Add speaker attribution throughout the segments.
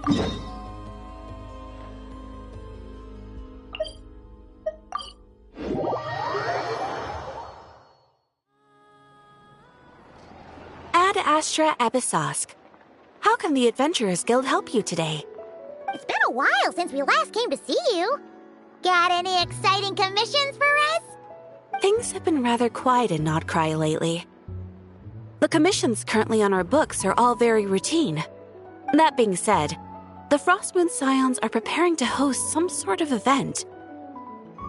Speaker 1: Ad Astra Abyssosk. How can the Adventurers Guild help you today?
Speaker 2: It's been a while since we last came to see you. Got any exciting commissions for us?
Speaker 1: Things have been rather quiet in Nodcry lately. The commissions currently on our books are all very routine. That being said, the Frostmoon Scions are preparing to host some sort of event.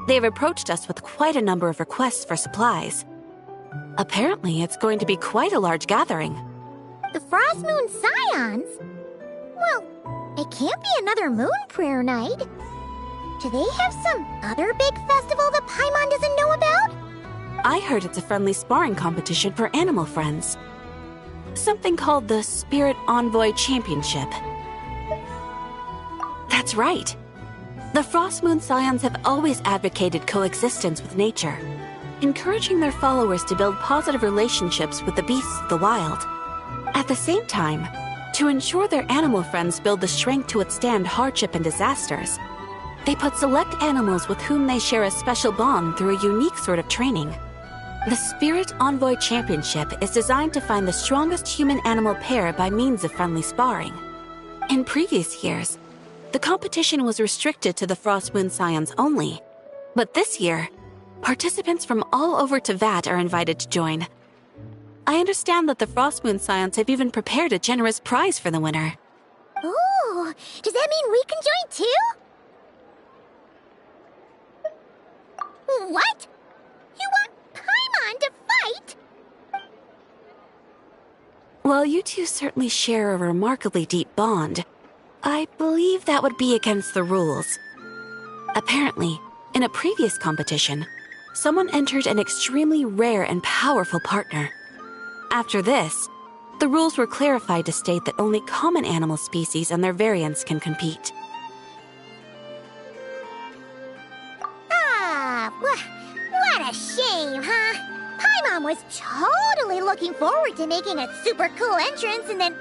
Speaker 1: They've approached us with quite a number of requests for supplies. Apparently, it's going to be quite a large gathering.
Speaker 2: The Frostmoon Scions? Well, it can't be another Moon Prayer Night. Do they have some other big festival that Paimon doesn't know about?
Speaker 1: I heard it's a friendly sparring competition for animal friends. Something called the Spirit Envoy Championship. That's right. The Frostmoon Scions have always advocated coexistence with nature, encouraging their followers to build positive relationships with the beasts of the wild. At the same time, to ensure their animal friends build the strength to withstand hardship and disasters, they put select animals with whom they share a special bond through a unique sort of training. The Spirit Envoy Championship is designed to find the strongest human-animal pair by means of friendly sparring. In previous years, the competition was restricted to the Frostmoon Scions only, but this year, participants from all over Teyvat are invited to join. I understand that the Frostmoon Scions have even prepared a generous prize for the winner.
Speaker 2: Ooh, does that mean we can join too? What? You want Paimon to fight?
Speaker 1: While you two certainly share a remarkably deep bond, I believe that would be against the rules. Apparently, in a previous competition, someone entered an extremely rare and powerful partner. After this, the rules were clarified to state that only common animal species and their variants can compete.
Speaker 2: What a shame, huh? Paimon was totally looking forward to making a super cool entrance and then...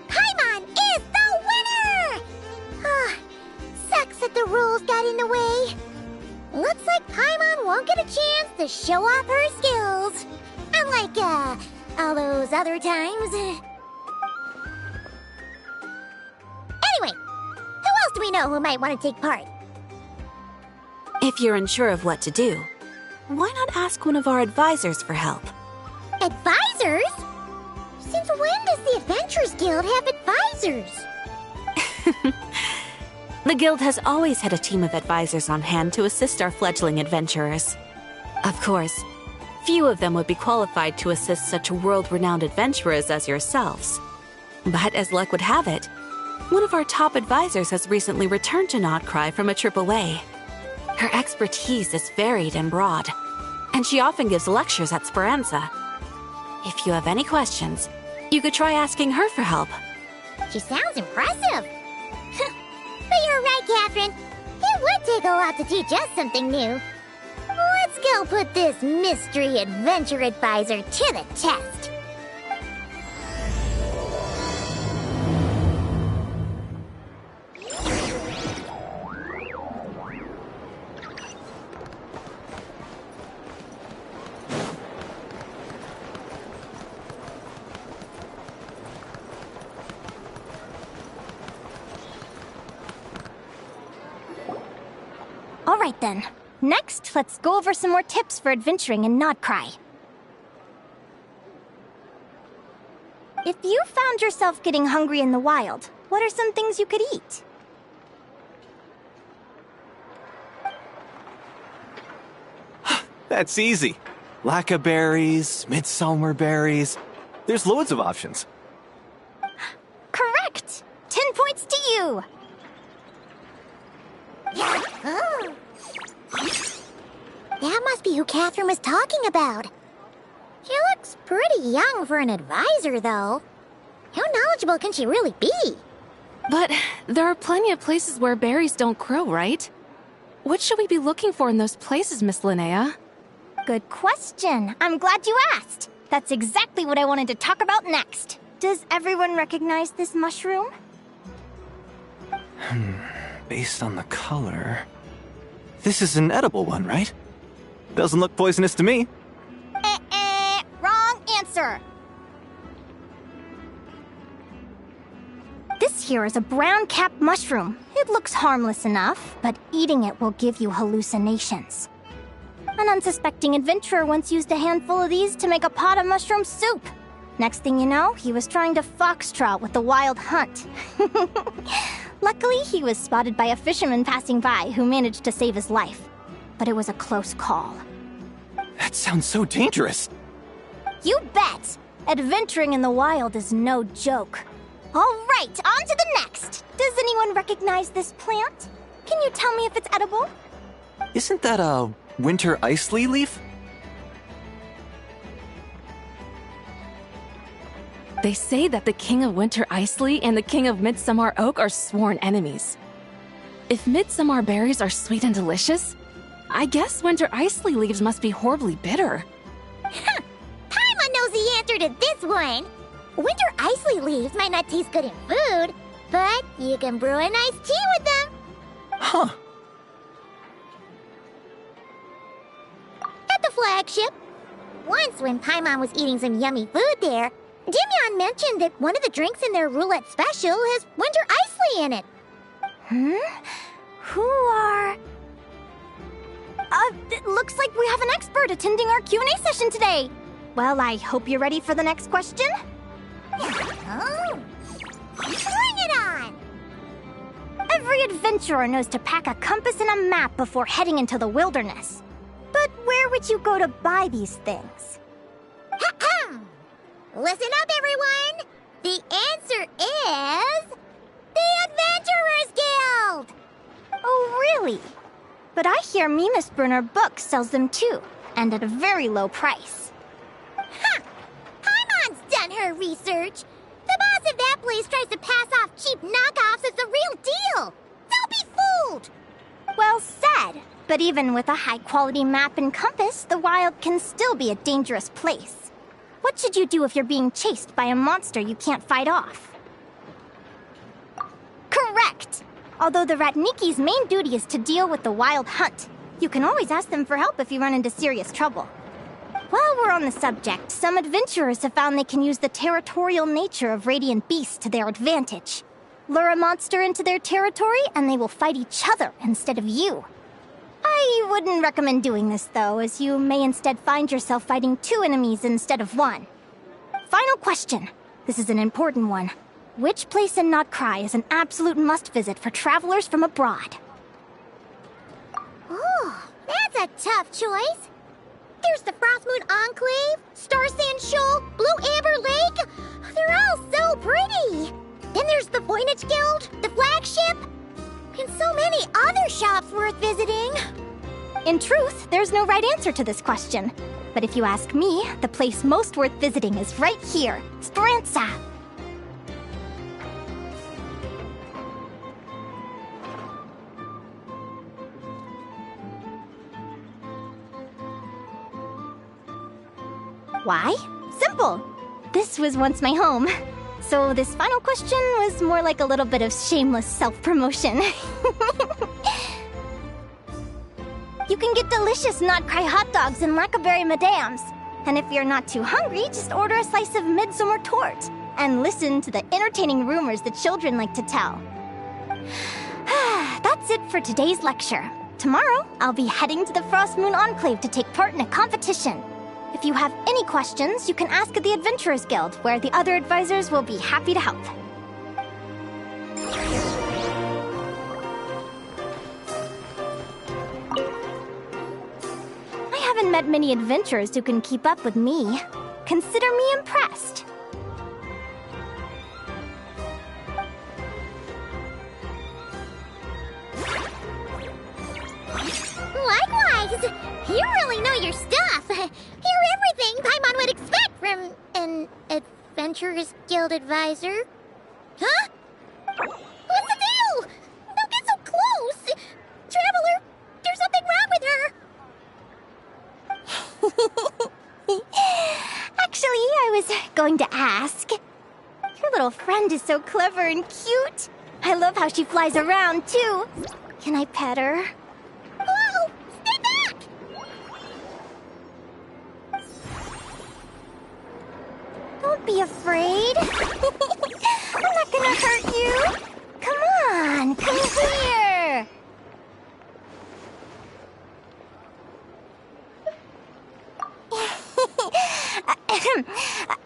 Speaker 2: Paimon is the winner! Sucks that the rules got in the way. Looks like Paimon won't get a chance to show off her skills. Unlike, all those other times. Anyway, who else do we know who might want to take part?
Speaker 1: If you're unsure of what to do, why not ask one of our advisors for help?
Speaker 2: Advisors? Since when does the Adventurers Guild have advisors?
Speaker 1: The Guild has always had a team of advisors on hand to assist our fledgling adventurers. Of course, few of them would be qualified to assist such world-renowned adventurers as yourselves. But as luck would have it, one of our top advisors has recently returned to Nodcry from a trip away. Her expertise is varied and broad, and she often gives lectures at Speranza. If you have any questions, you could try asking her for help.
Speaker 2: She sounds impressive. But you're right, Catherine. It would take a lot to teach us something new. Let's go put this mystery adventure advisor to the test.
Speaker 3: Alright then. Next, let's go over some more tips for adventuring in Nodcry. If you found yourself getting hungry in the wild, what are some things you could eat?
Speaker 4: That's easy. Lacca berries, midsummer berries. There's loads of options.
Speaker 3: Correct! 10 points to you!
Speaker 2: Oh. That must be who Catherine was talking about. She looks pretty young for an advisor, though. How knowledgeable can she really be?
Speaker 5: But there are plenty of places where berries don't grow, right? What should we be looking for in those places, Miss Linnea?
Speaker 3: Good question. I'm glad you asked. That's exactly what I wanted to talk about next. Does everyone recognize this mushroom?
Speaker 4: Based on the color... This is an edible one, right? Doesn't look poisonous to me.
Speaker 3: Wrong answer! This here is a brown-capped mushroom. It looks harmless enough, but eating it will give you hallucinations. An unsuspecting adventurer once used a handful of these to make a pot of mushroom soup. Next thing you know, he was trying to foxtrot with the wild hunt. Luckily, he was spotted by a fisherman passing by who managed to save his life. But it was a close call.
Speaker 4: That sounds so dangerous.
Speaker 3: You bet! Adventuring in the wild is no joke. All right, on to the next. Does anyone recognize this plant? Can you tell me if it's edible?
Speaker 4: Isn't that a winter ice leaf?
Speaker 5: They say that the King of Winter Isley and the King of Midsummer Oak are sworn enemies. If midsummer berries are sweet and delicious, I guess winter isley leaves must be horribly bitter.
Speaker 2: Paimon knows the answer to this one. Winter isley leaves might not taste good in food, but you can brew a nice tea with them.
Speaker 4: Huh.
Speaker 2: At the flagship. Once when Paimon was eating some yummy food there, Dimyon mentioned that one of the drinks in their roulette special has winter isley in it.
Speaker 3: Who are... it looks like we have an expert attending our Q&A session today. Well, I hope you're ready for the next question.
Speaker 2: Oh, bring it on!
Speaker 3: Every adventurer knows to pack a compass and a map before heading into the wilderness. But where would you go to buy these things?
Speaker 2: Listen up, everyone! The answer is... the Adventurers Guild!
Speaker 3: Oh, really? But I hear Mimas Brunner Books sells them too, and at a very low price.
Speaker 2: Ha! Paimon's done her research. The boss of that place tries to pass off cheap knockoffs as the real deal. Don't be fooled!
Speaker 3: Well said. But even with a high-quality map and compass, the wild can still be a dangerous place. What should you do if you're being chased by a monster you can't fight off? Correct! Although the Ratniki's main duty is to deal with the wild hunt, you can always ask them for help if you run into serious trouble. While we're on the subject, some adventurers have found they can use the territorial nature of radiant beasts to their advantage. Lure a monster into their territory, and they will fight each other instead of you. I wouldn't recommend doing this, though, as you may instead find yourself fighting two enemies instead of one. Final question. This is an important one. Which place in Notcry is an absolute must-visit for travelers from abroad?
Speaker 2: Oh, that's a tough choice. There's the Frostmoon Enclave, Star Sand Shoal, Blue Amber Lake. They're all so pretty. Then there's the Voynich Guild, the flagship, and so many other shops worth visiting.
Speaker 3: In truth, there's no right answer to this question. But if you ask me, the place most worth visiting is right here, Speranza. Why? Simple. This was once my home. So this final question was more like a little bit of shameless self-promotion. You can get delicious Notcry hot dogs and Lackaberry Madams. And if you're not too hungry, just order a slice of midsummer tort and listen to the entertaining rumors the children like to tell. That's it for today's lecture. Tomorrow, I'll be heading to the Frostmoon Enclave to take part in a competition. If you have any questions, you can ask at the Adventurers Guild, where the other advisors will be happy to help. I haven't met many adventurers who can keep up with me. Consider me impressed.
Speaker 2: Likewise! You really know your stuff. You're everything Paimon would expect from an Adventurers Guild advisor. Huh? What's the deal? Don't get so close! Traveler, there's something wrong with her!
Speaker 3: Actually, I was going to ask, Your little friend is so clever and cute. I love how she flies around, too. Can I pet her?
Speaker 2: Whoa! Stay back!
Speaker 3: Don't be afraid. I'm not gonna hurt you. Come on, come here.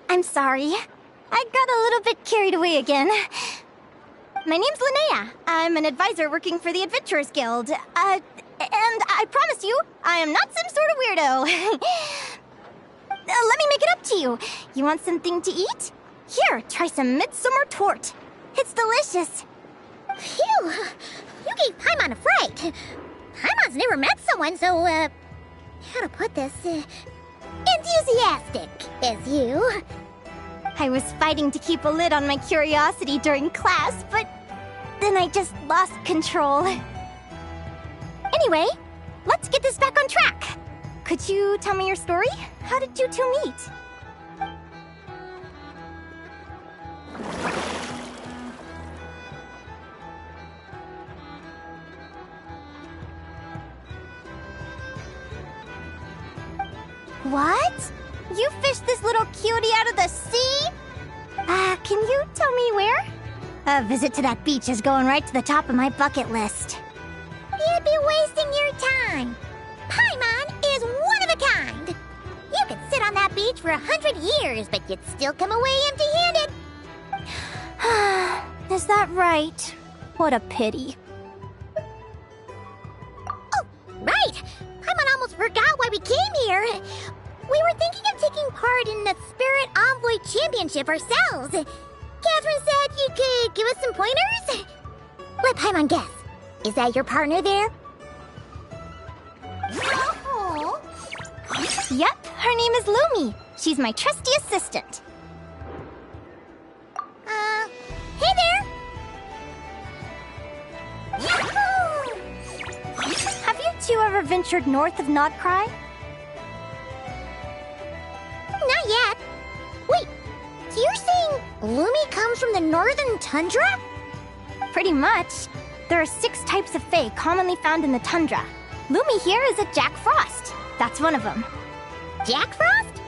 Speaker 3: I'm sorry. I got a little bit carried away again. My name's Linnea. I'm an advisor working for the Adventurers Guild. And I promise you, I am not some sort of weirdo. Let me make it up to you. You want something to eat? Here, try some midsummer tort. It's delicious.
Speaker 2: Phew! You gave Paimon a fright. Paimon's never met someone so, how to put this, enthusiastic as you.
Speaker 3: I was fighting to keep a lid on my curiosity during class, but then I just lost control. Anyway, let's get this back on track. Could you tell me your story? How did you two meet? What? You fished this little cutie out of the sea? Can you tell me where? A visit to that beach is going right to the top of my bucket list.
Speaker 2: You'd be wasting your time. Paimon is one of a kind. You could sit on that beach for 100 years, but you'd still come away empty-handed.
Speaker 3: Is that right? What a pity.
Speaker 2: Oh, right! Paimon almost forgot why we came here. We were thinking of taking part in the Spirit Envoy Championship ourselves. Catherine said you could give us some pointers? Let Paimon guess. Is that your partner there?
Speaker 3: Oh. Yep, her name is Lumi. She's my trusty assistant.
Speaker 2: Hey there!
Speaker 3: Have you two ever ventured north of Nodcry?
Speaker 2: Not yet. Wait, you're saying Lumi comes from the northern tundra?
Speaker 3: Pretty much. There are 6 types of Fae commonly found in the tundra. Lumi here is a Jack Frost. That's one of them.
Speaker 2: Jack Frost?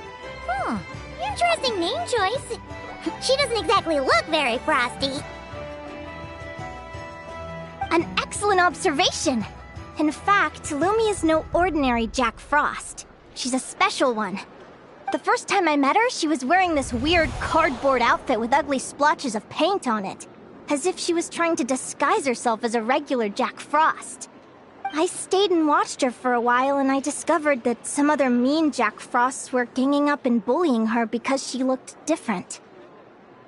Speaker 2: Interesting name choice. She doesn't exactly look very frosty.
Speaker 3: An excellent observation. In fact, Lumi is no ordinary Jack Frost. She's a special one. The first time I met her, she was wearing this weird cardboard outfit with ugly splotches of paint on it, as if she was trying to disguise herself as a regular Jack Frost. I stayed and watched her for a while, and I discovered that some other mean Jack Frosts were ganging up and bullying her because she looked different.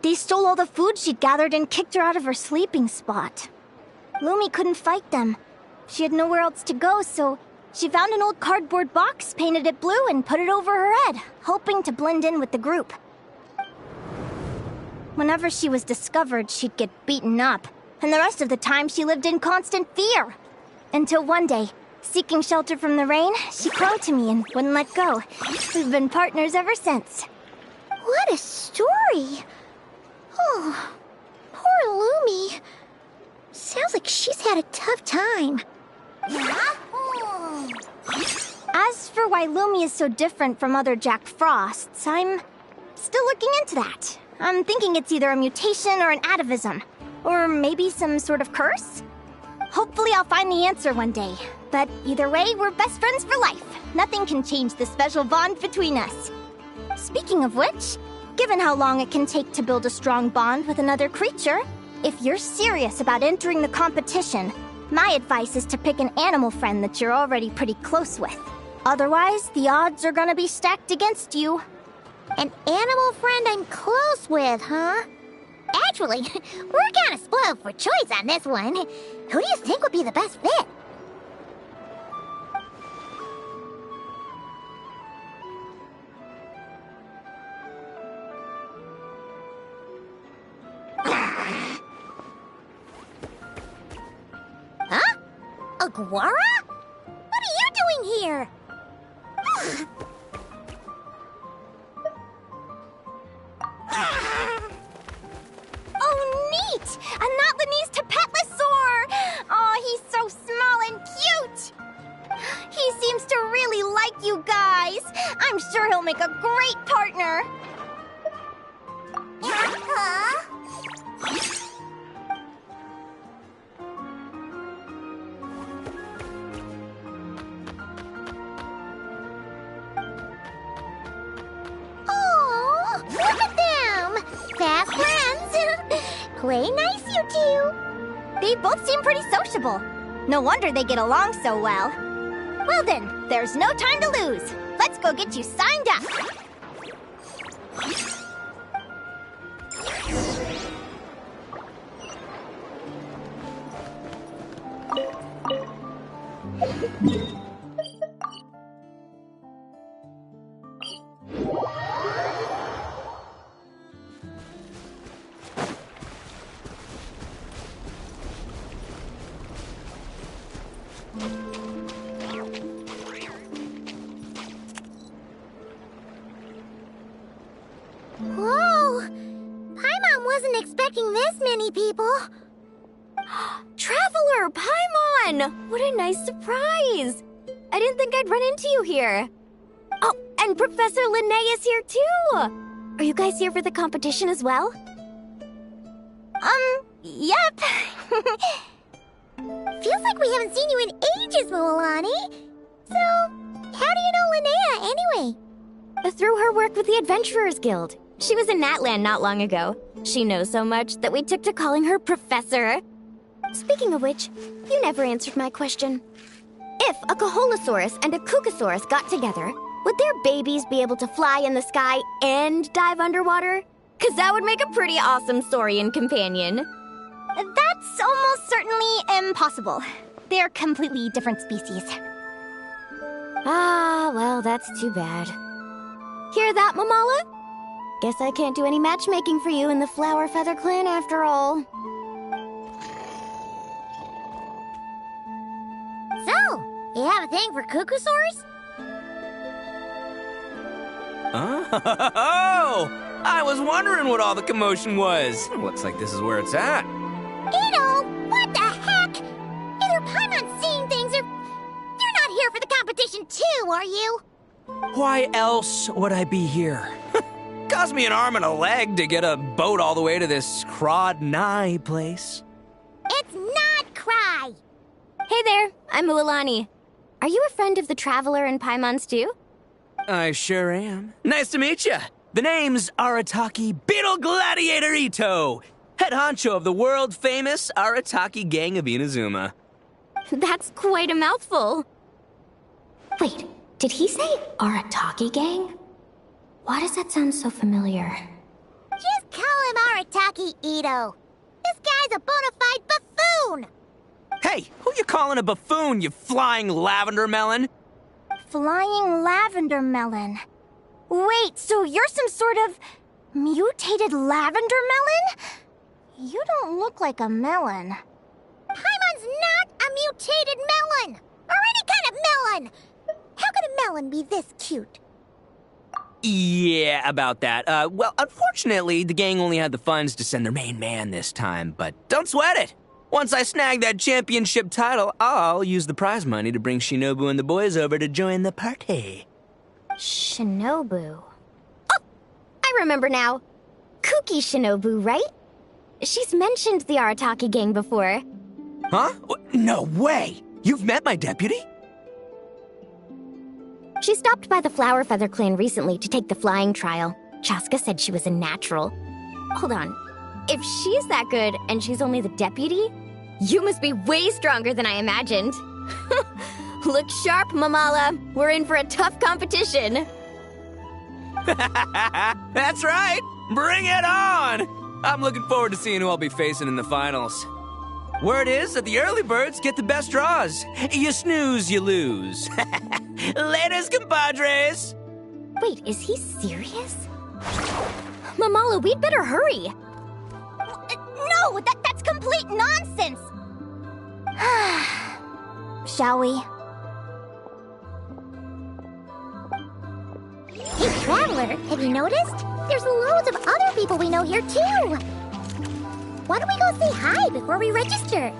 Speaker 3: They stole all the food she'd gathered and kicked her out of her sleeping spot. Lumi couldn't fight them. She had nowhere else to go, so she found an old cardboard box, painted it blue, and put it over her head, hoping to blend in with the group. Whenever she was discovered, she'd get beaten up, and the rest of the time she lived in constant fear. Until one day, seeking shelter from the rain, she clung to me and wouldn't let go. We've been partners ever since.
Speaker 2: What a story! Oh, poor Lumi. Sounds like she's had a tough time.
Speaker 3: As for why Lumi is so different from other Jack Frosts, I'm still looking into that. I'm thinking it's either a mutation or an atavism. Or maybe some sort of curse? Hopefully I'll find the answer one day. But either way, we're best friends for life. Nothing can change the special bond between us. Speaking of which, given how long it can take to build a strong bond with another creature, if you're serious about entering the competition, my advice is to pick an animal friend that you're already pretty close with. Otherwise, the odds are gonna be stacked against you.
Speaker 2: An animal friend I'm close with, huh? Actually, we're kinda spoiled for choice on this one. Who do you think would be the best fit? Huh? Aguara? What are you doing here?
Speaker 3: Wait! A Notlanese Tapetlosaur! Oh, he's so small and cute! He seems to really like you guys. I'm sure he'll make a great partner.
Speaker 2: Huh? Oh, look at them! Fast friends! Play nice, you two!
Speaker 3: They both seem pretty sociable. No wonder they get along so well. Well then, there's no time to lose. Let's go get you signed up.
Speaker 2: Whoa! Paimon wasn't expecting this many people.
Speaker 6: Traveler, Paimon! What a nice surprise! I didn't think I'd run into you here. Oh, and Professor Linnae is here too! Are you guys here for the competition as well?
Speaker 3: Yep.
Speaker 2: Feels like we haven't seen you in ages, Moalani. So, how do you know Linnea anyway?
Speaker 6: Through her work with the Adventurers Guild. She was in Natland not long ago. She knows so much that we took to calling her Professor. Speaking of which, you never answered my question. If a Caholosaurus and a Kookasaurus got together, would their babies be able to fly in the sky and dive underwater? 'Cause that would make a pretty awesome Saurian companion.
Speaker 3: That's almost certainly impossible. They're completely different species.
Speaker 6: Ah, well, that's too bad. Hear that, Mamala? Guess I can't do any matchmaking for you in the Flower Feather Clan after all.
Speaker 2: So, you have a thing for Kookasaurs?
Speaker 7: Oh! I was wondering what all the commotion was. Looks like this is where it's at.
Speaker 2: Ito, what the heck? Either Paimon's seeing things or... You're not here for the competition too, are you?
Speaker 7: Why else would I be here? Cost me an arm and a leg to get a boat all the way to this Crod Nye place.
Speaker 2: It's not Cry.
Speaker 6: Hey there, I'm Ualani. Are you a friend of the Traveler and Paimon's too?
Speaker 7: I sure am. Nice to meet you. The name's Arataki Beetle Gladiator Ito, head honcho of the world-famous Arataki Gang of Inazuma.
Speaker 6: That's quite a mouthful. Wait, did he say Arataki Gang? Why does that sound so familiar?
Speaker 2: Just call him Arataki Ito. This guy's a bona fide buffoon.
Speaker 7: Hey, who you calling a buffoon, you flying lavender melon?
Speaker 3: Flying lavender melon. Wait, so you're some sort of mutated lavender melon? You don't look like a melon.
Speaker 2: Paimon's not a mutated melon, or any kind of melon. How could a melon be this cute?
Speaker 7: Yeah, about that. Well, unfortunately, the gang only had the funds to send their main man this time, but don't sweat it. Once I snag that championship title, I'll use the prize money to bring Shinobu and the boys over to join the party.
Speaker 6: Shinobu. Oh, I remember now. Kuki Shinobu, right? She's mentioned the Arataki Gang before.
Speaker 7: Huh? No way! You've met my deputy?
Speaker 6: She stopped by the Flower Feather Clan recently to take the flying trial. Chaska said she was a natural. Hold on. If she's that good and she's only the deputy, you must be way stronger than I imagined. Look sharp, Mamala. We're in for a tough competition.
Speaker 7: That's right! Bring it on! I'm looking forward to seeing who I'll be facing in the finals. Word is that the early birds get the best draws. You snooze, you lose. Laters, compadres!
Speaker 6: Wait, is he serious? Mamala, we'd better hurry.
Speaker 3: No, that's complete nonsense! Shall we?
Speaker 2: Hey, Traveler, have you noticed? There's loads of other people we know here, too. Why don't we go say hi before we register?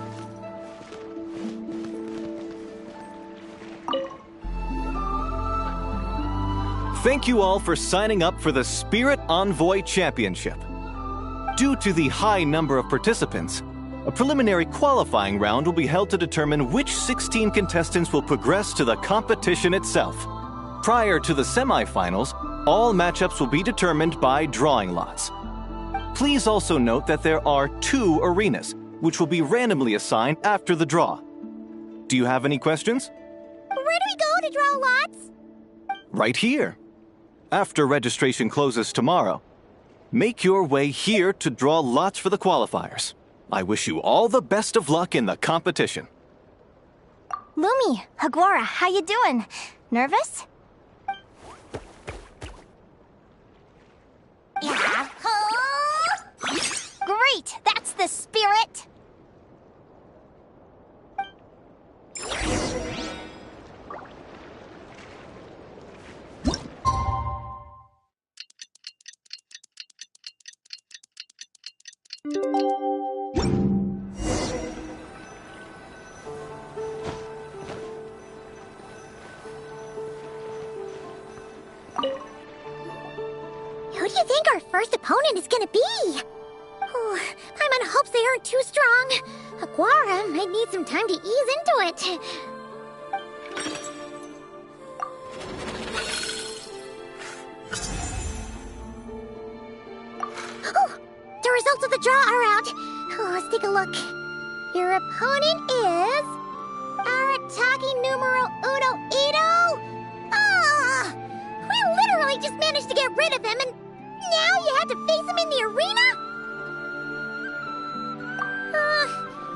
Speaker 4: Thank you all for signing up for the Spirit Envoy Championship. Due to the high number of participants, a preliminary qualifying round will be held to determine which 16 contestants will progress to the competition itself. Prior to the semifinals, all matchups will be determined by drawing lots. Please also note that there are 2 arenas, which will be randomly assigned after the draw. Do you have any questions?
Speaker 2: Where do we go to draw lots?
Speaker 4: Right here. After registration closes tomorrow, make your way here to draw lots for the qualifiers. I wish you all the best of luck in the competition.
Speaker 3: Lumi, Aguara, how you doing? Nervous? Great! That's the spirit!
Speaker 2: Who do you think our first opponent is gonna be? Oh, Paimon hopes they aren't too strong. Aguara might need some time to ease into it. Oh, the results of the draw are out. Oh, let's take a look. Your opponent is... Arataki numero uno Ito? Ah! We literally just managed to get rid of him, and now you have to face him in the arena?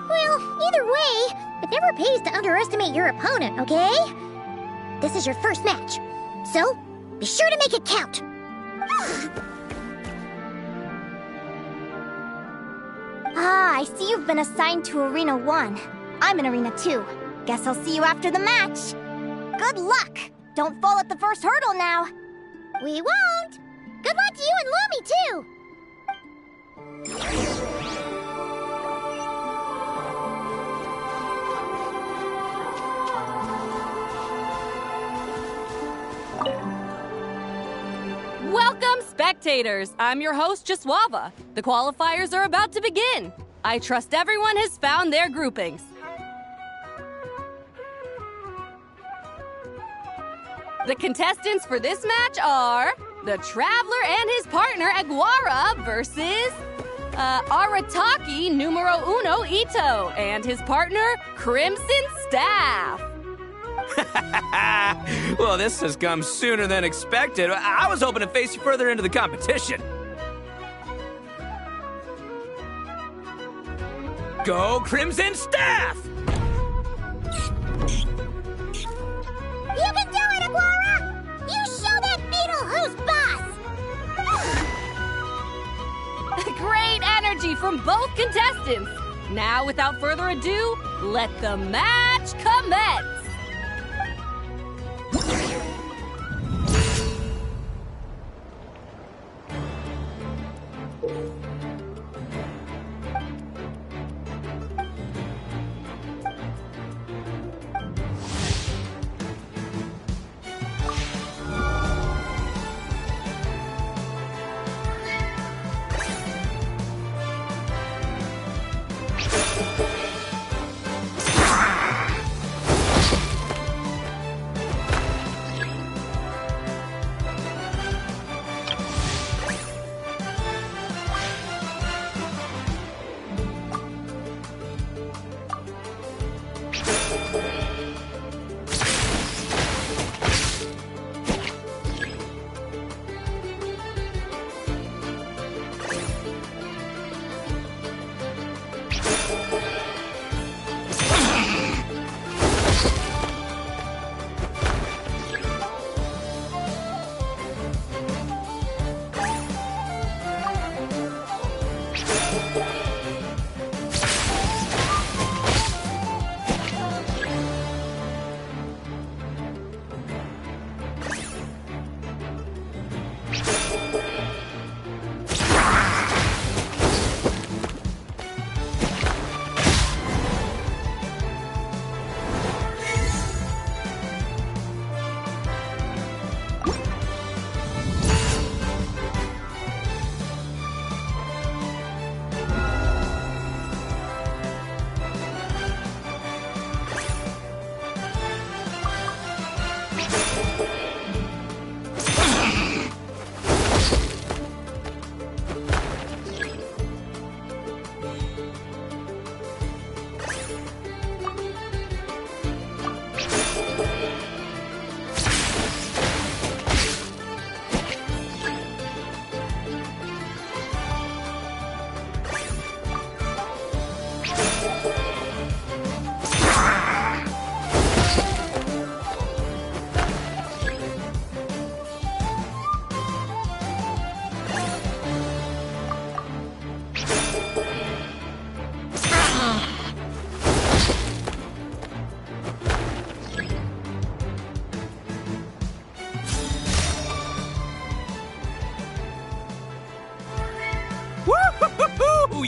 Speaker 2: Well, either way, it never pays to underestimate your opponent, okay? This is your first match, so be sure to make it count.
Speaker 3: Ah, I see you've been assigned to Arena 1. I'm in Arena 2. Guess I'll see you after the match. Good luck! Don't fall at the first hurdle now.
Speaker 2: We won't. Good luck to you and Lumi, too.
Speaker 5: Welcome, spectators! I'm your host, Jaswava. The qualifiers are about to begin. I trust everyone has found their groupings. The contestants for this match are the Traveler and his partner, Aguara, versus Arataki numero uno Ito and his partner, Crimson Staff.
Speaker 7: Well, this has come sooner than expected. I was hoping to face you further into the competition. Go, Crimson Staff!
Speaker 2: You can do it, Aguara! You show that beetle who's boss!
Speaker 5: Great energy from both contestants. Now, without further ado, let the match commence.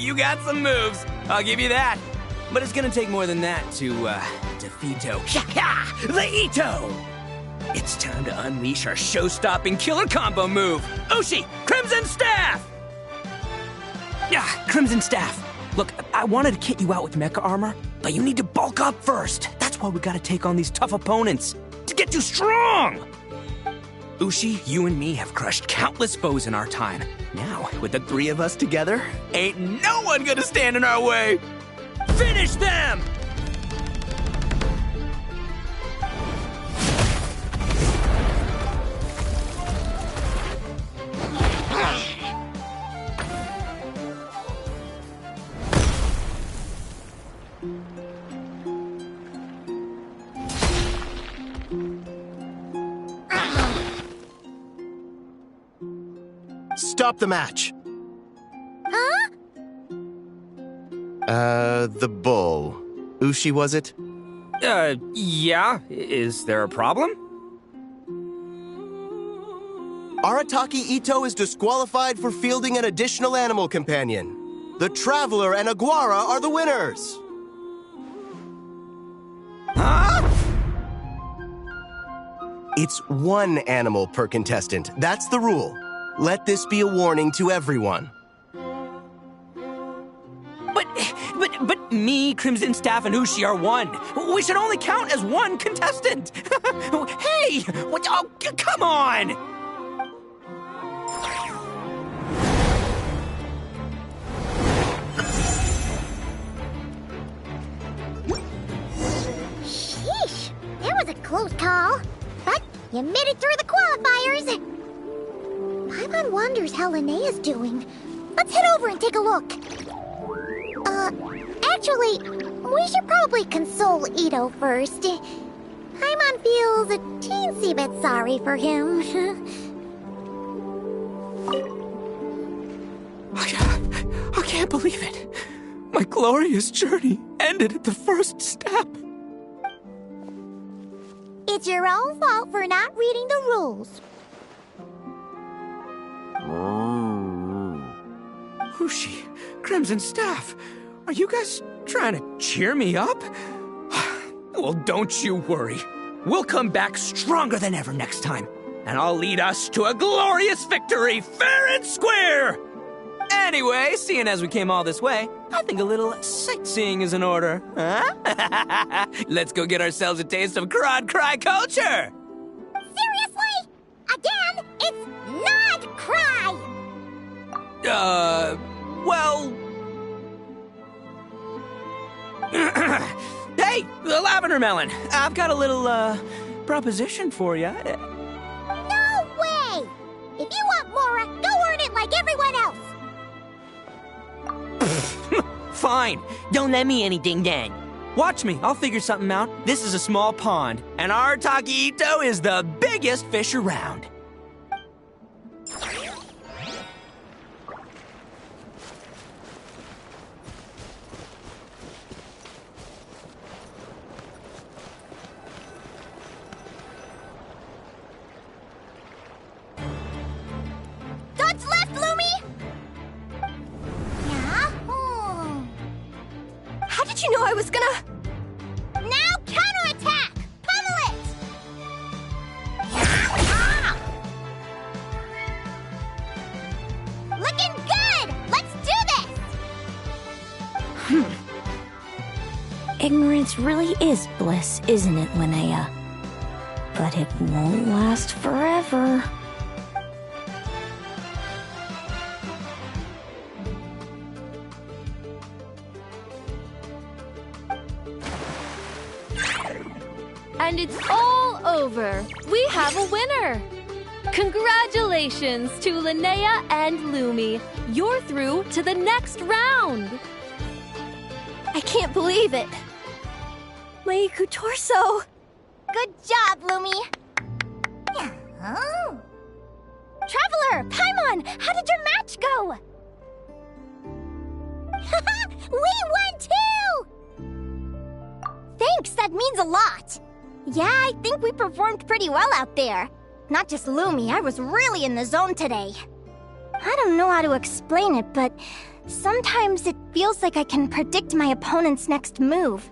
Speaker 7: You got some moves, I'll give you that. But it's gonna take more than that to defeat O.G. The Ito! It's time to unleash our show-stopping killer combo move, O.G. Crimson Staff! Crimson Staff. Look, I wanted to kit you out with mecha armor, but you need to bulk up first. That's why we gotta take on these tough opponents, to get you strong! Ushi, you and me have crushed countless foes in our time. Now, with the three of us together, ain't no one gonna stand in our way! Finish them!
Speaker 8: Stop the match.
Speaker 2: Huh?
Speaker 8: The bull. Ushi, was it?
Speaker 7: Yeah. Is there a problem?
Speaker 8: Arataki Ito is disqualified for fielding an additional animal companion. The Traveler and Aguara are the winners.
Speaker 7: Huh?
Speaker 8: It's one animal per contestant. That's the rule. Let this be a warning to everyone.
Speaker 7: But me, Crimson Staff, and Ushi are one. We should only count as one contestant. Hey, what? Oh, come on!
Speaker 2: Sheesh, that was a close call. But you made it through the qualifiers. Paimon wonders how Linnea's doing. Let's head over and take a look. Actually, we should probably console Ito first. Paimon feels a teensy bit sorry for him.
Speaker 7: I can't believe it. My glorious journey ended at the first step.
Speaker 2: It's your own fault for not reading the rules.
Speaker 7: Ushi, Crimson Staff, are you guys trying to cheer me up? Well, don't you worry. We'll come back stronger than ever next time, and I'll lead us to a glorious victory, fair and square! Anyway, seeing as we came all this way, I think a little sightseeing is in order, huh? Let's go get ourselves a taste of Crod Cry culture!
Speaker 2: Seriously? Again, it's not cry!
Speaker 7: Well... Hey, the Lavender Melon! I've got a little, proposition for you.
Speaker 2: No way! If you want Mora, go earn it like everyone else!
Speaker 7: Fine. Don't let me anything then. Watch me. I'll figure something out. This is a small pond, and Arataki Ito is the biggest fish around.
Speaker 2: Dodge left, Lumi! Yeah?
Speaker 3: How did you know I was gonna...
Speaker 2: Now counterattack! Pummel it! Ah! Looking good! Let's do this!
Speaker 6: Ignorance really is bliss, isn't it, Linnea? But it won't last forever.
Speaker 5: And it's all over. We have a winner. Congratulations to Linnea and Lumi. You're through to the next round.
Speaker 3: I can't believe it. Meiku Torso.
Speaker 2: Good job, Lumi! Oh.
Speaker 3: Traveler, Paimon, how did your match go?
Speaker 2: We won too!
Speaker 3: Thanks, that means a lot. Yeah, I think we performed pretty well out there. Not just Lumi, I was really in the zone today. I don't know how to explain it, but sometimes it feels like I can predict my opponent's next move.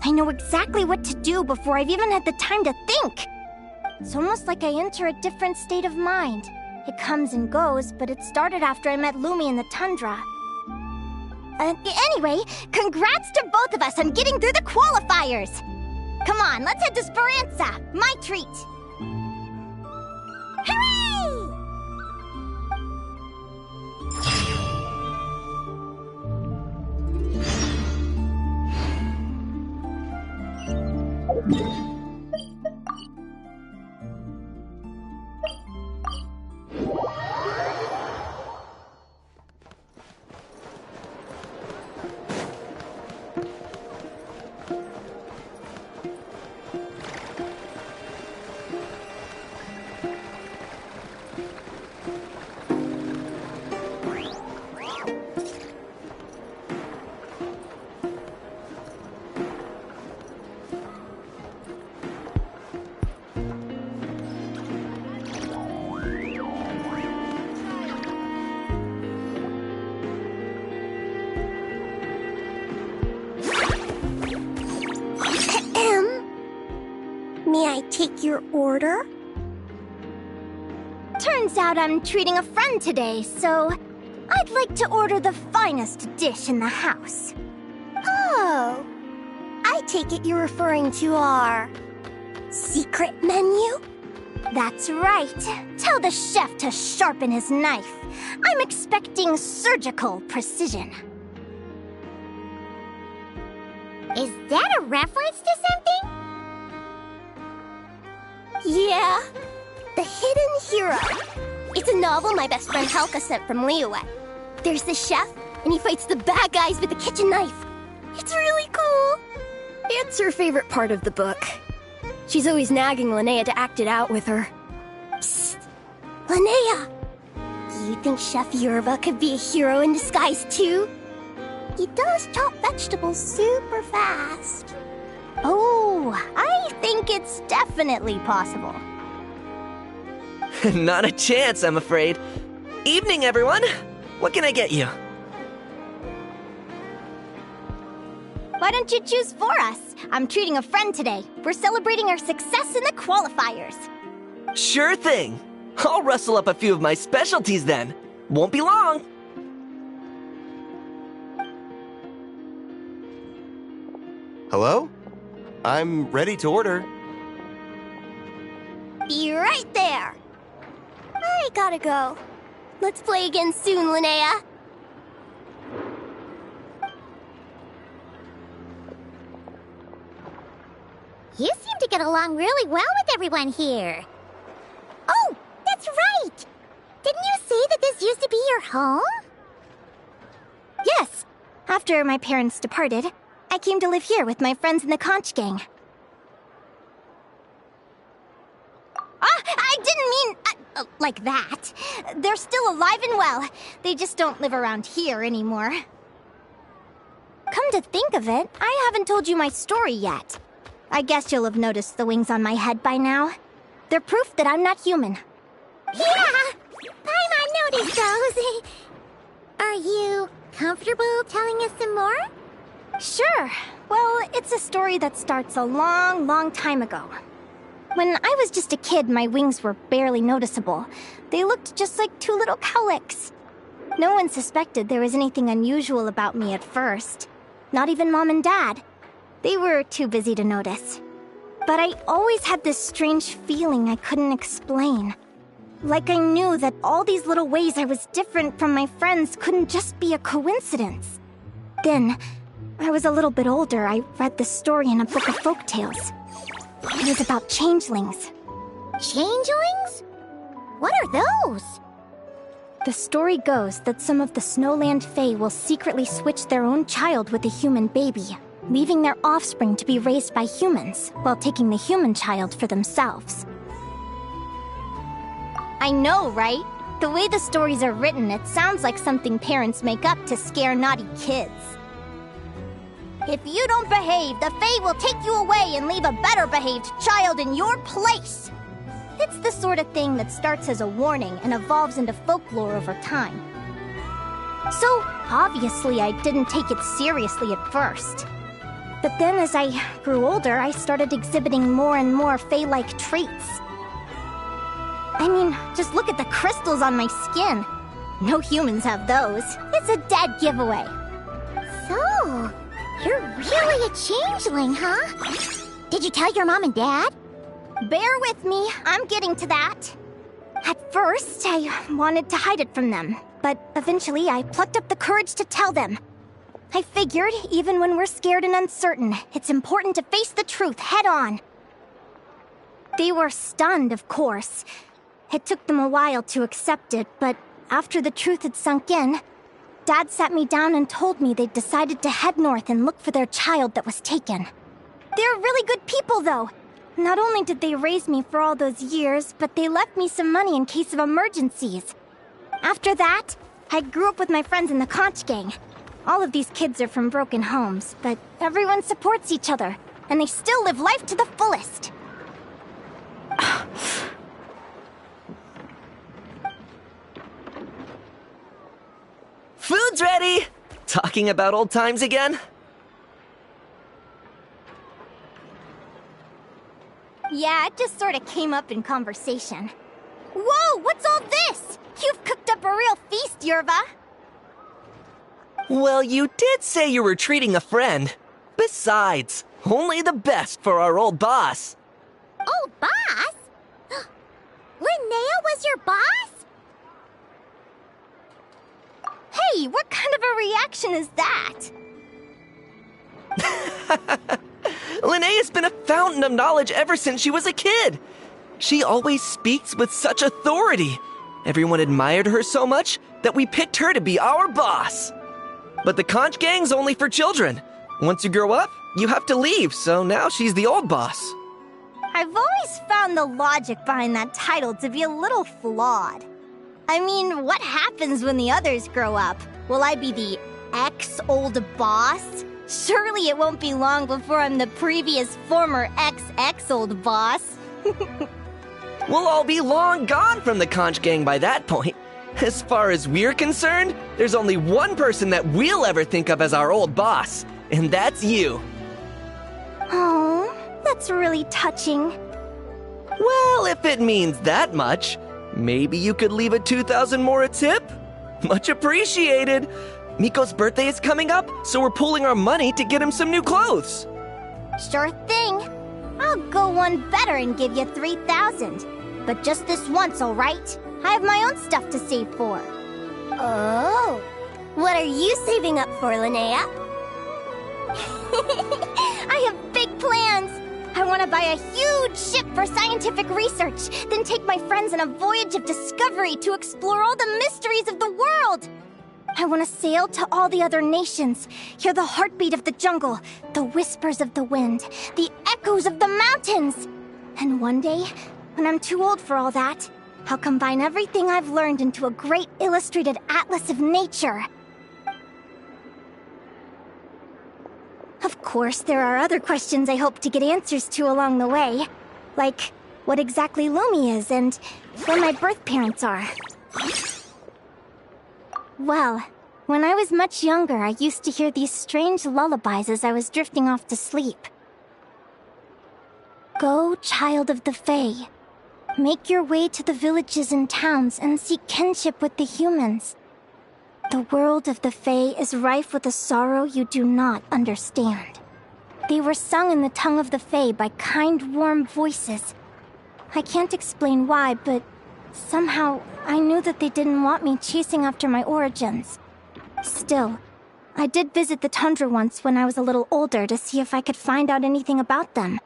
Speaker 3: I know exactly what to do before I've even had the time to think. It's almost like I enter a different state of mind. It comes and goes, but it started after I met Lumi in the tundra. Anyway, congrats to both of us on getting through the qualifiers! Come on, let's head to Speranza, my treat! Hooray!
Speaker 2: May I take your order?
Speaker 3: Turns out I'm treating a friend today, so I'd like to order the finest dish in the house.
Speaker 2: Oh, I take it you're referring to our secret menu?
Speaker 3: That's right. Tell the chef to sharpen his knife. I'm expecting surgical precision.
Speaker 2: Is that a reference to something?
Speaker 3: Yeah.
Speaker 2: The Hidden Hero. It's a novel my best friend Helka sent from Liyue. There's the chef, and he fights the bad guys with a kitchen knife. It's really cool.
Speaker 9: It's her favorite part of the book. She's always nagging Linnea to act it out with her.
Speaker 2: Psst. Linnea, do you think Chef Yerba could be a hero in disguise too? He does chop vegetables super fast.
Speaker 3: Oh, I think it's definitely possible.
Speaker 10: Not a chance, I'm afraid. Evening, everyone. What can I get you?
Speaker 3: Why don't you choose for us? I'm treating a friend today. We're celebrating our success in the qualifiers.
Speaker 10: Sure thing. I'll rustle up a few of my specialties then. Won't be long.
Speaker 8: Hello? I'm ready to order.
Speaker 2: Be right there. I gotta go. Let's play again soon, Linnea. You seem to get along really well with everyone here. Oh, that's right! Didn't you say that this used to be your home?
Speaker 3: Yes. After my parents departed, I came to live here with my friends in the conch gang. I didn't mean like that. They're still alive and well. They just don't live around here anymore. Come to think of it, I haven't told you my story yet. I guess you'll have noticed the wings on my head by now. They're proof that I'm not human.
Speaker 2: Yeah! Paimon noticed those. Are you comfortable telling us some more?
Speaker 3: Sure. Well, it's a story that starts a long, long time ago. When I was just a kid, my wings were barely noticeable. They looked just like two little cowlicks. No one suspected there was anything unusual about me at first. Not even Mom and Dad. They were too busy to notice. But I always had this strange feeling I couldn't explain. Like I knew that all these little ways I was different from my friends couldn't just be a coincidence. Then, when I was a little bit older, I read this story in a book of folktales. It was about changelings.
Speaker 2: Changelings? What are those?
Speaker 3: The story goes that some of the Snowland Fae will secretly switch their own child with a human baby, leaving their offspring to be raised by humans, while taking the human child for themselves. I know, right? The way the stories are written, it sounds like something parents make up to scare naughty kids. If you don't behave, the Fae will take you away and leave a better behaved child in your place. It's the sort of thing that starts as a warning and evolves into folklore over time. So, obviously, I didn't take it seriously at first. But then as I grew older, I started exhibiting more and more Fae-like traits. I mean, just look at the crystals on my skin. No humans have those. It's a dead giveaway.
Speaker 2: So, you're really a changeling, huh? Did you tell your mom and dad?
Speaker 3: Bear with me, I'm getting to that. At first, I wanted to hide it from them, but eventually I plucked up the courage to tell them. I figured, even when we're scared and uncertain, it's important to face the truth head on. They were stunned, of course. It took them a while to accept it, but after the truth had sunk in, Dad sat me down and told me they'd decided to head north and look for their child that was taken. They're really good people, though. Not only did they raise me for all those years, but they left me some money in case of emergencies. After that, I grew up with my friends in the Conch Gang. All of these kids are from broken homes, but everyone supports each other, and they still live life to the fullest.
Speaker 10: Food's ready! Talking about old times again?
Speaker 3: Yeah, it just sort of came up in conversation. Whoa, what's all this? You've cooked up a real feast, Yerva.
Speaker 10: Well, you did say you were treating a friend. Besides, only the best for our old boss.
Speaker 2: Old boss? Linnea was your boss?
Speaker 3: Hey, what kind of a reaction is that?
Speaker 10: Linnea's been a fountain of knowledge ever since she was a kid. She always speaks with such authority. Everyone admired her so much that we picked her to be our boss. But the Conch Gang's only for children. Once you grow up, you have to leave, so now she's the old boss.
Speaker 3: I've always found the logic behind that title to be a little flawed. I mean, what happens when the others grow up? Will I be the ex-old boss? Surely it won't be long before I'm the previous former ex-old boss.
Speaker 10: We'll all be long gone from the Conch Gang by that point. As far as we're concerned, there's only one person that we'll ever think of as our old boss, and that's you.
Speaker 3: Oh, that's really touching.
Speaker 10: Well, if it means that much, maybe you could leave a 2,000 more a tip? Much appreciated. Miko's birthday is coming up, so we're pooling our money to get him some new clothes.
Speaker 3: Sure thing. I'll go one better and give you 3,000. But just this once, all right? I have my own stuff to save for.
Speaker 2: Oh, what are you saving up for, Linnea?
Speaker 3: I have big plans. I want to buy a huge ship for scientific research, then take my friends on a voyage of discovery to explore all the mysteries of the world. I want to sail to all the other nations, hear the heartbeat of the jungle, the whispers of the wind, the echoes of the mountains. And one day, when I'm too old for all that, I'll combine everything I've learned into a great illustrated atlas of nature. Of course, there are other questions I hope to get answers to along the way. Like, what exactly Lumi is and where my birth parents are. Well, when I was much younger, I used to hear these strange lullabies as I was drifting off to sleep. Go, child of the Fae. Make your way to the villages and towns and seek kinship with the humans. The world of the Fae is rife with a sorrow you do not understand. They were sung in the tongue of the Fae by kind, warm voices. I can't explain why, but somehow I knew that they didn't want me chasing after my origins. Still, I did visit the tundra once when I was a little older to see if I could find out anything about them.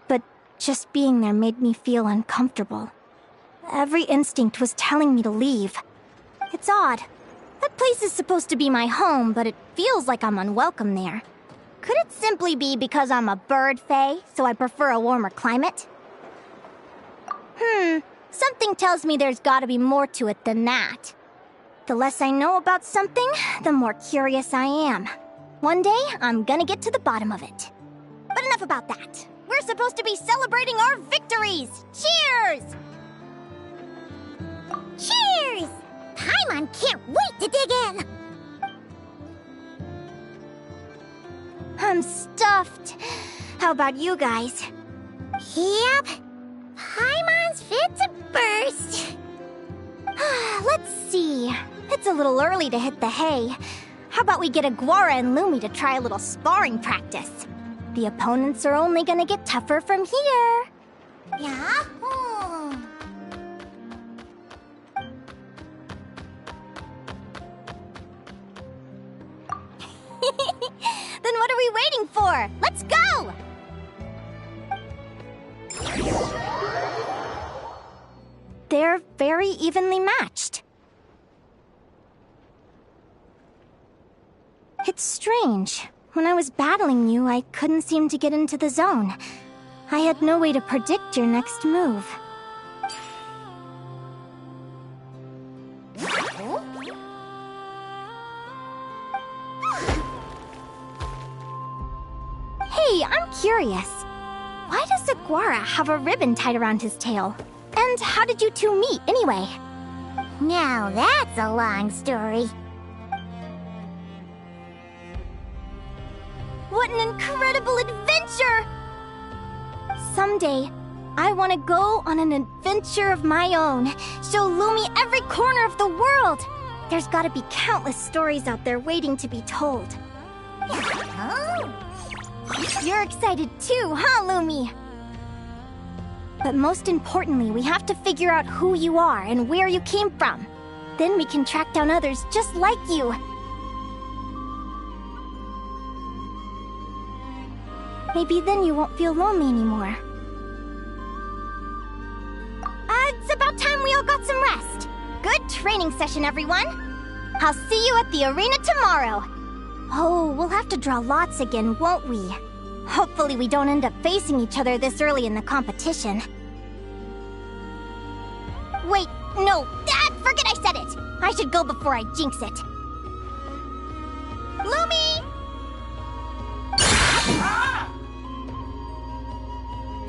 Speaker 3: But just being there made me feel uncomfortable. Every instinct was telling me to leave. It's odd. That place is supposed to be my home, but it feels like I'm unwelcome there. Could it simply be because I'm a bird fae, so I prefer a warmer climate? Something tells me there's gotta be more to it than that. The less I know about something, the more curious I am. One day, I'm gonna get to the bottom of it. But enough about that. We're supposed to be celebrating our victories! Cheers!
Speaker 2: Cheers! Paimon can't wait to dig in!
Speaker 3: I'm stuffed. How about you guys?
Speaker 2: Yep. Paimon's fit to burst.
Speaker 3: Let's see. It's a little early to hit the hay. How about we get Aguara and Lumi to try a little sparring practice? The opponents are only gonna get tougher from here.
Speaker 2: Yeah?
Speaker 3: Then what are we waiting for? Let's go! They're very evenly matched. It's strange. When I was battling you, I couldn't seem to get into the zone. I had no way to predict your next move. Hey, I'm curious. Why does Aguara have a ribbon tied around his tail? And how did you two meet, anyway?
Speaker 2: Now that's a long story.
Speaker 3: What an incredible adventure! Someday, I want to go on an adventure of my own. Show Lumi every corner of the world. There's gotta be countless stories out there waiting to be told. You're excited too, huh, Lumi? But most importantly, we have to figure out who you are and where you came from. Then we can track down others just like you. Maybe then you won't feel lonely anymore. It's about time we all got some rest. Good training session, everyone. I'll see you at the arena tomorrow. Oh, we'll have to draw lots again, won't we? Hopefully we don't end up facing each other this early in the competition. Wait, no, forget I said it! I should go before I jinx it. Lumi!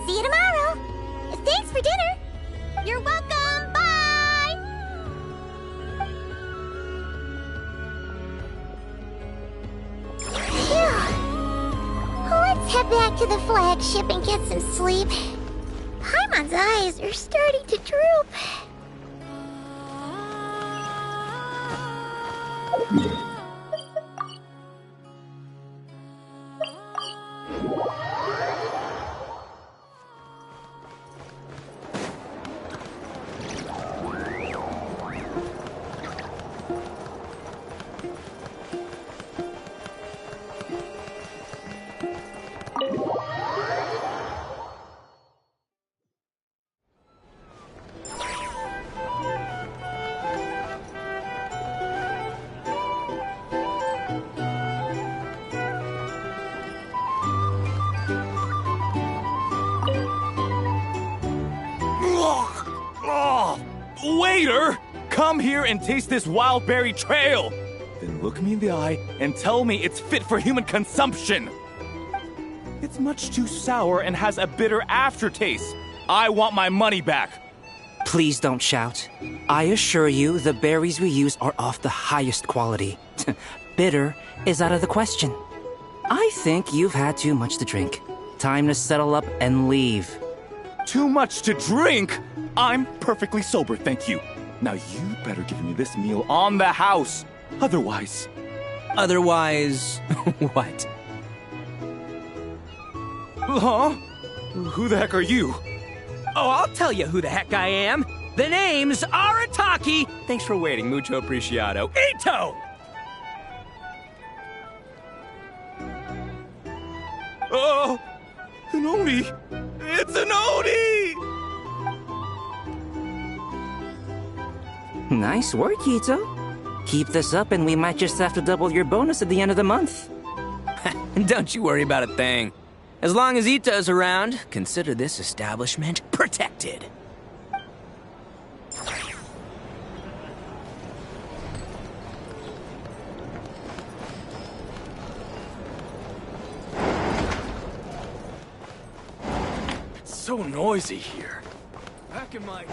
Speaker 2: See you tomorrow. Thanks for dinner.
Speaker 3: You're welcome, bye!
Speaker 2: Phew. Let's head back to the flagship and get some sleep. Paimon's eyes are starting to droop.
Speaker 11: Waiter! Come here and taste this wild berry trail! Then look me in the eye and tell me it's fit for human consumption! It's much too sour and has a bitter aftertaste. I want my money back!
Speaker 7: Please don't shout. I assure you, the berries we use are of the highest quality. Bitter is out of the question. I think you've had too much to drink. Time to settle up and leave.
Speaker 11: Too much to drink? I'm perfectly sober, thank you. Now you better give me this meal on the house. Otherwise...
Speaker 7: Otherwise... what?
Speaker 11: Huh? Who the heck are you?
Speaker 7: Oh, I'll tell you who the heck I am. The name's Arataki. Thanks for waiting, mucho apreciado. Ito!
Speaker 11: Oh, an Oni! It's an Oni!
Speaker 7: Nice work, Ito. Keep this up and we might just have to double your bonus at the end of the month. Don't you worry about a thing. As long as Ito's around, consider this establishment protected.
Speaker 11: so noisy here. Back in my...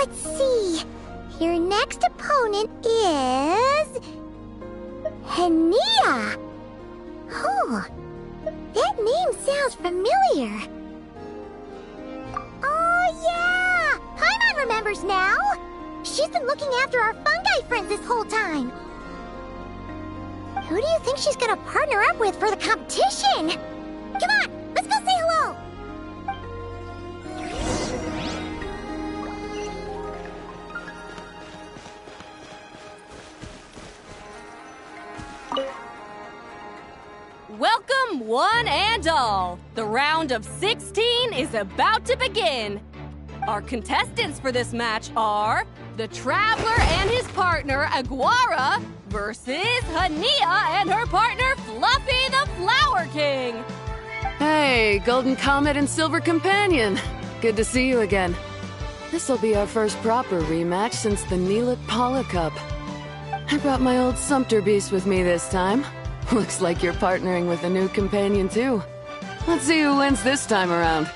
Speaker 2: Let's see. Your next opponent is... Hania. Oh, that name sounds familiar. Oh, yeah! Paimon remembers now! She's been looking after our fungi friends this whole time. Who do you think she's gonna partner up with for the competition? Come on, let's go say hello!
Speaker 5: Welcome, one and all! The round of 16 is about to begin! Our contestants for this match are the Traveler and his partner, Aguara, versus Hania and her partner, Fluffy the Flower King!
Speaker 12: Hey, Golden Comet and Silver Companion! Good to see you again. This'll be our first proper rematch since the Neelit Paula Cup. I brought my old Sumpter Beast with me this time. Looks like you're partnering with a new companion, too. Let's see who wins this time around.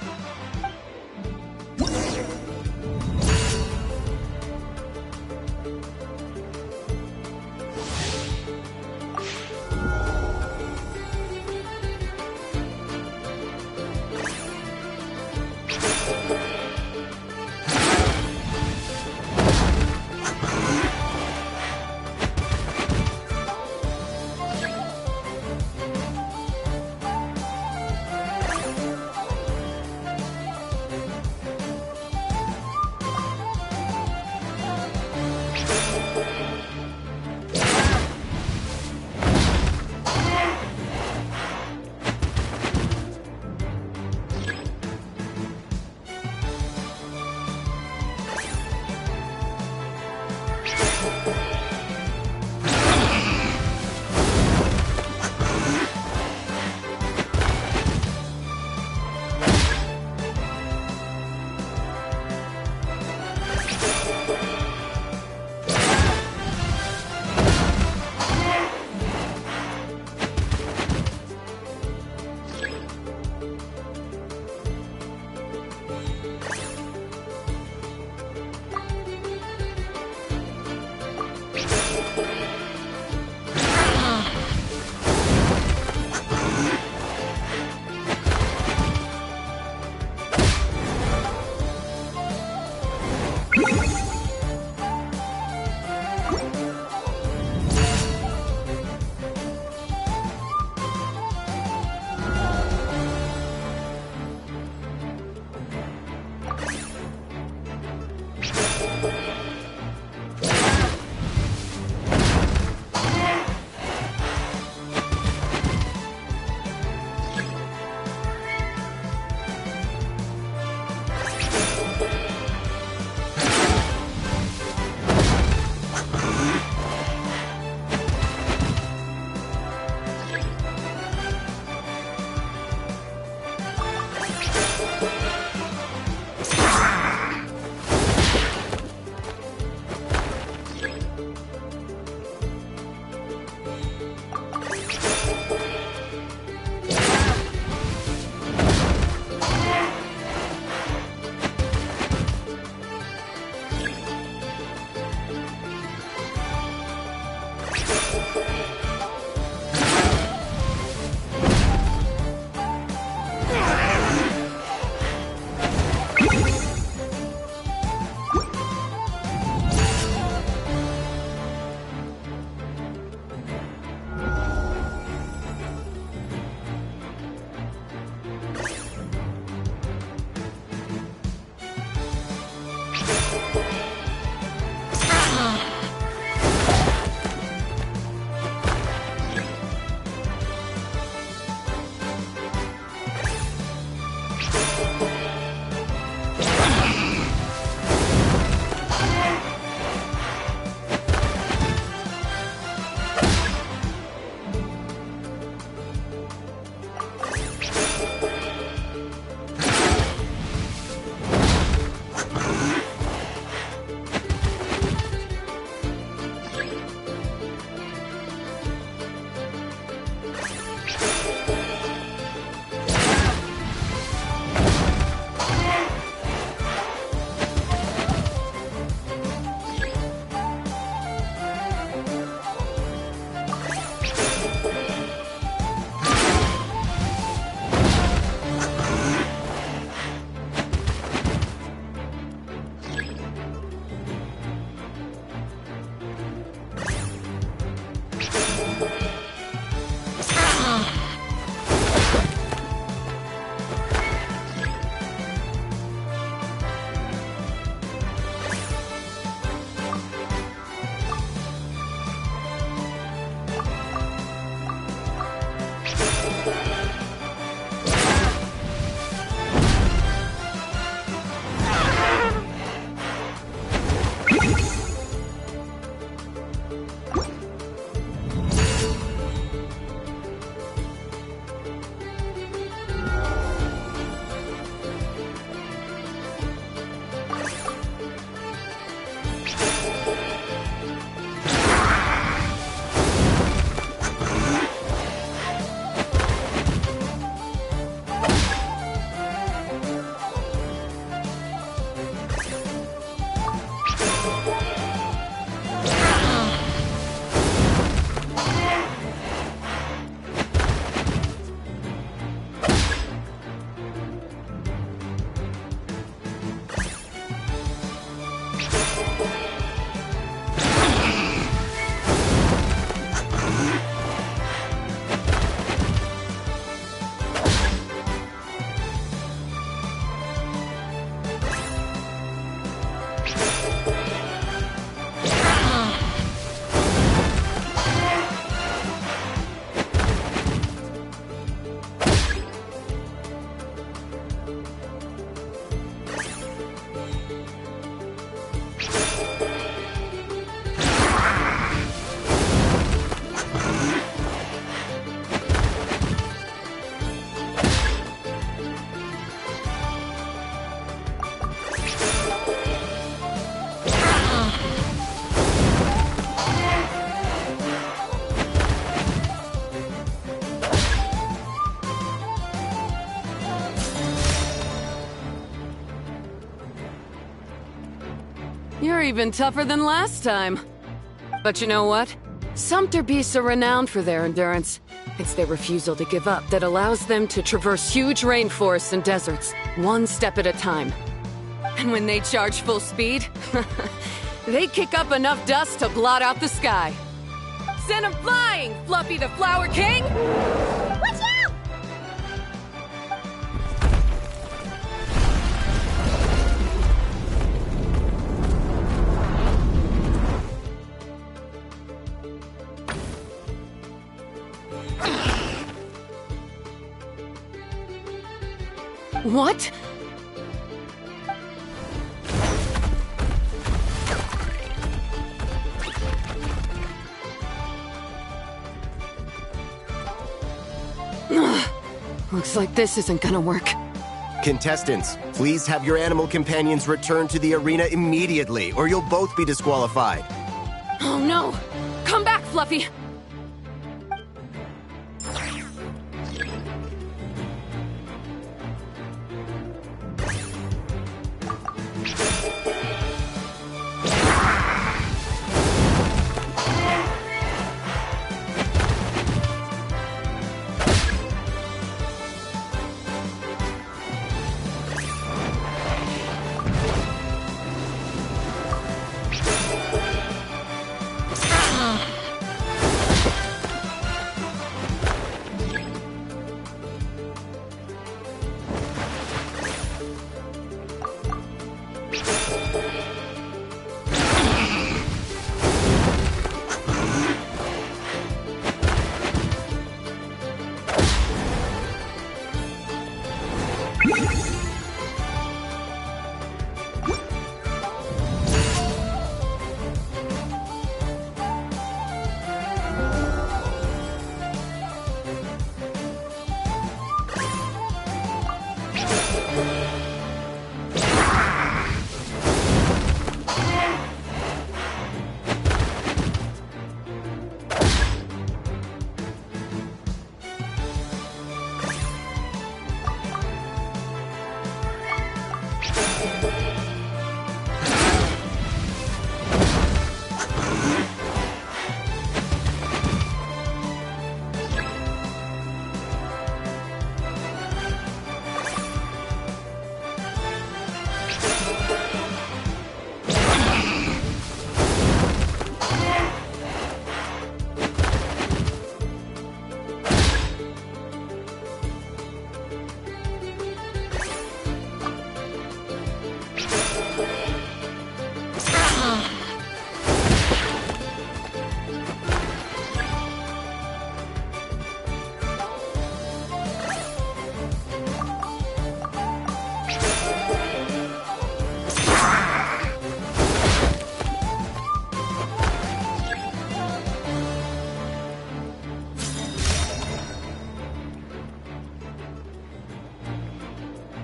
Speaker 12: You're even tougher than last time. But you know what? Sumpter beasts are renowned for their endurance. It's their refusal to give up that allows them to traverse huge rainforests and deserts, one step at a time. And when they charge full speed, they kick up enough dust to blot out the sky. Send 'em flying, Fluffy the Flower King!
Speaker 2: Watch out!
Speaker 12: What? Looks like this isn't gonna work.
Speaker 8: Contestants, please have your animal companions return to the arena immediately, or you'll both be disqualified.
Speaker 12: Oh no! Come back, Fluffy!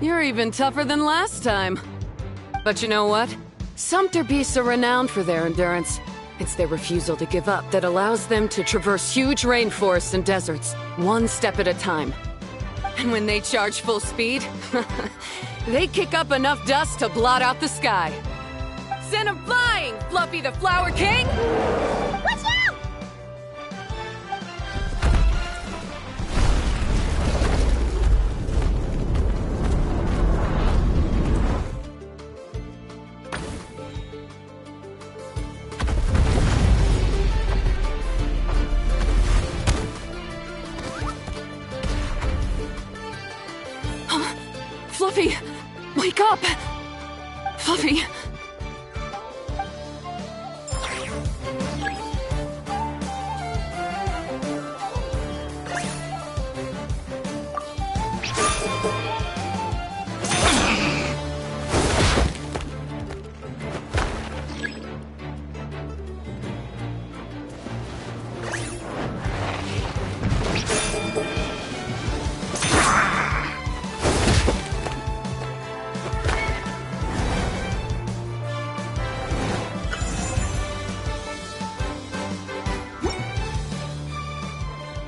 Speaker 12: You're even tougher than last time. But you know what? Sumpter beasts are renowned for their endurance. It's their refusal to give up that allows them to traverse huge rainforests and deserts, one step at a time. And when they charge full speed, they kick up enough dust to blot out the sky. Send 'em flying, Fluffy the Flower King!
Speaker 2: Watch out!
Speaker 12: Fluffy! Wake up! Fluffy!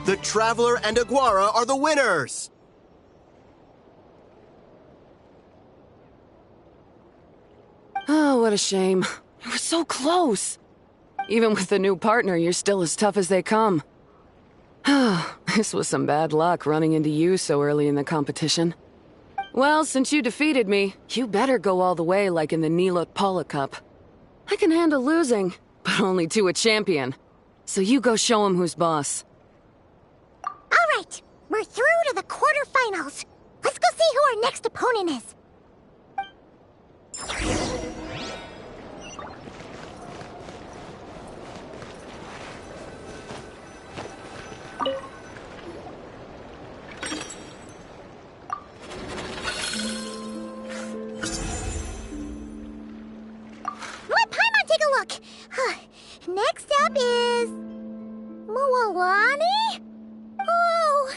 Speaker 8: The Traveler and Aguara are the winners!
Speaker 12: Oh, what a shame. You were so close. Even with the new partner, you're still as tough as they come. This was some bad luck running into you so early in the competition. Well, since you defeated me, you better go all the way like in the Nilot Paula Cup. I can handle losing, but only to a champion. So you go show him who's boss.
Speaker 2: All right, we're through to the quarterfinals. Let's go see who our next opponent is. Let Paimon take a look. Next up is... Mualani? Oh,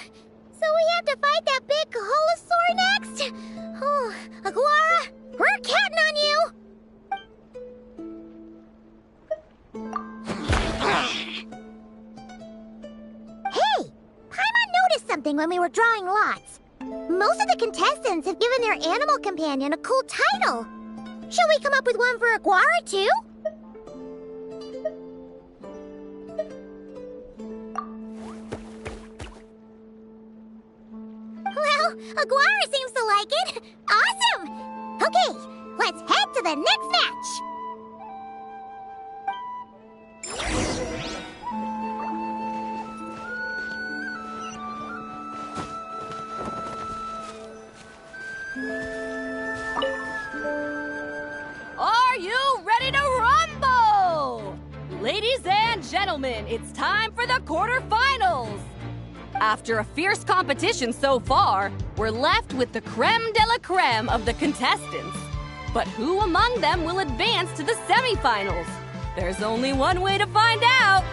Speaker 2: so we have to fight that big Holosaur next? Oh, Aguara, we're counting on you! Hey, Paimon noticed something when we were drawing lots. Most of the contestants have given their animal companion a cool title. Shall we come up with one for Aguara, too? Well, Aguara seems to like it. Awesome! Okay, let's head to the next match.
Speaker 13: Are you ready to rumble? Ladies and gentlemen, it's time for the quarterfinals. After a fierce competition so far, we're left with the creme de la creme of the contestants. But who among them will advance to the semifinals? There's only one way to find out.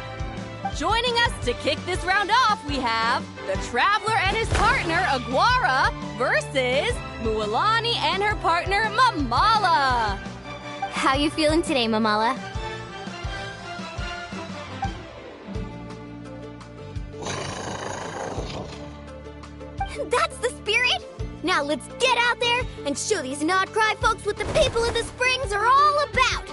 Speaker 13: Joining us to kick this round off, we have the Traveler and his partner, Aguara, versus Mualani and her partner, Mamala.
Speaker 6: How you feeling today, Mamala? That's the spirit! Now let's get out there and show these not-cry folks what the people of the Springs are all about!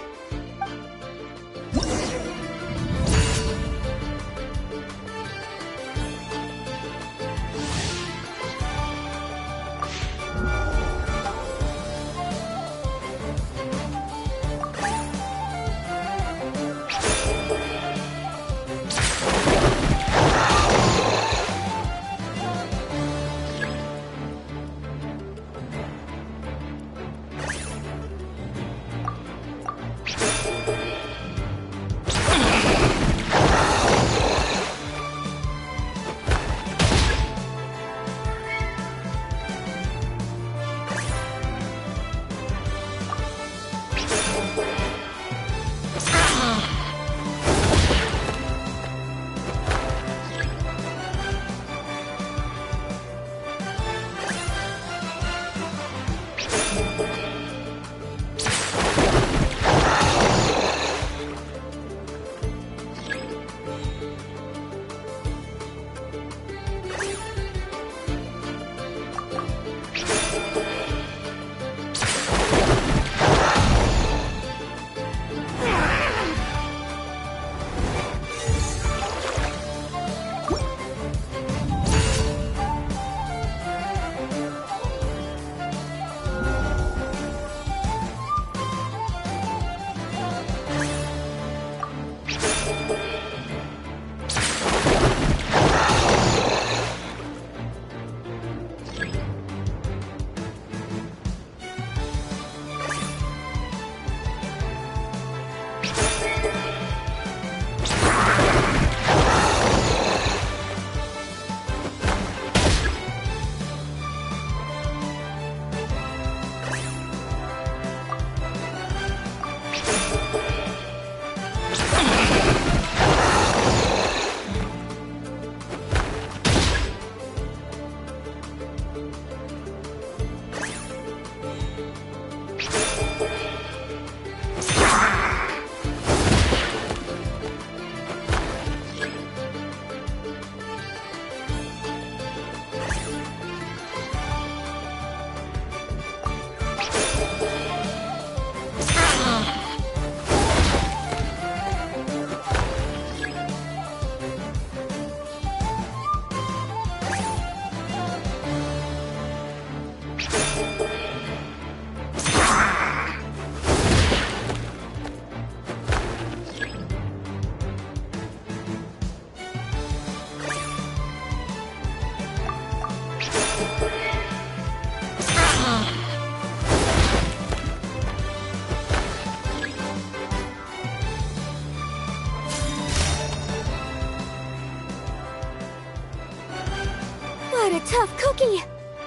Speaker 6: What a tough cookie!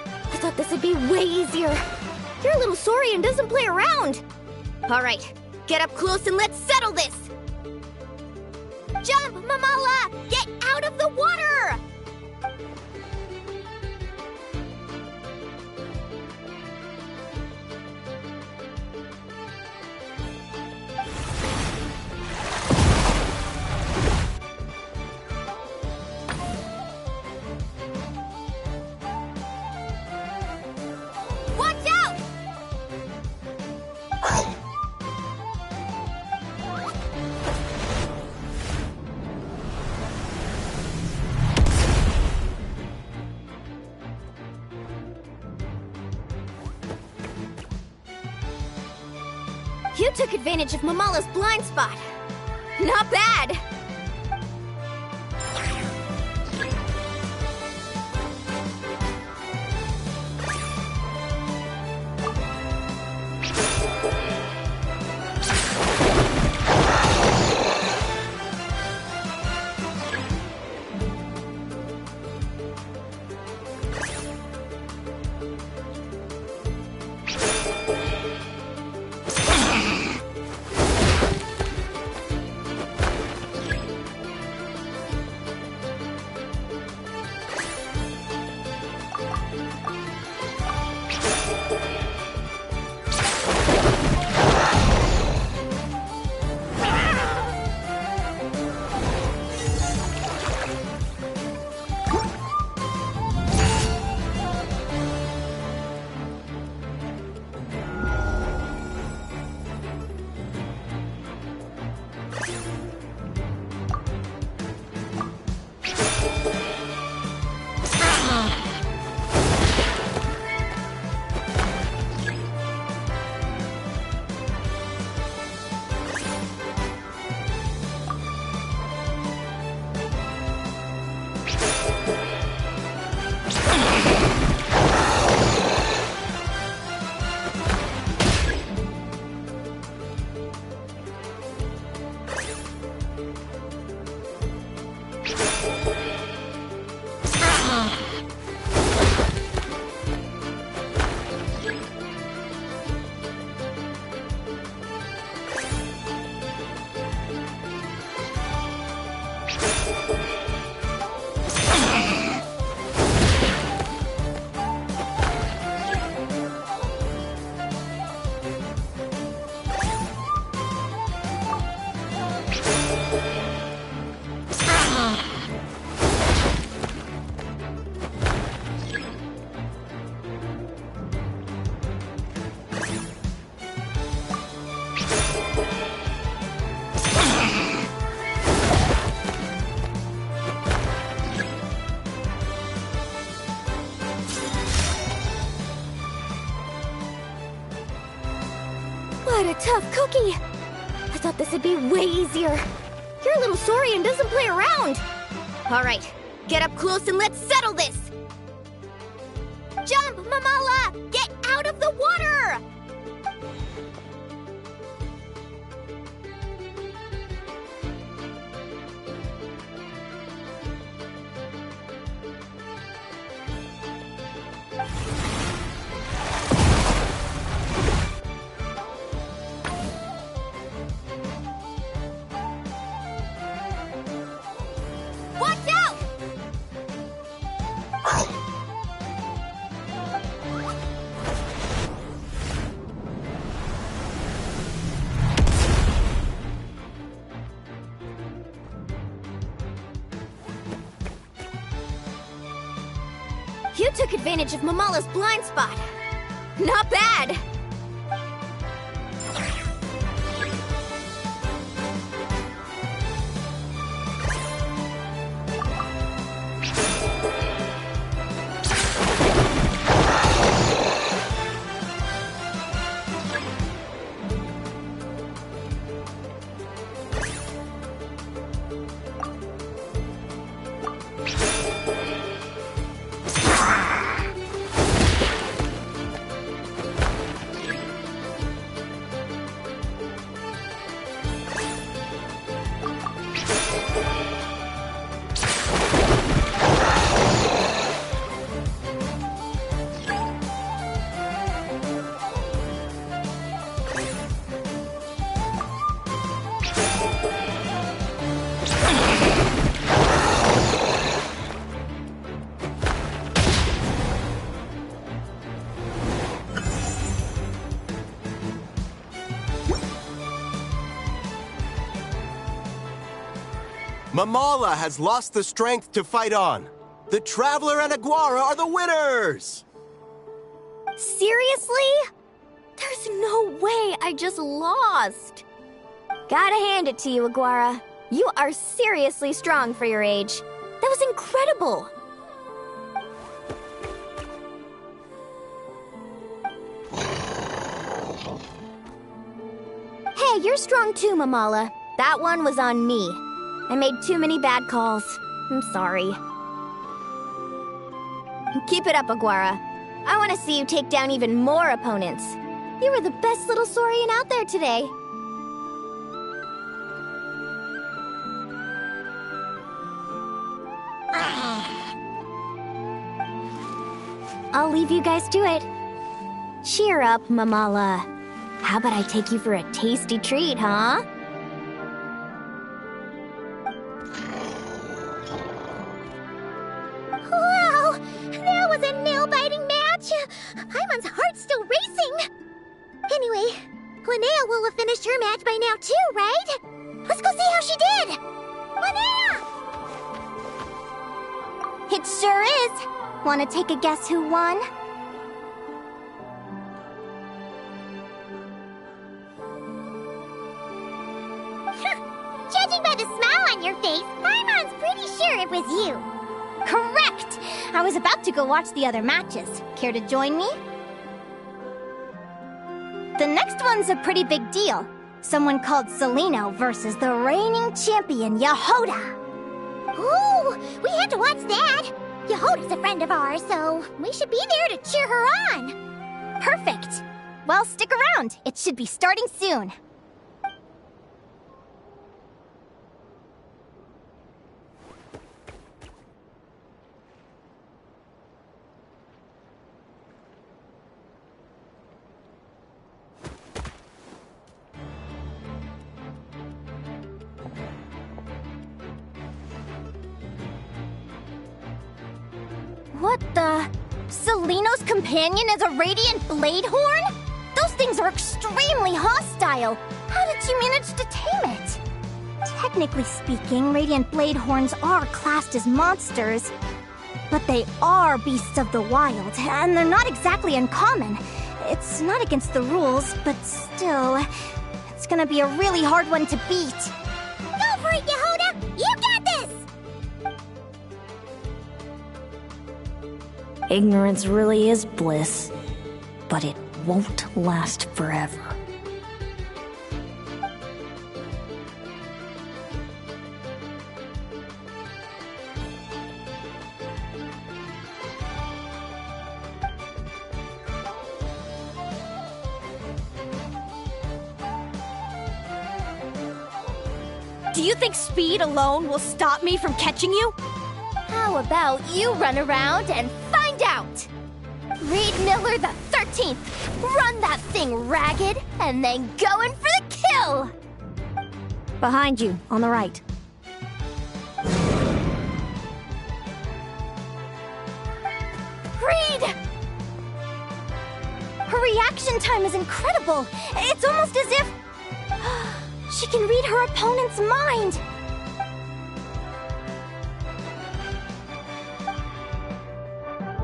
Speaker 6: I thought this would be way easier. You're a little sorry and doesn't play around. All right, get up close and let's settle this. Jump, Mamala! Get out of the water! Watch out! You took advantage of Mamala's blind spot. Not bad! What a tough cookie! I thought this would be way easier. You're a little sorry and doesn't play around. All right, get up close and let's settle this. Jump, Mamala! Get out of the water! Watch out! You took advantage of Mamala's blind spot. Not bad!
Speaker 8: Mamala has lost the strength to fight on. The Traveler and Aguara are the winners!
Speaker 6: Seriously? There's no way I just lost. Gotta hand it to you, Aguara. You are seriously strong for your age. That was incredible. Hey, you're strong too, Mamala. That one was on me. I made too many bad calls. I'm sorry. Keep it up, Aguara. I want to see you take down even more opponents. You were the best little Saurian out there today. I'll leave you guys to it. Cheer up, Mamala. How about I take you for a tasty treat, huh?
Speaker 2: Wow! That was a nail-biting match! Paimon's heart's still racing! Anyway, Linnea will have finished her match by now too, right? Let's go see how she did! Linnea!
Speaker 3: It sure is. Wanna take a guess who won?
Speaker 2: Judging by the smile on your face, Paimon's pretty sure it was you.
Speaker 3: Correct! I was about to go watch the other matches. Care to join me? The next one's a pretty big deal. Someone called Celino versus the reigning champion, Yehoda.
Speaker 2: Ooh, we have to watch that. Yehoda's a friend of ours, so we should be there to cheer her on.
Speaker 3: Perfect. Well, stick around. It should be starting soon. What the? Celino's companion is a radiant blade horn? Those things are extremely hostile. How did you manage to tame it? Technically speaking, radiant blade horns are classed as monsters. But they are beasts of the wild, and they're not exactly uncommon. It's not against the rules, but still, it's gonna be a really hard one to beat.
Speaker 2: Go for it, Yehoda! You got this!
Speaker 14: Ignorance really is bliss, but it won't last forever.
Speaker 3: Do you think speed alone will stop me from catching you?
Speaker 6: How about you run around and find out? Reed Miller the 13th, run that thing ragged, and then go in for the kill!
Speaker 14: Behind you, on the right.
Speaker 3: Reed! Her reaction time is incredible. It's almost as if she can read her opponent's mind.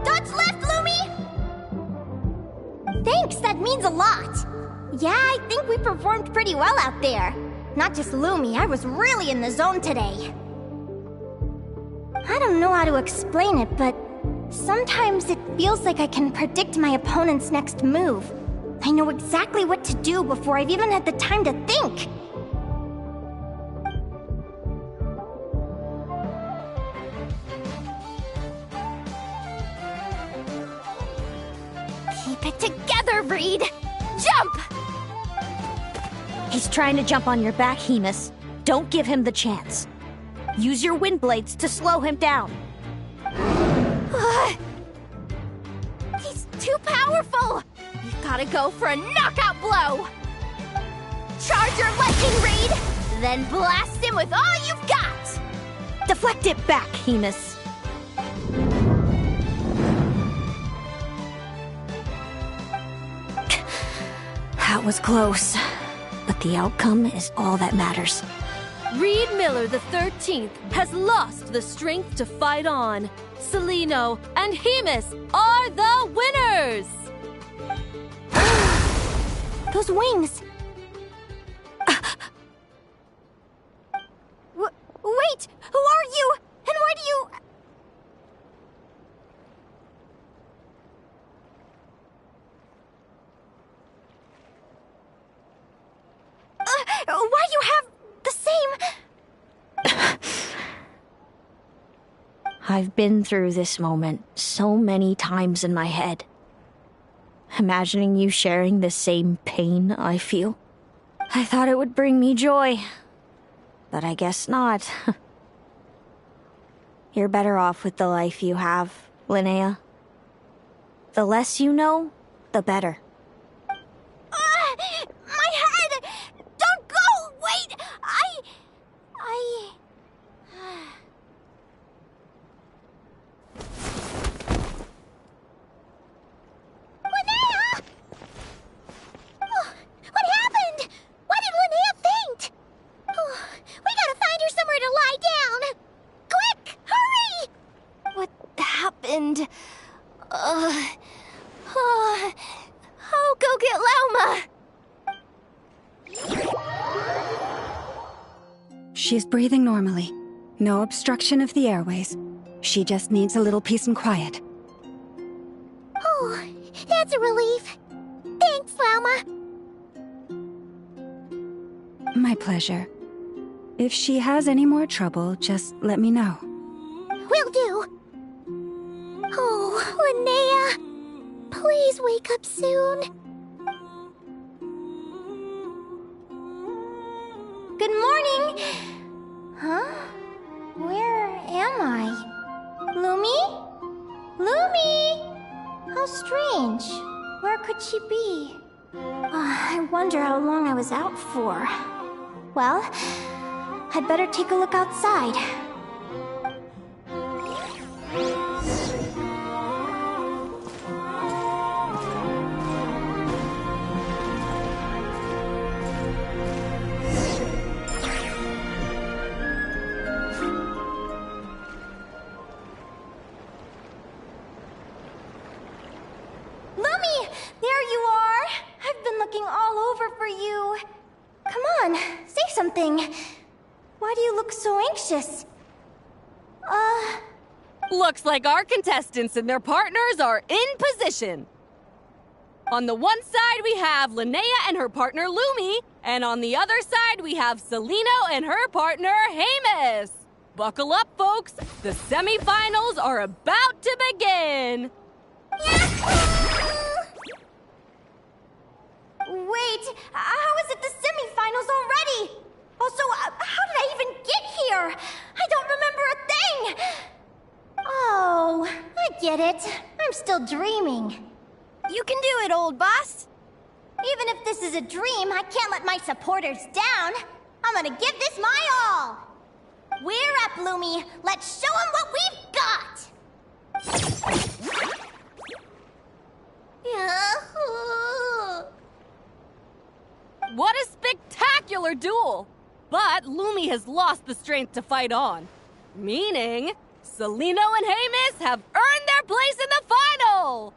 Speaker 3: Dodge left, Lumi! Thanks, that means a lot. Yeah, I think we performed pretty well out there. Not just Lumi, I was really in the zone today. I don't know how to explain it, but sometimes it feels like I can predict my opponent's next move. I know exactly what to do before I've even had the time to think. Keep it together, Reed! Jump!
Speaker 14: He's trying to jump on your back, Hemus. Don't give him the chance. Use your wind blades to slow him down.
Speaker 6: He's too powerful! You've gotta go for a knockout blow! Charge your lightning, Reed! Then blast him with all you've got!
Speaker 14: Deflect it back, Hemus. That was close, but the outcome is all that matters.
Speaker 15: Reed Miller the 13th has lost the strength to fight on. Celino and Hemus are the winners!
Speaker 3: Those wings! Wait! Who are you? And why do you... why you have the same...
Speaker 14: I've been through this moment so many times in my head. Imagining you sharing the same pain I feel. I thought it would bring me joy. But I guess not. You're better off with the life you have, Linnea. The less you know, the better.
Speaker 3: My head! Don't go! Wait!
Speaker 2: Linnea! Oh, what happened? Why did Linnea faint? Oh, we gotta find her somewhere to lie down. Quick, hurry!
Speaker 3: What happened? I'll go get Lauma!
Speaker 16: She's breathing normally. No obstruction of the airways. She just needs a little peace and quiet.
Speaker 2: Oh, that's a relief. Thanks, Lauma.
Speaker 16: My pleasure. If she has any more trouble, just let me know.
Speaker 2: Will do. Oh, Linnea, please wake up soon.
Speaker 3: Good morning! Huh? Where am I? Lumi? Lumi! How strange. Where could she be? I wonder how long I was out for. Well, I'd better take a look outside. Lumi! There you are! I've been looking all over for you. Come on, say something. Why do you look so anxious?
Speaker 13: Looks like our contestants and their partners are in position. On the one side, we have Linnea and her partner Lumi, and on the other side, we have Celino and her partner Hemus. Buckle up, folks. The semifinals are about to begin.
Speaker 3: Wait, how is it the semifinals already? Also, how did I even get here? I don't remember a thing! Oh, I get it. I'm still dreaming. You can do it, old boss. Even if this is a dream, I can't let my supporters down. I'm gonna give this my all. We're up, Lumi. Let's show 'em what we've got!
Speaker 13: What a spectacular duel! But Lumi has lost the strength to fight on. Meaning, Celino and Hemus have earned their place in the final!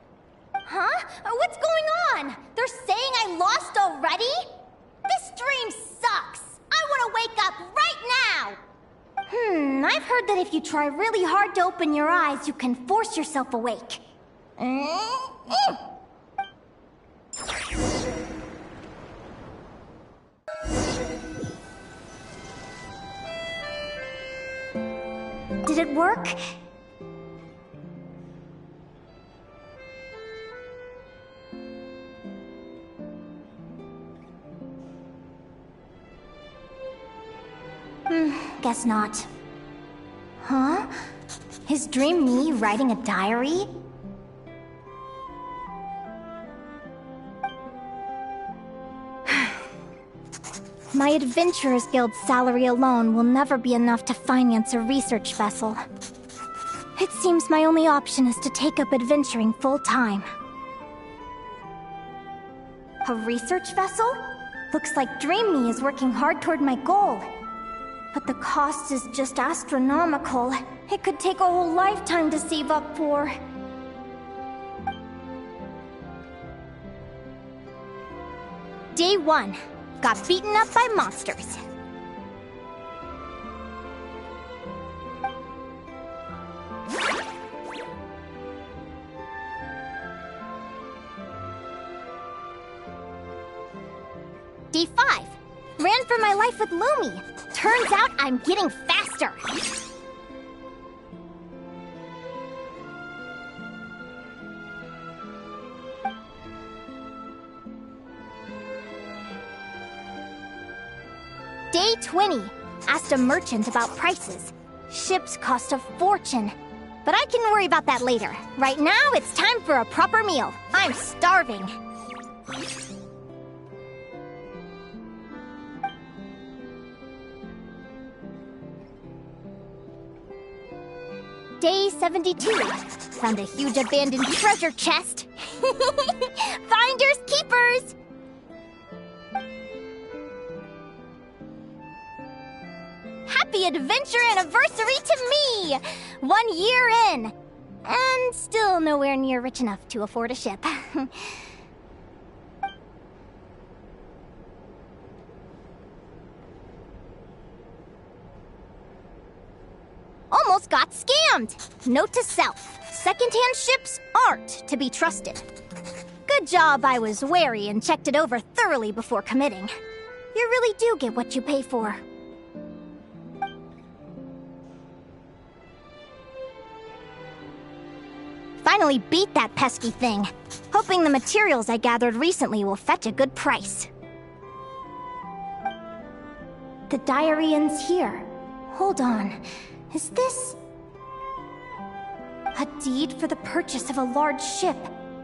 Speaker 3: Huh? What's going on? They're saying I lost already? This dream sucks! I want to wake up right now! I've heard that if you try really hard to open your eyes, you can force yourself awake. Did it work? Guess not. Huh? Is Dream me writing a diary? My Adventurers Guild salary alone will never be enough to finance a research vessel. It seems my only option is to take up adventuring full-time. A research vessel? Looks like Dream Me is working hard toward my goal. But the cost is just astronomical. It could take a whole lifetime to save up for. Day 1. Got beaten up by monsters. Day 5. Ran for my life with Lumi. Turns out I'm getting faster. Day 20. Asked a merchant about prices. Ships cost a fortune. But I can worry about that later. Right now, it's time for a proper meal. I'm starving. Day 72. Found a huge abandoned treasure chest. Finders keepers! Happy adventure anniversary to me! 1 year in! And still nowhere near rich enough to afford a ship. Almost got scammed! Note to self, secondhand ships aren't to be trusted. Good job I was wary and checked it over thoroughly before committing. You really do get what you pay for. Finally beat that pesky thing. Hoping the materials I gathered recently will fetch a good price. The diary ends here. Hold on. Is this... a deed for the purchase of a large ship?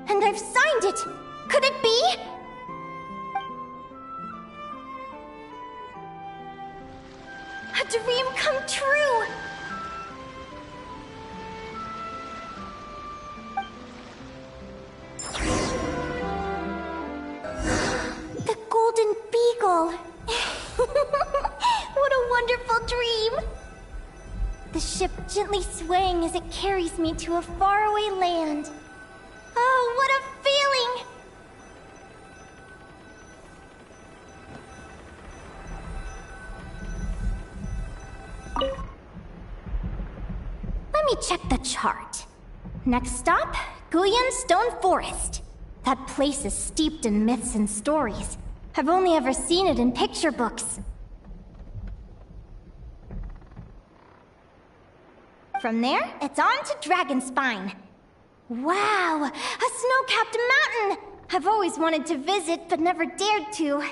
Speaker 3: And I've signed it! Could it be? A dream come true! The Golden Beagle! What a wonderful dream! The ship gently swaying as it carries me to a faraway land. Oh, what a feeling! Let me check the chart. Next stop, Guyan Stone Forest. That place is steeped in myths and stories. I've only ever seen it in picture books. From there, it's on to Dragonspine. Wow, a snow-capped mountain! I've always wanted to visit, but never dared to.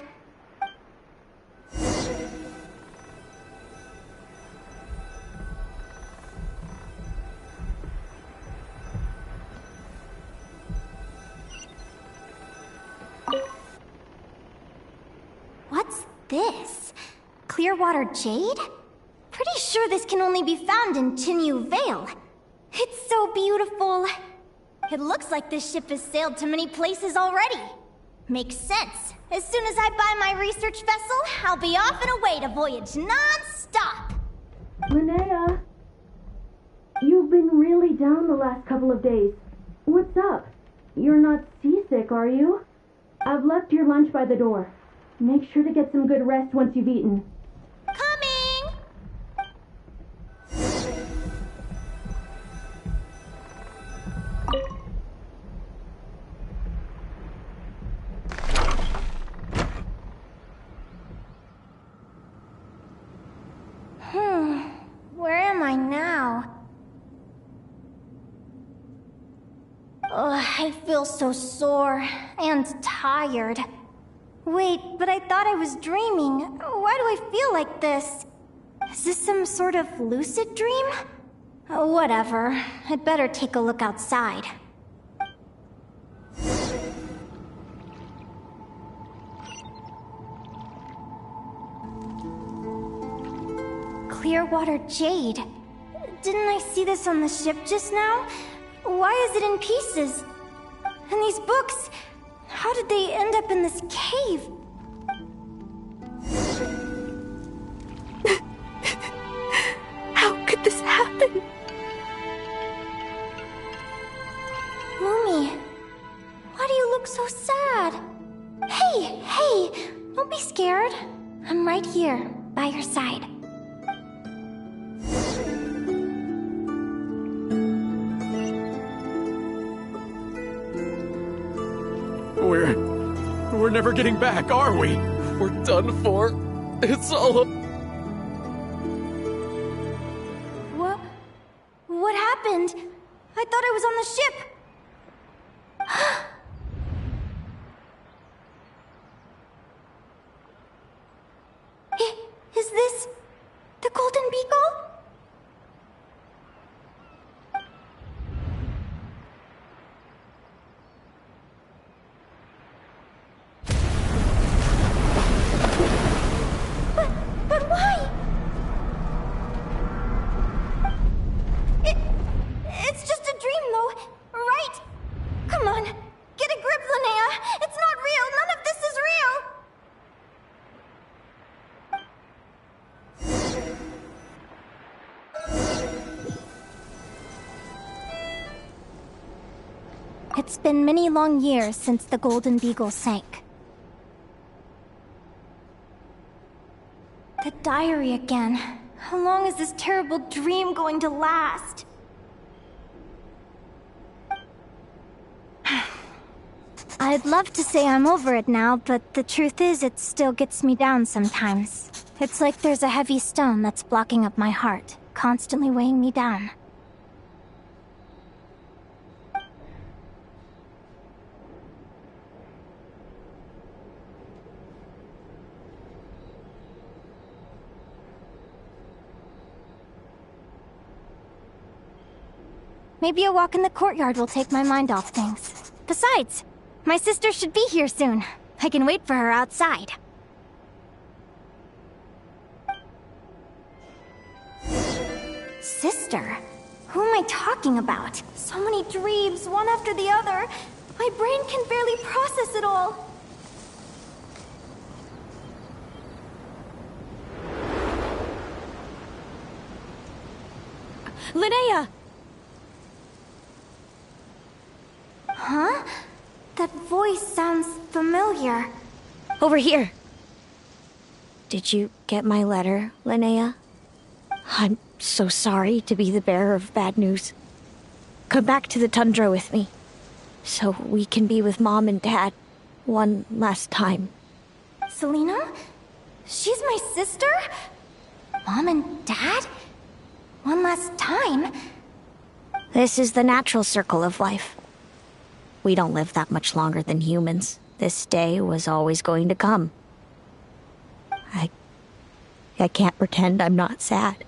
Speaker 3: What's this? Clearwater jade? Pretty sure this can only be found in Chinyu Vale. It's so beautiful. It looks like this ship has sailed to many places already. Makes sense. As soon as I buy my research vessel, I'll be off and away to voyage non-stop.
Speaker 17: Linnea, you've been really down the last couple of days. What's up? You're not seasick, are you? I've left your lunch by the door. Make sure to get some good rest once you've eaten.
Speaker 3: Coming! Where am I now? I feel so sore and tired. Wait, but I thought I was dreaming. Why do I feel like this? Is this some sort of lucid dream? Whatever. I'd better take a look outside. Clearwater jade. Didn't I see this on the ship just now? Why is it in pieces? And these books, how did they end up in this cave? look so sad. Hey, don't be scared. I'm right here, by your side.
Speaker 11: We're never getting back, are we? We're done for. It's all up.
Speaker 3: What happened? I thought I was on the ship. Is this the Golden Beagle? But why? It's just a dream, though, right? Come on, get a grip, Linnea. It's not real. None of this is real. It's been many long years since the Golden Beagle sank. The diary again. How long is this terrible dream going to last? I'd love to say I'm over it now, but the truth is it still gets me down sometimes. It's like there's a heavy stone that's blocking up my heart, constantly weighing me down. Maybe a walk in the courtyard will take my mind off things. Besides, my sister should be here soon. I can wait for her outside. Sister? Who am I talking about? So many dreams, one after the other. My brain can barely process it all.
Speaker 15: Linnea!
Speaker 3: Huh? That voice sounds familiar.
Speaker 14: Over here. Did you get my letter, Linnea? I'm so sorry to be the bearer of bad news. Come back to the tundra with me, so we can be with Mom and Dad one last time.
Speaker 3: Selena? She's my sister? Mom and Dad? One last time?
Speaker 14: This is the natural circle of life. We don't live that much longer than humans. This day was always going to come. I can't pretend I'm not sad.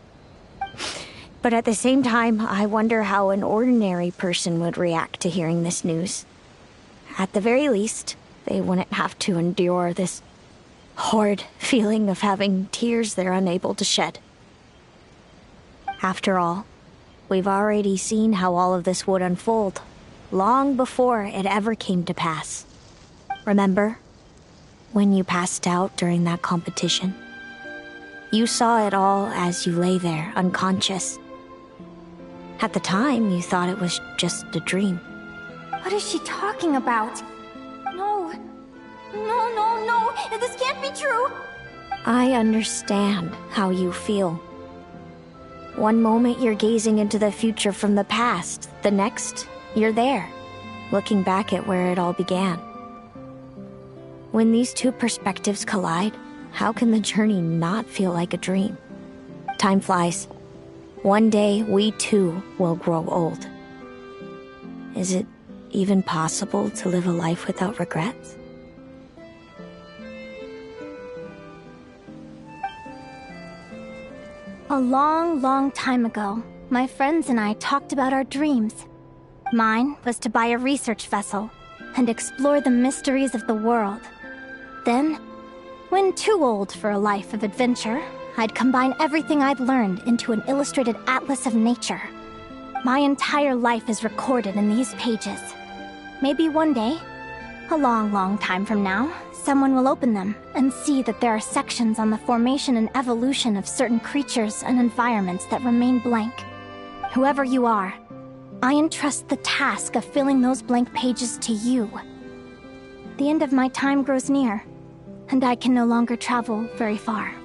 Speaker 14: But at the same time, I wonder how an ordinary person would react to hearing this news. At the very least, they wouldn't have to endure this horrid feeling of having tears they're unable to shed. After all, we've already seen how all of this would unfold, long before it ever came to pass. Remember, when you passed out during that competition? You saw it all as you lay there, unconscious. At the time, you thought it was just a dream.
Speaker 3: What is she talking about? No. No. This can't be true.
Speaker 14: I understand how you feel. One moment you're gazing into the future from the past, the next, you're there, looking back at where it all began. When these two perspectives collide, how can the journey not feel like a dream? Time flies. One day, we too will grow old. Is it even possible to live a life without regrets?
Speaker 3: A long time ago, my friends and I talked about our dreams. Mine was to buy a research vessel and explore the mysteries of the world. Then, when too old for a life of adventure, I'd combine everything I'd learned into an illustrated atlas of nature. My entire life is recorded in these pages. Maybe one day, a long time from now, someone will open them and see that there are sections on the formation and evolution of certain creatures and environments that remain blank. Whoever you are, I entrust the task of filling those blank pages to you. The end of my time grows near, and I can no longer travel very far.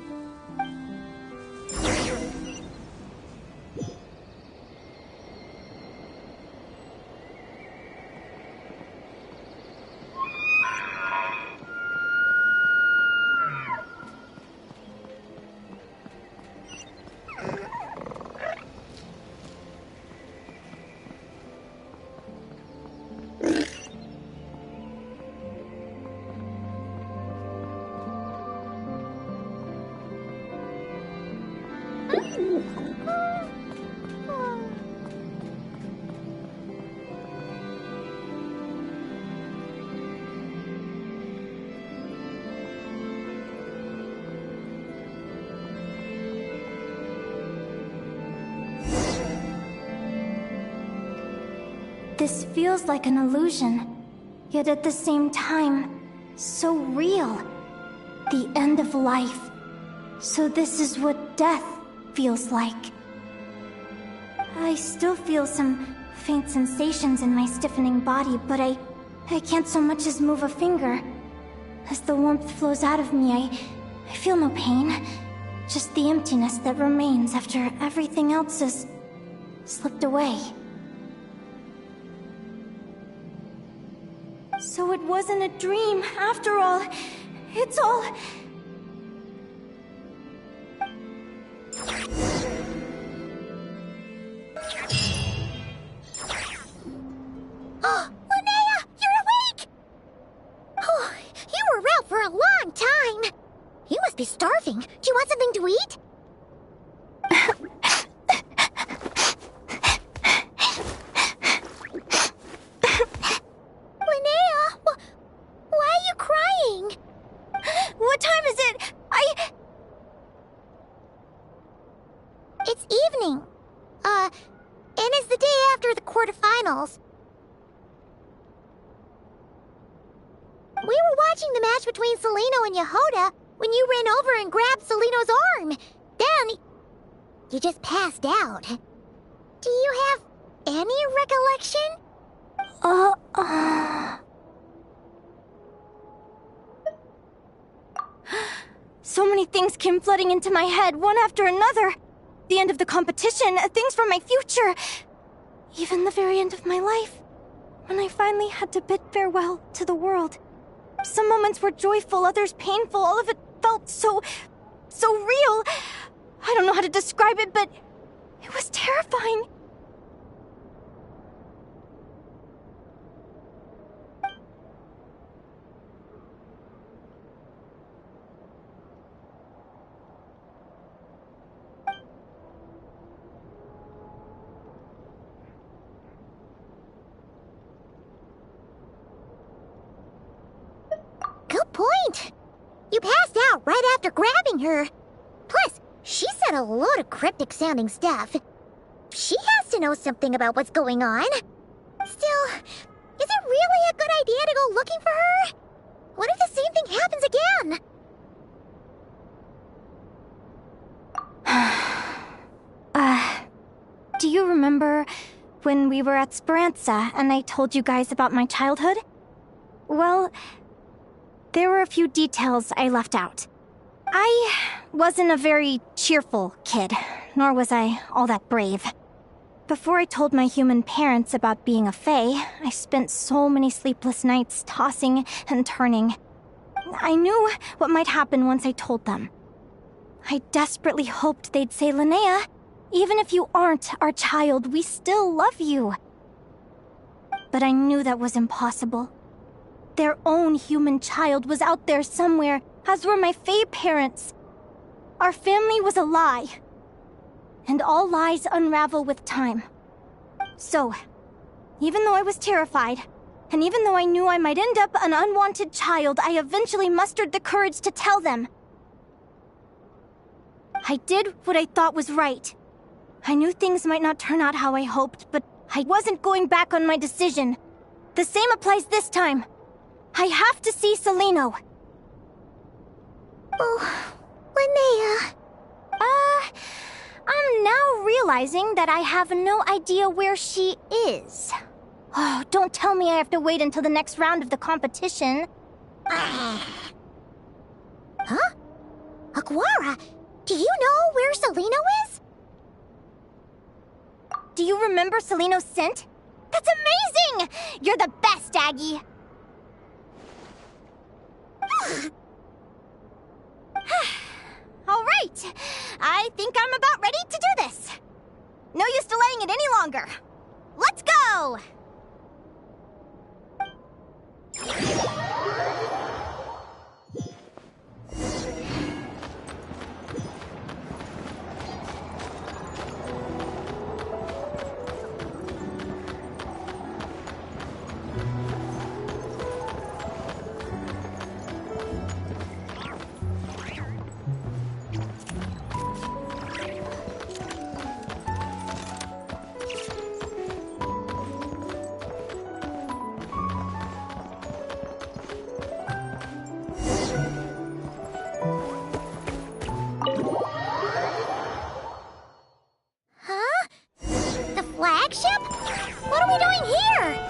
Speaker 3: This feels like an illusion, yet at the same time, so real. The end of life. So this is what death feels like. I still feel some faint sensations in my stiffening body, but I can't so much as move a finger. As the warmth flows out of me, I feel no pain. Just the emptiness that remains after everything else has slipped away. So it wasn't a dream, after all. It's all...
Speaker 2: Oh, Linnea, you're awake! Oh, you were out for a long time. You must be starving. Do you want something to eat? Linnea, why are you crying?
Speaker 3: What time is it?
Speaker 2: It's evening. And it's the day after the quarterfinals. We were watching the match between Seleno and Yehoda when you ran over and grabbed Seleno's arm. Then, you just passed out. Do you have any recollection?
Speaker 3: So many things came flooding into my head, one after another. The end of the competition, things from my future. Even the very end of my life. When I finally had to bid farewell to the world. Some moments were joyful, others painful. All of it felt so real. I don't know how to describe it, but it was terrifying.
Speaker 2: Good point. You passed out right after grabbing her. Plus, she said a load of cryptic-sounding stuff. She has to know something about what's going on. Still, is it really a good idea to go looking for her? What if the same thing happens again?
Speaker 3: Do you remember when we were at Speranza and I told you guys about my childhood? Well, there were a few details I left out. I wasn't a very cheerful kid, nor was I all that brave. Before I told my human parents about being a fae, I spent so many sleepless nights tossing and turning. I knew what might happen once I told them. I desperately hoped they'd say, Linnea, even if you aren't our child, we still love you. But I knew that was impossible. Their own human child was out there somewhere, as were my fae parents. Our family was a lie. And all lies unravel with time. So, even though I was terrified, and even though I knew I might end up an unwanted child, I eventually mustered the courage to tell them. I did what I thought was right. I knew things might not turn out how I hoped, but I wasn't going back on my decision. The same applies this time. I have to see Seleno.
Speaker 2: Oh, Linnea.
Speaker 3: I'm now realizing that I have no idea where she is. Oh, don't tell me I have to wait until the next round of the competition.
Speaker 2: Huh? Aguara, do you know where Seleno is?
Speaker 3: Do you remember Seleno's scent? That's amazing! You're the best, Aggie! All right, I think I'm about ready to do this. No use delaying it any longer. Let's go!
Speaker 2: Huh? The flagship? What are we doing here?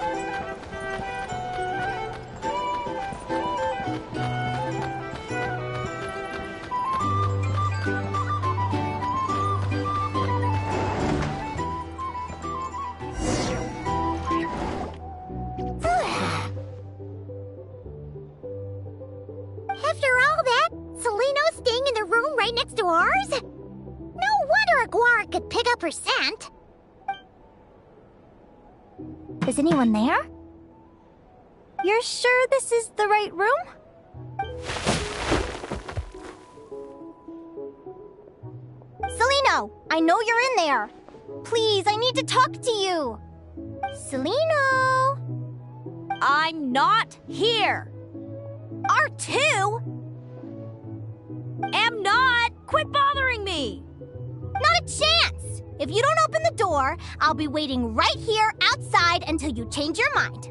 Speaker 2: After all that, Seleno's staying in the room right next to ours? No wonder Aguara could pick up her scent.
Speaker 3: Is anyone there? You're sure this is the right room? Seleno, I know you're in there. Please, I need to talk to you. Seleno!
Speaker 13: I'm not here.
Speaker 3: R2?
Speaker 13: Am not. Quit bothering me.
Speaker 3: Not a chance! If you don't open the door, I'll be waiting right here outside until you change your mind.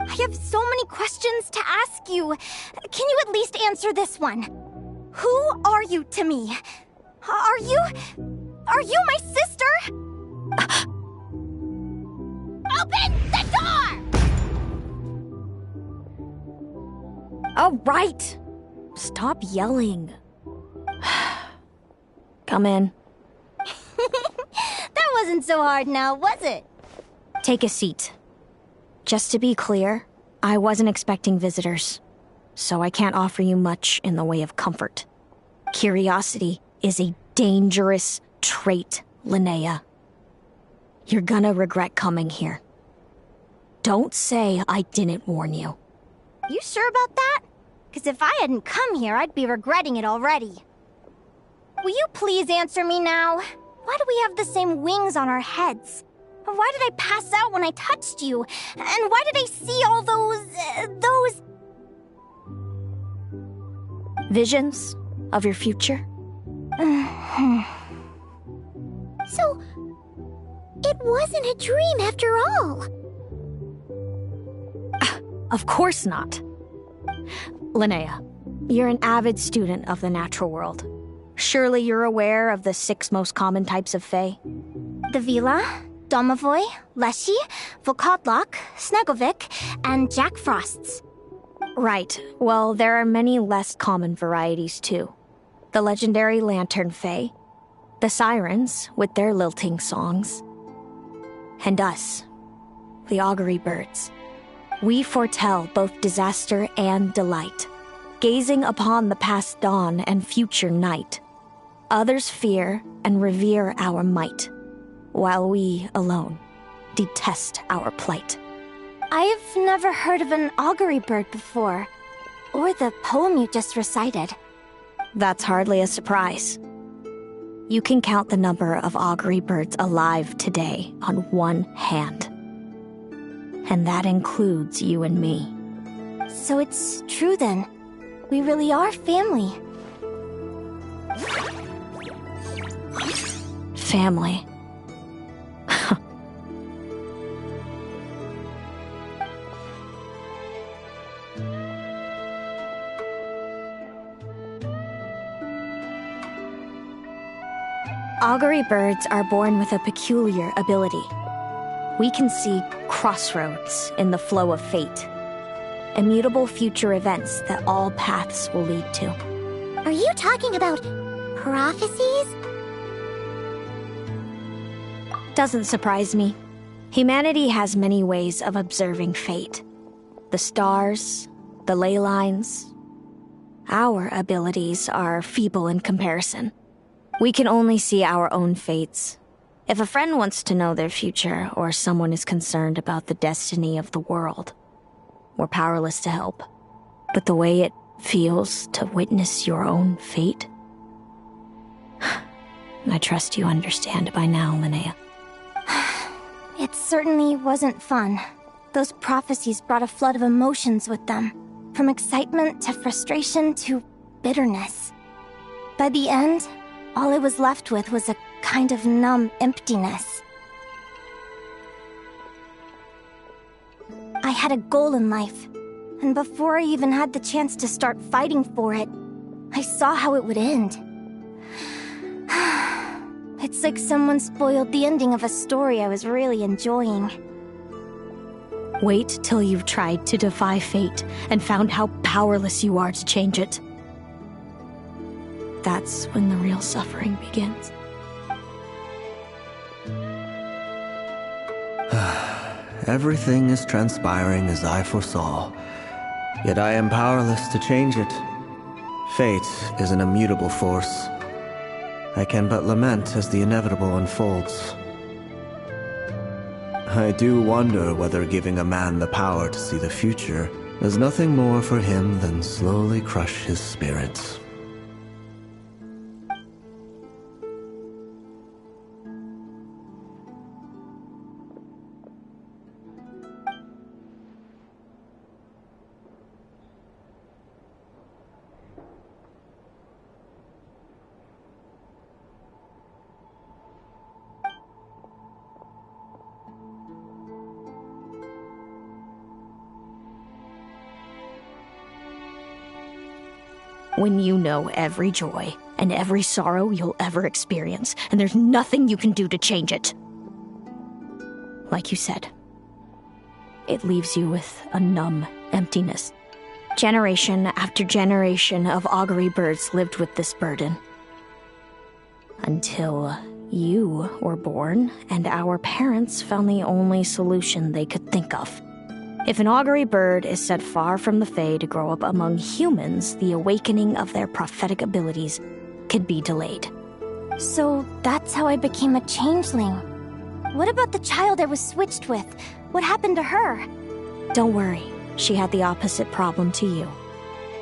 Speaker 3: I have so many questions to ask you. Can you at least answer this one? Who are you to me? Are you my sister? Open the door!
Speaker 14: All right. Stop yelling. Come in.
Speaker 3: That wasn't so hard now, was it?
Speaker 14: Take a seat. Just to be clear, I wasn't expecting visitors, so I can't offer you much in the way of comfort. Curiosity is a dangerous trait, Linnea. You're gonna regret coming here. Don't say I didn't warn you.
Speaker 3: You sure about that? Because if I hadn't come here, I'd be regretting it already. Will you please answer me now? Why do we have the same wings on our heads? Why did I pass out when I touched you? And why did I see all those...
Speaker 14: Visions of your future?
Speaker 2: So, it wasn't a dream after all.
Speaker 14: Of course not. Linnea, you're an avid student of the natural world. Surely you're aware of the 6 most common types of Fae?
Speaker 3: The Vila, Domovoy, Leshy, Volkodlok, Snegovic, and Jack Frosts.
Speaker 14: Right. Well, there are many less common varieties, too. The legendary Lantern Fae, the Sirens, with their lilting songs, and us, the Augury Birds. We foretell both disaster and delight, gazing upon the past dawn and future night. Others fear and revere our might, while we alone detest our plight.
Speaker 3: I've never heard of an augury bird before, or the poem you just recited.
Speaker 14: That's hardly a surprise. You can count the number of augury birds alive today on one hand. And that includes you and me.
Speaker 3: So it's true then. We really are family.
Speaker 14: Family. Augury birds are born with a peculiar ability. We can see crossroads in the flow of fate. immutable future events that all paths will lead to.
Speaker 2: Are you talking about prophecies?
Speaker 14: Doesn't surprise me. Humanity has many ways of observing fate. The stars, the ley lines. Our abilities are feeble in comparison. We can only see our own fates. If a friend wants to know their future, or someone is concerned about the destiny of the world, we're powerless to help. But the way it feels to witness your own fate, I trust you understand by now, Linnea.
Speaker 3: It certainly wasn't fun. Those prophecies brought a flood of emotions with them. From excitement to frustration to bitterness. By the end, all I was left with was a kind of numb emptiness. I had a goal in life, and before I even had the chance to start fighting for it, I saw how it would end. It's like someone spoiled the ending of a story I was really enjoying.
Speaker 14: Wait till you've tried to defy fate and found how powerless you are to change it. That's when the real suffering begins.
Speaker 18: Everything is transpiring as I foresaw, yet I am powerless to change it. Fate is an immutable force. I can but lament as the inevitable unfolds. I do wonder whether giving a man the power to see the future does nothing more for him than slowly crush his spirit.
Speaker 14: When you know every joy and every sorrow you'll ever experience, and there's nothing you can do to change it. Like you said, it leaves you with a numb emptiness. Generation after generation of augury birds lived with this burden. Until you were born, and our parents found the only solution they could think of. If an augury bird is set far from the Fae to grow up among humans, the awakening of their prophetic abilities can be delayed.
Speaker 3: So that's how I became a changeling. What about the child I was switched with? What happened to her?
Speaker 14: Don't worry, she had the opposite problem to you.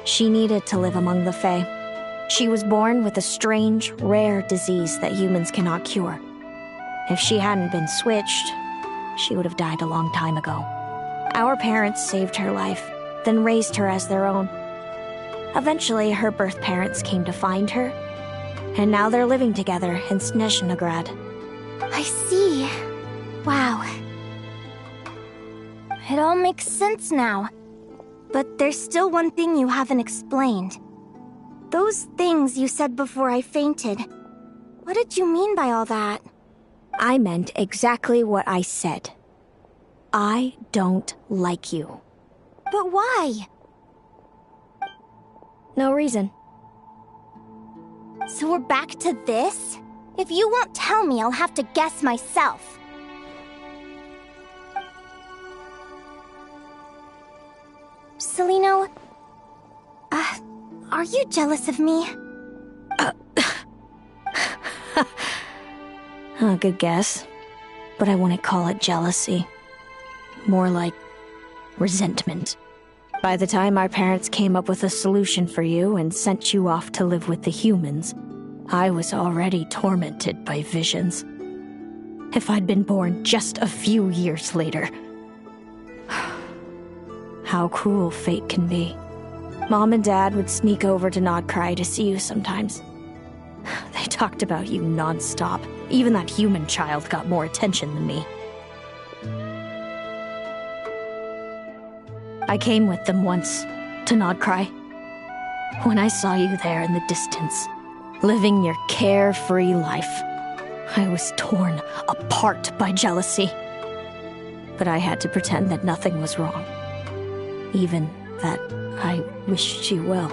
Speaker 14: She needed to live among the Fae. She was born with a strange, rare disease that humans cannot cure. If she hadn't been switched, she would have died a long time ago. Our parents saved her life, then raised her as their own. Eventually, her birth parents came to find her, and now they're living together in Snezhnograd.
Speaker 3: I see. Wow. It all makes sense now. But there's still one thing you haven't explained. Those things you said before I fainted. What did you mean by all that?
Speaker 14: I meant exactly what I said. I don't like you.
Speaker 3: But why?
Speaker 14: No reason.
Speaker 3: So we're back to this? If you won't tell me, I'll have to guess myself. Celino, are you jealous of me?
Speaker 14: Good guess. But I wouldn't call it jealousy. More like resentment. By the time our parents came up with a solution for you and sent you off to live with the humans, I was already tormented by visions. If I'd been born just a few years later. How cruel fate can be. Mom and Dad would sneak over to Nodcry to see you sometimes. They talked about you non-stop. Even that human child got more attention than me. I came with them once, to Nodcry. When I saw you there in the distance, living your carefree life, I was torn apart by jealousy. But I had to pretend that nothing was wrong, even that I wished you well.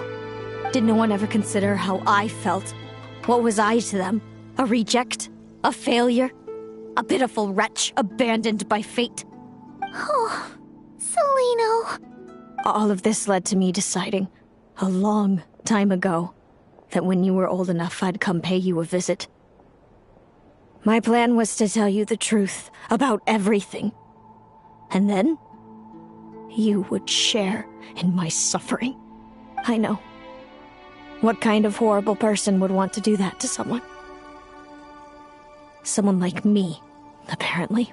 Speaker 14: Did no one ever consider how I felt? What was I to them? A reject? A failure? A pitiful wretch abandoned by fate?
Speaker 2: Oh, Celino.
Speaker 14: All of this led to me deciding, a long time ago, that when you were old enough, I'd come pay you a visit. My plan was to tell you the truth about everything. And then, you would share in my suffering. I know. What kind of horrible person would want to do that to someone? Someone like me, apparently.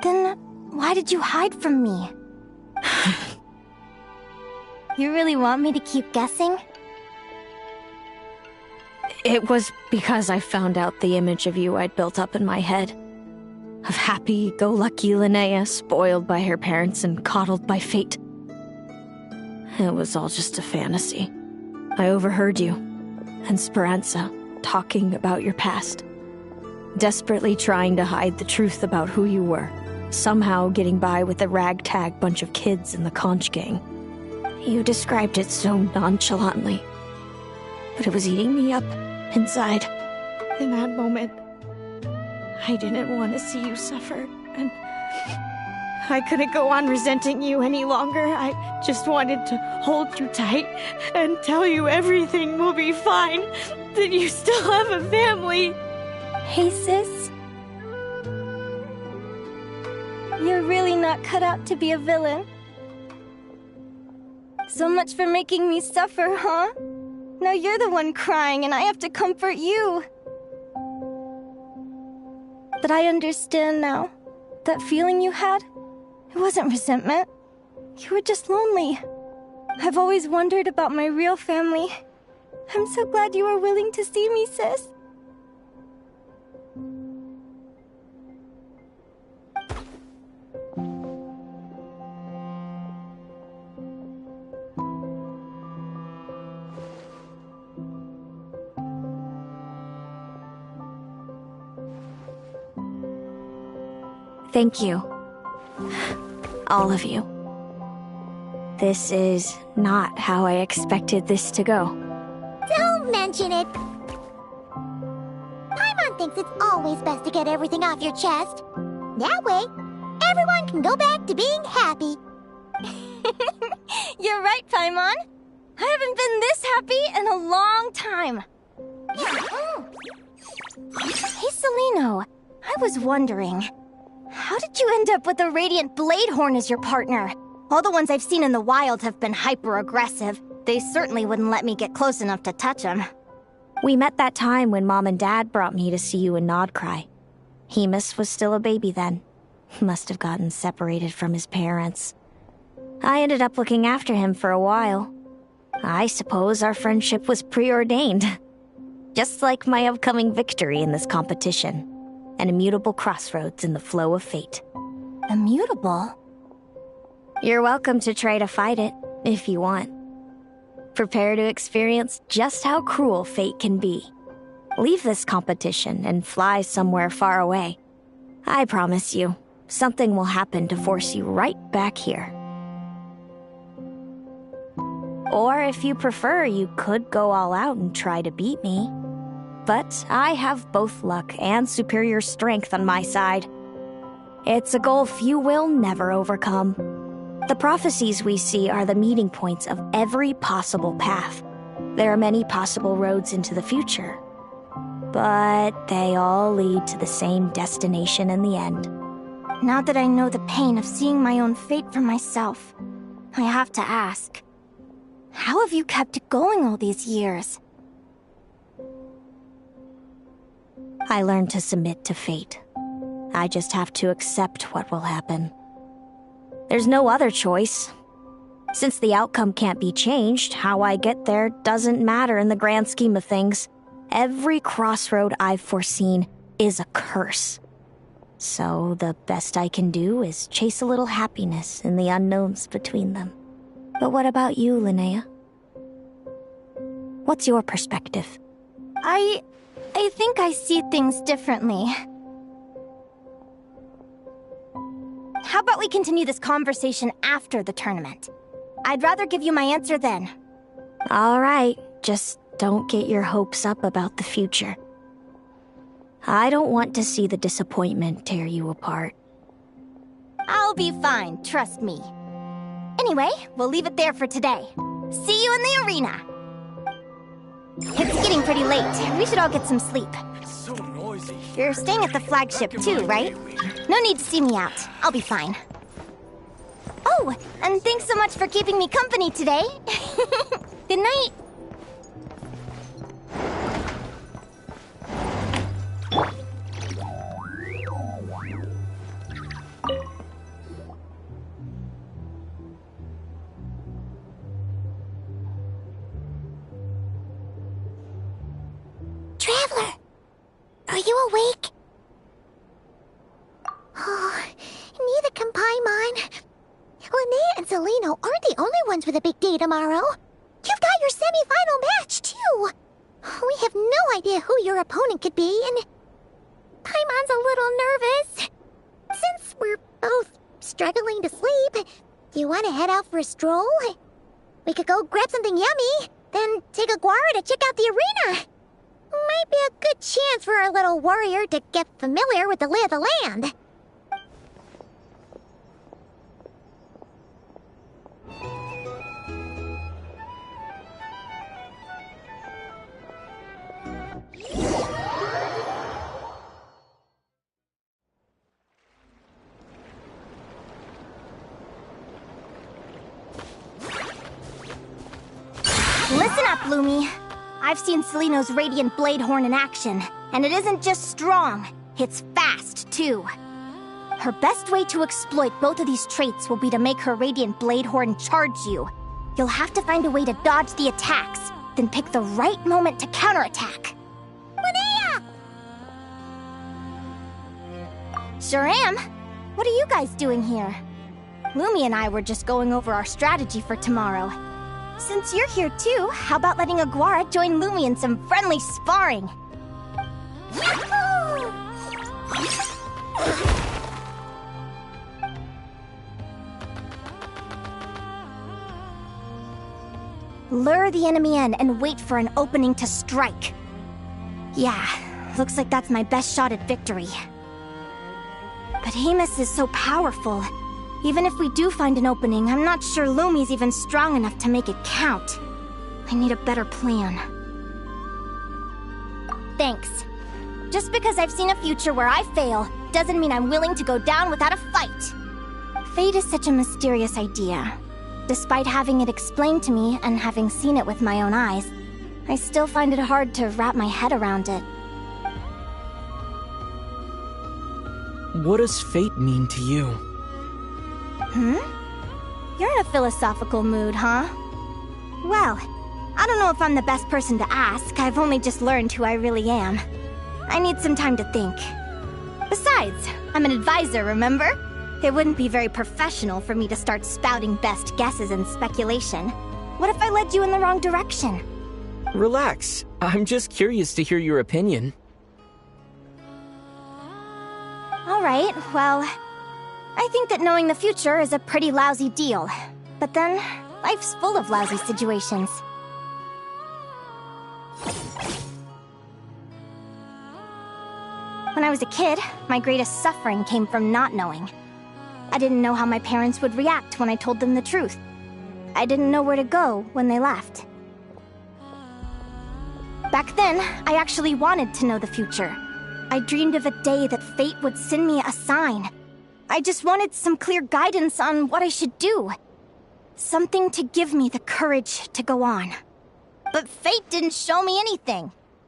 Speaker 3: Then why did you hide from me? You really want me to keep guessing?
Speaker 14: It was because I found out the image of you I'd built up in my head. Of happy-go-lucky Linnea, spoiled by her parents and coddled by fate. It was all just a fantasy. I overheard you, and Speranza, talking about your past. Desperately trying to hide the truth about who you were. Somehow getting by with a ragtag bunch of kids in the conch gang. You described it so nonchalantly. But it was eating me up, inside. In that moment, I didn't want to see you suffer, and I couldn't go on resenting you any longer. I just wanted to hold you tight and tell you everything will be fine, that you still have a family.
Speaker 3: Hey, sis. You're really not cut out to be a villain. So much for making me suffer, huh? Now you're the one crying and I have to comfort you. But I understand now. That feeling you had, it wasn't resentment. You were just lonely. I've always wondered about my real family. I'm so glad you were willing to see me, sis.
Speaker 14: Thank you. All of you. This is not how I expected this to go.
Speaker 2: Don't mention it. Paimon thinks it's always best to get everything off your chest. That way, everyone can go back to being happy.
Speaker 3: You're right, Paimon. I haven't been this happy in a long time. Hey, Celino. I was wondering, how did you end up with a Radiant Bladehorn as your partner? All the ones I've seen in the wild have been hyper-aggressive. They certainly wouldn't let me get close enough to touch them.
Speaker 14: We met that time when Mom and Dad brought me to see you in Nodcry. Hemus was still a baby then. Must have gotten separated from his parents. I ended up looking after him for a while. I suppose our friendship was preordained. Just like my upcoming victory in this competition. An immutable crossroads in the flow of fate.
Speaker 3: Immutable?
Speaker 14: You're welcome to try to fight it, if you want. Prepare to experience just how cruel fate can be. Leave this competition and fly somewhere far away. I promise you, something will happen to force you right back here. Or if you prefer, you could go all out and try to beat me. But I have both luck and superior strength on my side. It's a gulf you will never overcome. The prophecies we see are the meeting points of every possible path. There are many possible roads into the future. But they all lead to the same destination in the end.
Speaker 3: Now that I know the pain of seeing my own fate for myself, I have to ask, how have you kept it going all these years?
Speaker 14: I learned to submit to fate. I just have to accept what will happen. There's no other choice. Since the outcome can't be changed, how I get there doesn't matter in the grand scheme of things. Every crossroad I've foreseen is a curse. So the best I can do is chase a little happiness in the unknowns between them. But what about you, Linnea? What's your perspective?
Speaker 3: I think I see things differently. How about we continue this conversation after the tournament? I'd rather give you my answer then.
Speaker 14: All right, just don't get your hopes up about the future. I don't want to see the disappointment tear you apart.
Speaker 3: I'll be fine, trust me. Anyway, we'll leave it there for today. See you in the arena! It's getting pretty late. We should all get some sleep.
Speaker 11: It's so noisy.
Speaker 3: You're staying at the flagship too, right? No need to see me out. I'll be fine. Oh, and thanks so much for keeping me company today. Good night.
Speaker 2: Traveler, are you awake? Oh, neither can Paimon. Linnea and Selino aren't the only ones with a big day tomorrow. You've got your semi-final match, too. We have no idea who your opponent could be, and Paimon's a little nervous. Since we're both struggling to sleep, do you want to head out for a stroll? We could go grab something yummy, then take a guara to check out the arena. Might be a good chance for our little warrior to get familiar with the lay of the land.
Speaker 3: Listen up, Lumi. I've seen Selino's Radiant Blade Horn in action, and it isn't just strong, it's fast, too. Her best way to exploit both of these traits will be to make her Radiant Blade Horn charge you. You'll have to find a way to dodge the attacks, then pick the right moment to counterattack.
Speaker 2: Linnea!
Speaker 3: Sure am. What are you guys doing here? Lumi and I were just going over our strategy for tomorrow. Since you're here too, how about letting Aguara join Lumi in some friendly sparring? Lure the enemy in and wait for an opening to strike. Yeah, looks like that's my best shot at victory. But Hemus is so powerful. Even if we do find an opening, I'm not sure Lumi's even strong enough to make it count. I need a better plan. Thanks. Just because I've seen a future where I fail, doesn't mean I'm willing to go down without a fight. Fate is such a mysterious idea. Despite having it explained to me and having seen it with my own eyes, I still find it hard to wrap my head around it.
Speaker 10: What does fate mean to you?
Speaker 3: You're in a philosophical mood, huh? Well, I don't know if I'm the best person to ask. I've only just learned who I really am. I need some time to think. Besides, I'm an advisor, remember? It wouldn't be very professional for me to start spouting best guesses and speculation. What if I led you in the wrong direction?
Speaker 10: Relax. I'm just curious to hear your opinion.
Speaker 3: Alright, well, I think that knowing the future is a pretty lousy deal. But then, life's full of lousy situations. When I was a kid, my greatest suffering came from not knowing. I didn't know how my parents would react when I told them the truth. I didn't know where to go when they left. Back then, I actually wanted to know the future. I dreamed of a day that fate would send me a sign. I just wanted some clear guidance on what I should do. Something to give me the courage to go on. But fate didn't show me anything.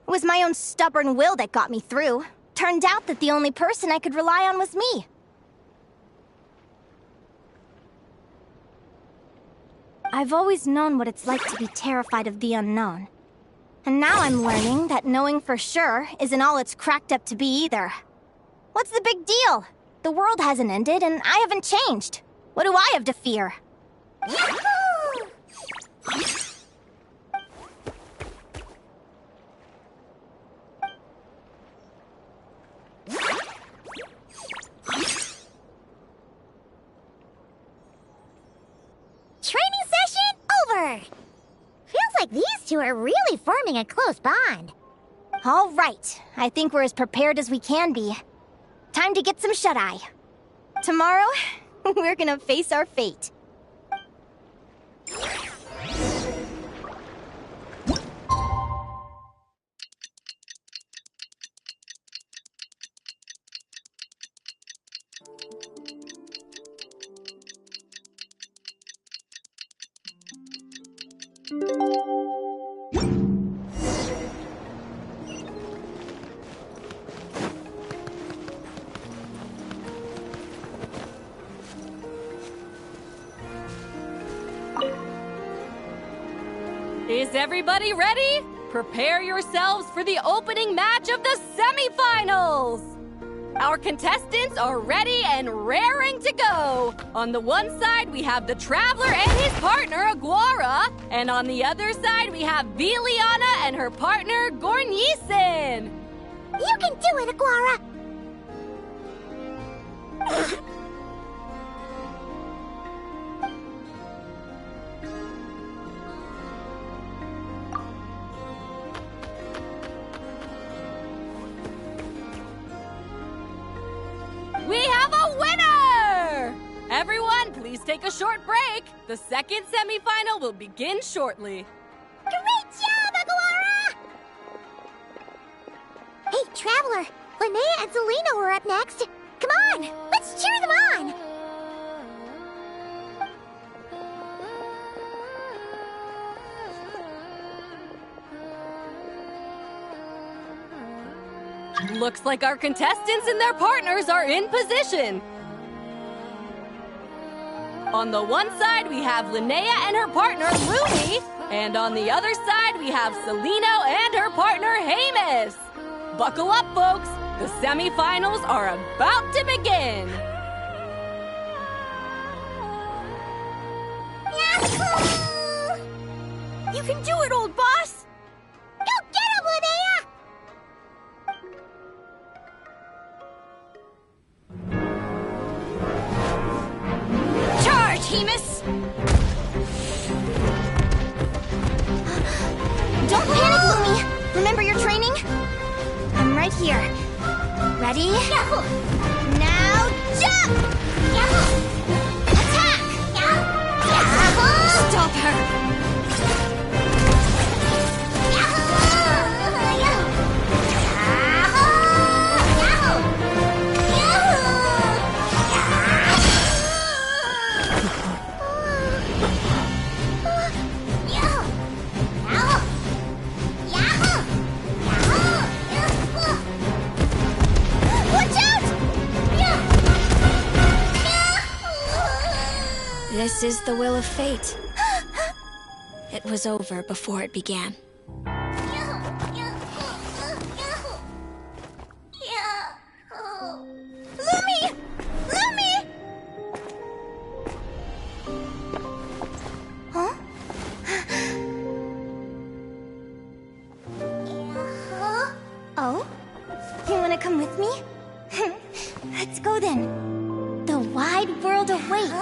Speaker 3: It was my own stubborn will that got me through. Turned out that the only person I could rely on was me. I've always known what it's like to be terrified of the unknown. And now I'm learning that knowing for sure isn't all it's cracked up to be either. What's the big deal? The world hasn't ended, and I haven't changed. What do I have to fear?
Speaker 2: Training session together. Feels like these two are really forming a close bond.
Speaker 3: All right, I think we're as prepared as we can be. Time to get some shut-eye. Tomorrow, we're gonna face our fate.
Speaker 13: Is everybody ready? Prepare yourselves for the opening match of the semifinals! Our contestants are ready and raring to go. On the one side, we have the Traveler and his partner, Aguara. And on the other side, we have Viliana and her partner, Gornisen.
Speaker 2: You can do it, Aguara!
Speaker 13: We have a winner! Everyone, please take a short break. The second semifinal will begin shortly.
Speaker 2: Great job, Aguara! Hey, Traveler, Linnea and Zelina are up next. Come on, let's cheer them on!
Speaker 13: Looks like our contestants and their partners are in position. On the one side, we have Linnea and her partner, Lumi. And on the other side, we have Celino and her partner, Hamus. Buckle up, folks. The semifinals are about to begin.
Speaker 2: Yahoo!
Speaker 3: You can do it, old boss!
Speaker 2: Go get him, Linnea!
Speaker 3: Charge, Hamus! Don't panic, Lumi! Remember your training? I'm right here. Ready?
Speaker 2: Yahoo!
Speaker 3: Now jump!
Speaker 2: Yahoo!
Speaker 3: Attack!
Speaker 2: Yahoo!
Speaker 3: Stop her!
Speaker 14: This is the will of fate. It was over before it began.
Speaker 3: Lumi! Lumi! Huh? Oh? You wanna come with me? Let's go then. The wide world awaits.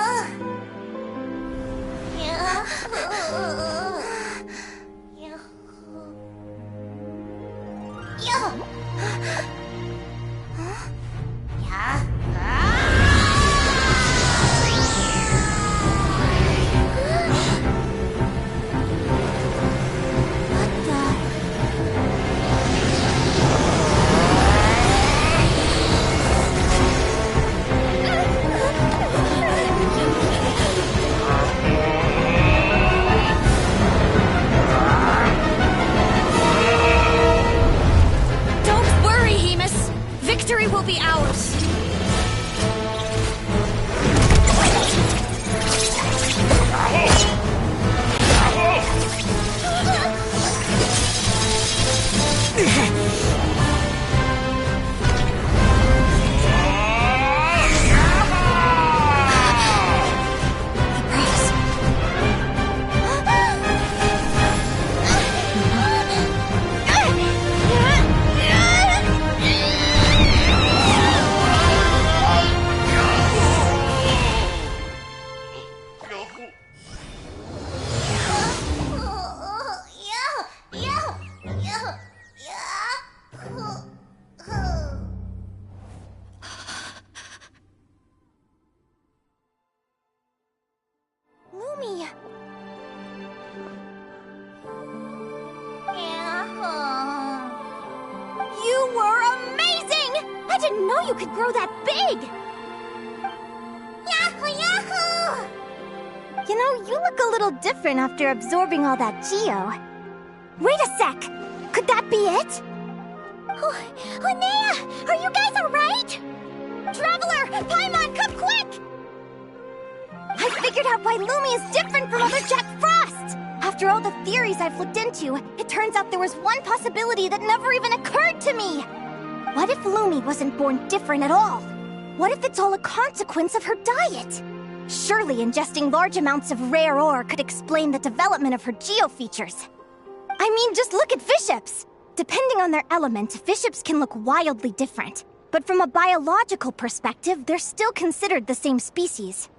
Speaker 3: I didn't know you could grow that big!
Speaker 2: Yahoo, yahoo!
Speaker 3: You know, you look a little different after absorbing all that geo. Wait a sec! Could that be it?
Speaker 2: Linnea, are you guys alright?
Speaker 3: Traveler! Paimon, come quick! I figured out why Lumi is different from other Jack Frost! After all the theories I've looked into, it turns out there was one possibility that never even occurred to me! What if Lumi wasn't born different at all? What if it's all a consequence of her diet? Surely ingesting large amounts of rare ore could explain the development of her geo-features. I mean, just look at fiships! Depending on their element, fiships can look wildly different. But from a biological perspective, they're still considered the same species.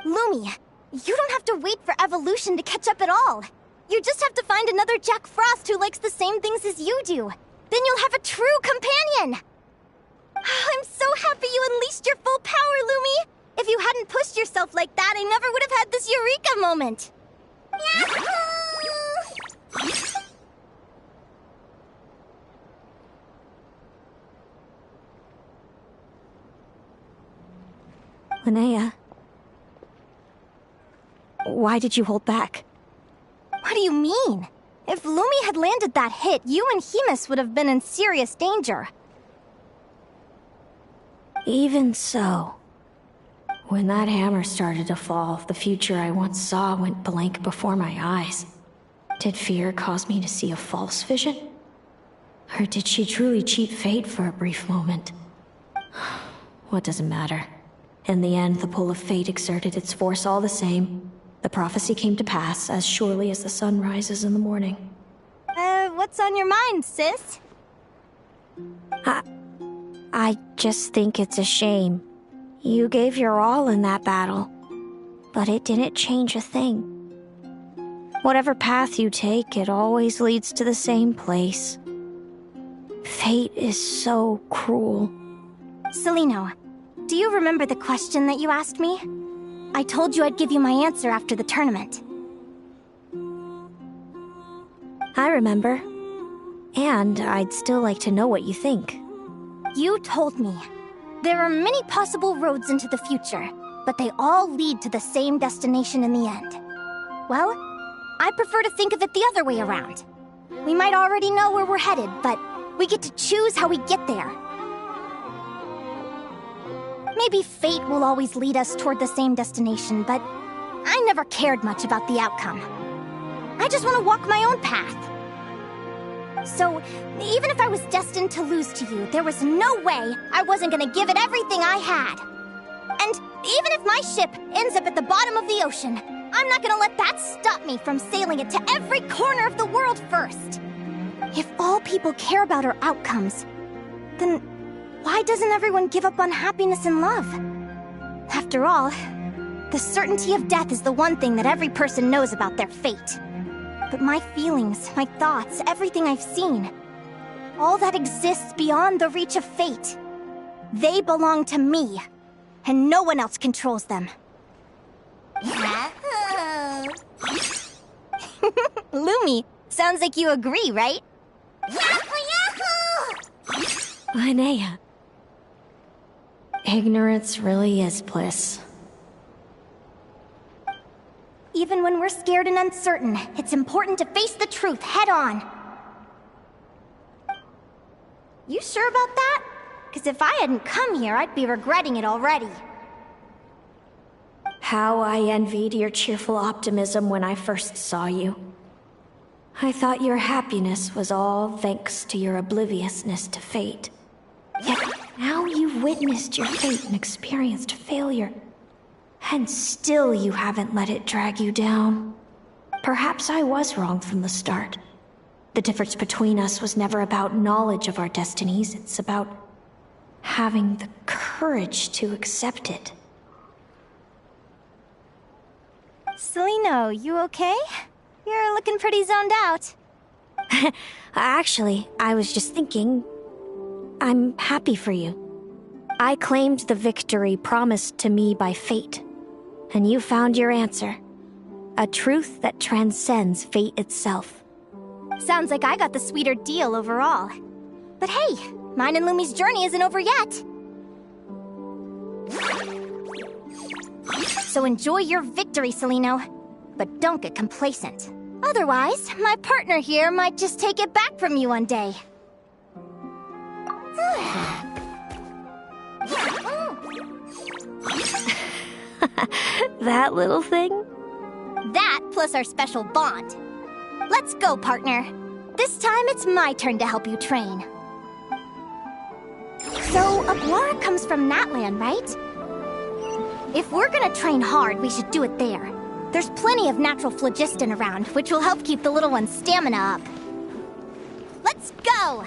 Speaker 3: Lumi, you don't have to wait for evolution to catch up at all. You just have to find another Jack Frost who likes the same things as you do. Then you'll have a true companion! I'm so happy you unleashed your full power, Lumi! If you hadn't pushed yourself like that, I never would have had this eureka moment!
Speaker 2: Yahoo!
Speaker 14: Linnea, why did you hold back?
Speaker 3: What do you mean? If Lumi had landed that hit, you and Hemus would have been in serious danger.
Speaker 14: Even so, when that hammer started to fall, the future I once saw went blank before my eyes. Did fear cause me to see a false vision? Or did she truly cheat fate for a brief moment? What does it matter? In the end, the pull of fate exerted its force all the same. The prophecy came to pass as surely as the sun rises in the morning.
Speaker 3: What's on your mind, sis?
Speaker 14: I just think it's a shame. You gave your all in that battle, but it didn't change a thing. Whatever path you take, it always leads to the same place. Fate is so cruel.
Speaker 3: Celino, do you remember the question that you asked me? I told you I'd give you my answer after the tournament.
Speaker 14: I remember. And I'd still like to know what you think.
Speaker 3: You told me. There are many possible roads into the future, but they all lead to the same destination in the end. Well, I prefer to think of it the other way around. We might already know where we're headed, but we get to choose how we get there. Maybe fate will always lead us toward the same destination, but I never cared much about the outcome. I just want to walk my own path. So, even if I was destined to lose to you, there was no way I wasn't gonna give it everything I had. And even if my ship ends up at the bottom of the ocean, I'm not gonna let that stop me from sailing it to every corner of the world first. If all people care about are outcomes, then why doesn't everyone give up on happiness and love? After all, the certainty of death is the one thing that every person knows about their fate. But my feelings, my thoughts, everything I've seen, all that exists beyond the reach of fate, they belong to me, and no one else controls them. Lumi, sounds like you agree, right?
Speaker 14: Linnea. Ignorance really is bliss.
Speaker 3: Even when we're scared and uncertain, it's important to face the truth head on. You sure about that? Because if I hadn't come here, I'd be regretting it already.
Speaker 14: How I envied your cheerful optimism when I first saw you. I thought your happiness was all thanks to your obliviousness to fate. Yet now you've witnessed your fate and experienced failure. And still you haven't let it drag you down. Perhaps I was wrong from the start. The difference between us was never about knowledge of our destinies, it's about having the courage to accept it.
Speaker 3: Celino, you okay? You're looking pretty zoned out.
Speaker 14: Actually, I was just thinking, I'm happy for you. I claimed the victory promised to me by fate. And you found your answer. A truth that transcends fate itself.
Speaker 3: Sounds like I got the sweeter deal overall. But hey, Mine and Lumi's journey isn't over yet. So enjoy your victory, Celino. But don't get complacent. Otherwise, my partner here might just take it back from you one day.
Speaker 14: That little thing?
Speaker 3: That plus our special bond. Let's go, partner. This time it's my turn to help you train. So, Aguara comes from Natlan, right? If we're gonna train hard, we should do it there. There's plenty of natural phlogiston around, which will help keep the little one's stamina up. Let's go!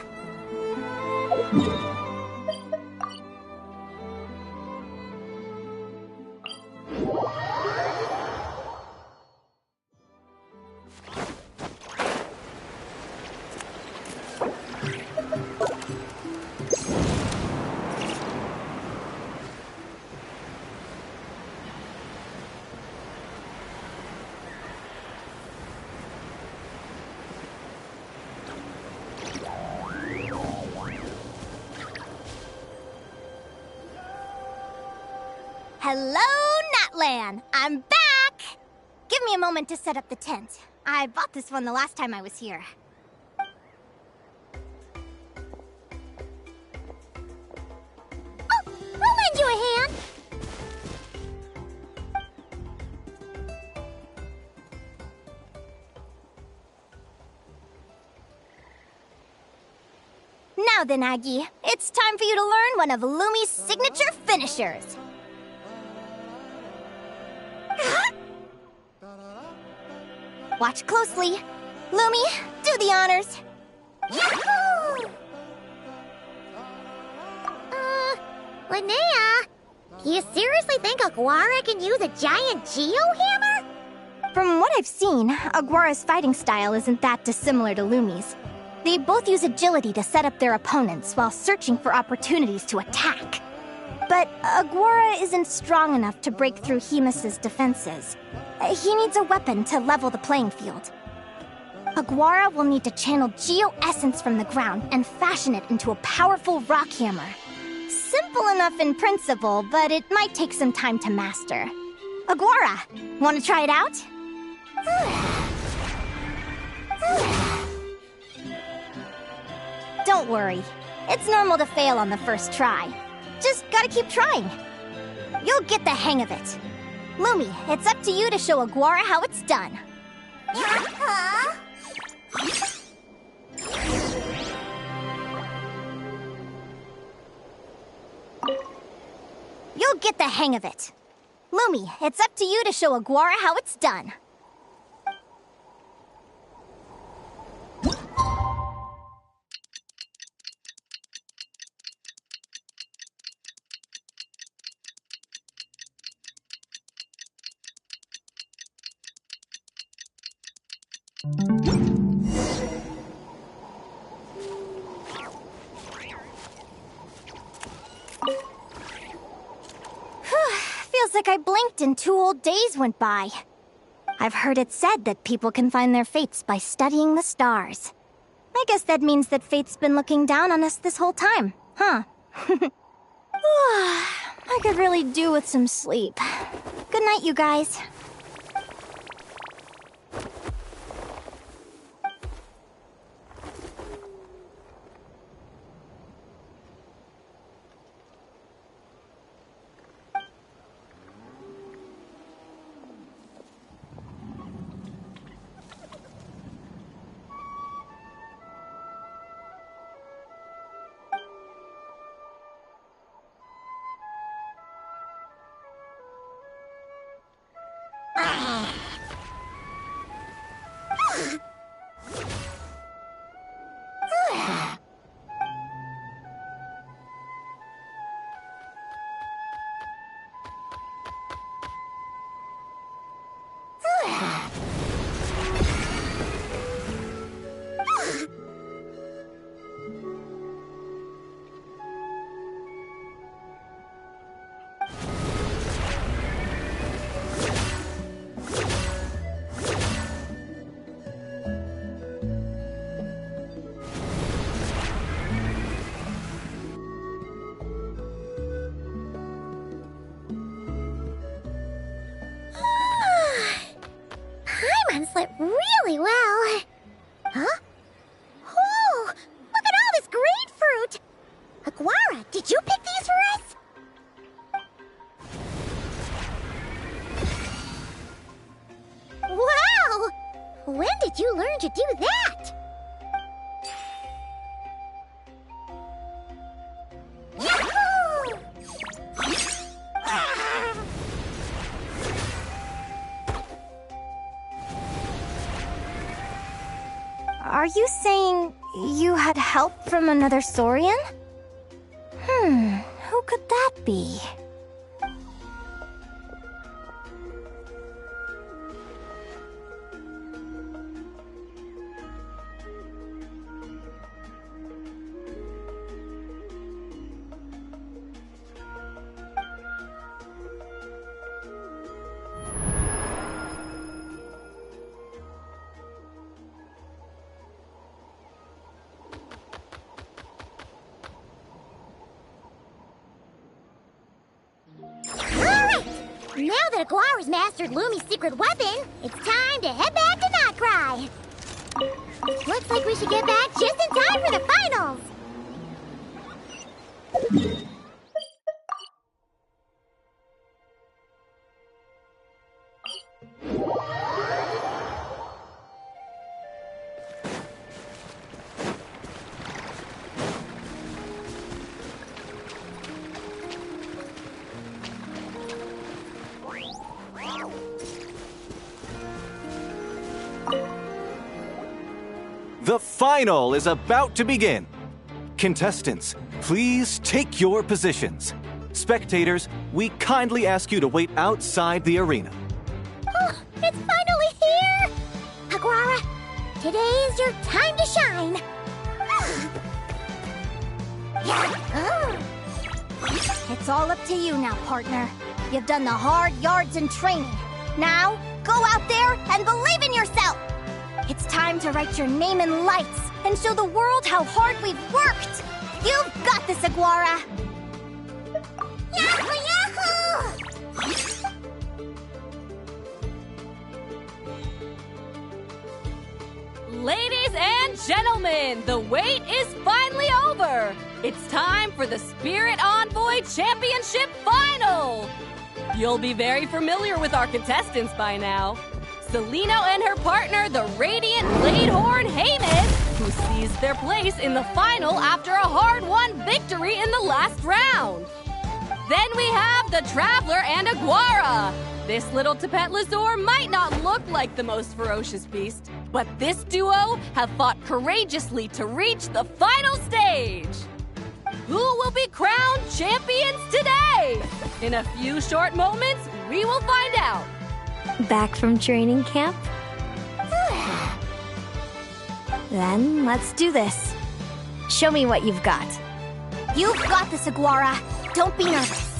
Speaker 3: Hello, Natlan! I'm back! Give me a moment to set up the tent. I bought this one the last time I was here. Oh, I'll lend you a hand! Now then, Aggie, it's time for you to learn one of Lumi's signature finishers. Watch closely. Lumi, do the honors.
Speaker 2: Yahoo! Linnea, you seriously think Aguara can use a giant geohammer?
Speaker 3: From what I've seen, Aguara's fighting style isn't that dissimilar to Lumi's. They both use agility to set up their opponents while searching for opportunities to attack. But Aguara isn't strong enough to break through Hemus's defenses. He needs a weapon to level the playing field. Aguara will need to channel geo-essence from the ground and fashion it into a powerful rock hammer. Simple enough in principle, but it might take some time to master. Aguara, want to try it out? Don't worry. It's normal to fail on the first try. Just gotta keep trying. You'll get the hang of it. Lumi, it's up to you to show Aguara how it's done. You'll get the hang of it. Lumi, it's up to you to show Aguara how it's done. Feels like I blinked and 2 whole days went by. I've heard it said that people can find their fates by studying the stars. I guess that means that fate's been looking down on us this whole time, huh? I could really do with some sleep. Good night, you guys.
Speaker 2: Paimon slit really well. Huh? Oh, look at all this grapefruit! Aguara, did you pick these for us? Wow! When did you learn to do that? Yahoo!
Speaker 3: Are you saying you had help from another Saurian? Who could that be?
Speaker 2: Now that Aguara's mastered Lumi's secret weapon, it's time to head back to Notcry. Looks like we should get back just in time for the finals.
Speaker 4: The final is about to begin. Contestants, please take your positions. Spectators, we kindly ask you to wait outside the arena.
Speaker 2: Oh, it's finally here! Aguara, today is your time to shine.
Speaker 3: It's all up to you now, partner. You've done the hard yards in training. Now, go out there and believe in yourself! It's time to write your name in lights and show the world how hard we've worked! You've got this, Aguara!
Speaker 2: Yahoo! Yahoo!
Speaker 13: Ladies and gentlemen, the wait is finally over! It's time for the Spirit Envoy Championship Final! You'll be very familiar with our contestants by now. Selino and her partner, the Radiant Bladehorn Haymis, who seized their place in the final after a hard-won victory in the last round. Then we have the Traveler and Aguara. This little Tapetlasaur might not look like the most ferocious beast, but this duo have fought courageously to reach the final stage. Who will be crowned champions today? In a few short moments, we will find out.
Speaker 14: Back from training camp? Then let's do this. Show me what you've got.
Speaker 3: You've got this, Aguara. Don't be nervous.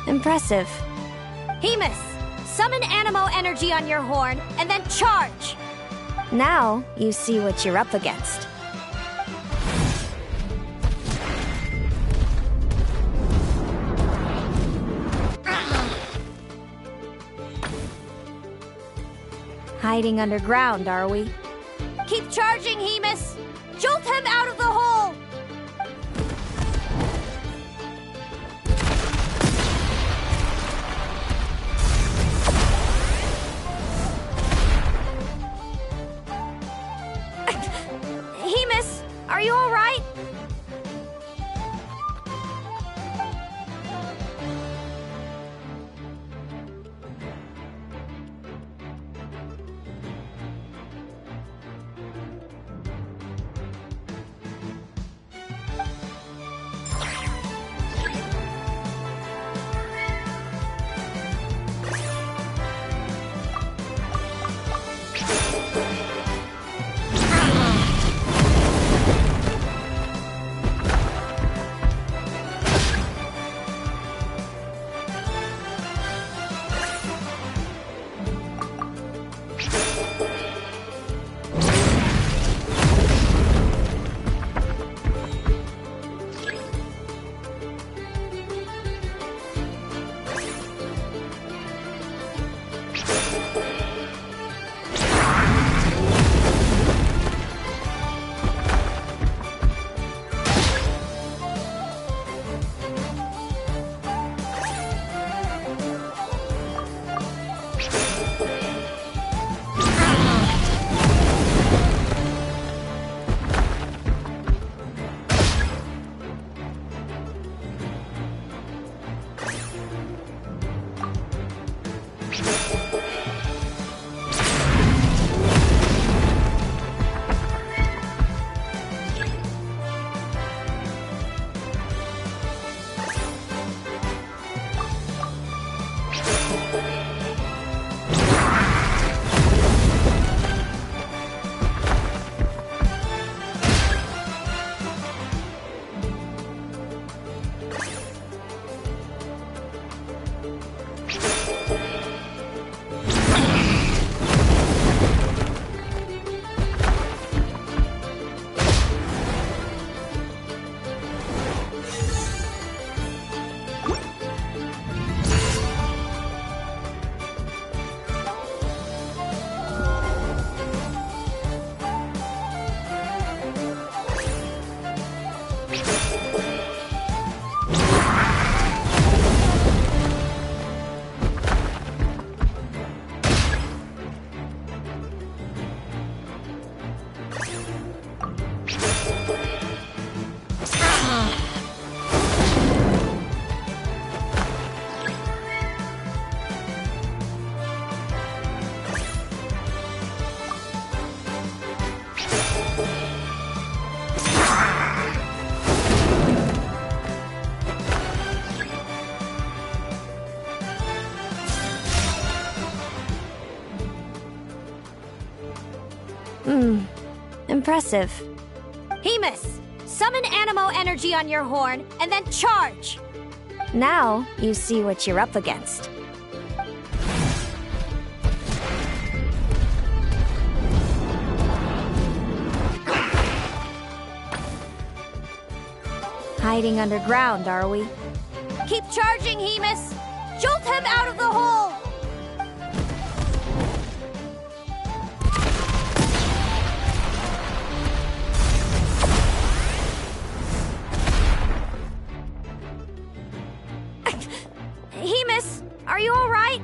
Speaker 14: Impressive.
Speaker 3: Haymis, summon Animo energy on your horn, and then charge!
Speaker 14: Now you see what you're up against. Hiding underground, are we?
Speaker 3: Keep charging, Haymis! Jolt him out of the hole!
Speaker 14: Impressive.
Speaker 6: Hemus, summon Animo energy on your horn, and then charge!
Speaker 14: Now, you see what you're up against. Hiding underground, are we?
Speaker 6: Keep charging, Hemus! Jolt him out of the hole! Hemus, are you all right?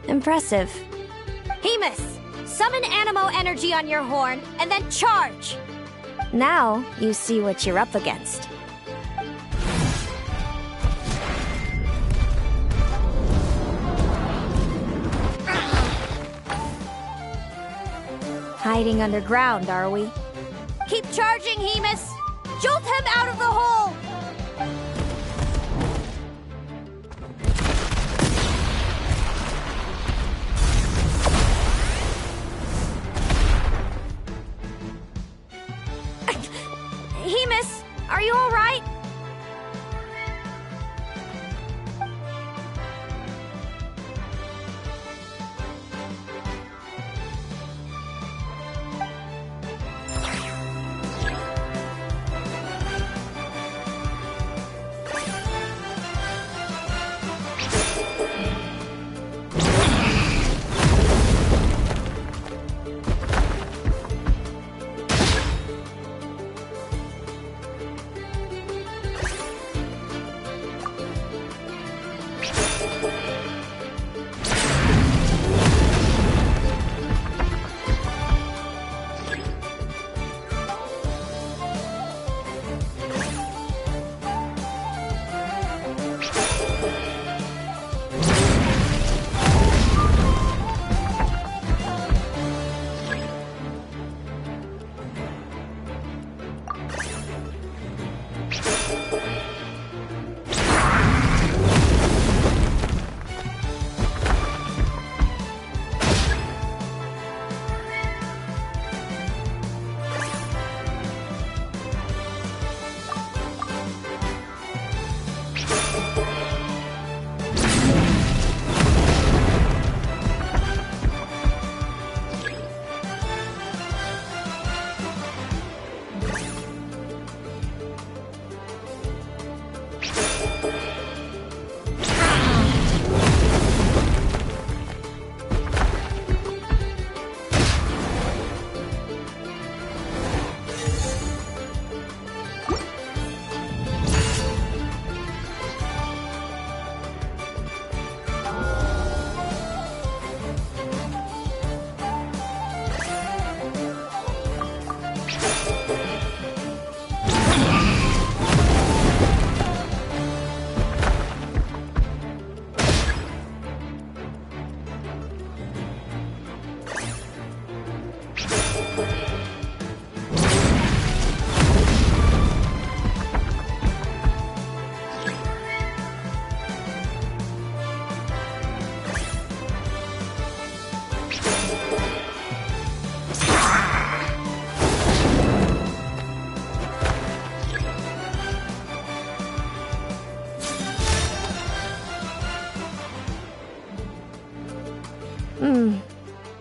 Speaker 14: Impressive.
Speaker 6: Hemus, summon Animo energy on your horn, and then charge!
Speaker 14: Now, you see what you're up against. Hiding underground, are we?
Speaker 6: Keep charging, Hemus! Jolt him out of the hole! Hemus, are you all right?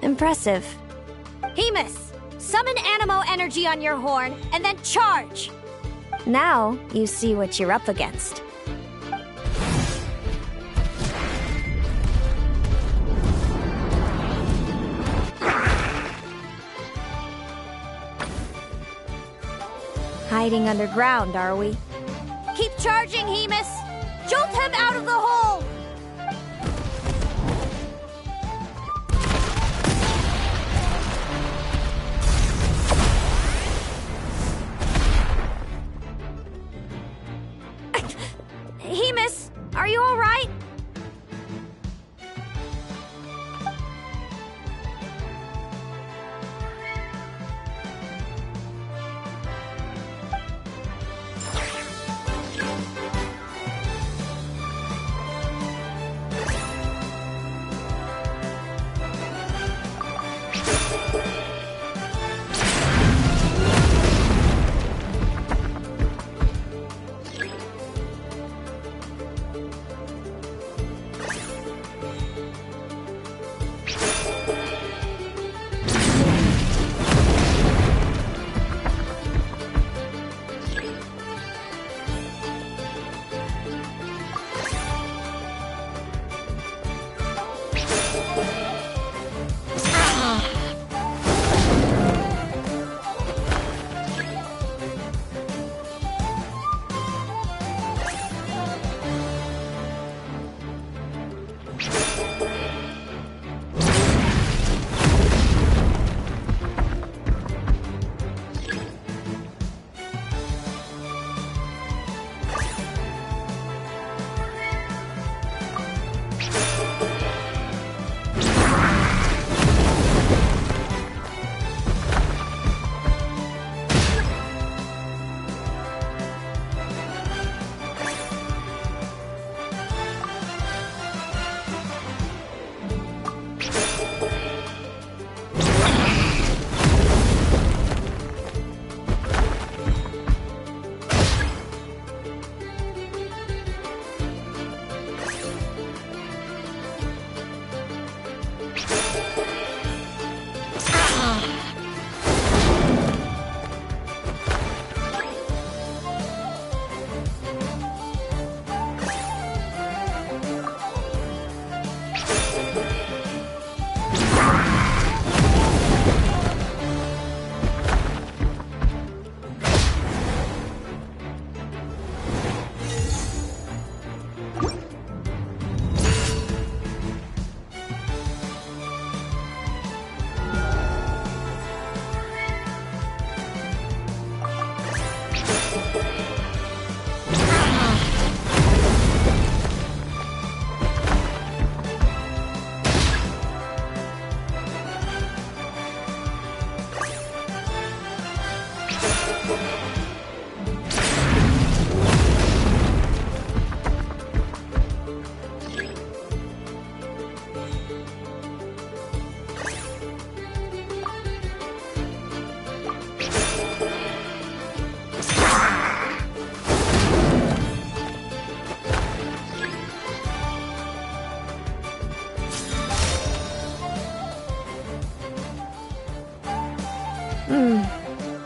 Speaker 14: Impressive.
Speaker 6: Hemus, summon Animo energy on your horn, and then charge!
Speaker 14: Now, you see what you're up against. Hiding underground, are we?
Speaker 6: Keep charging, Hemus! Jolt him out of the hole! Hemus, are you all right?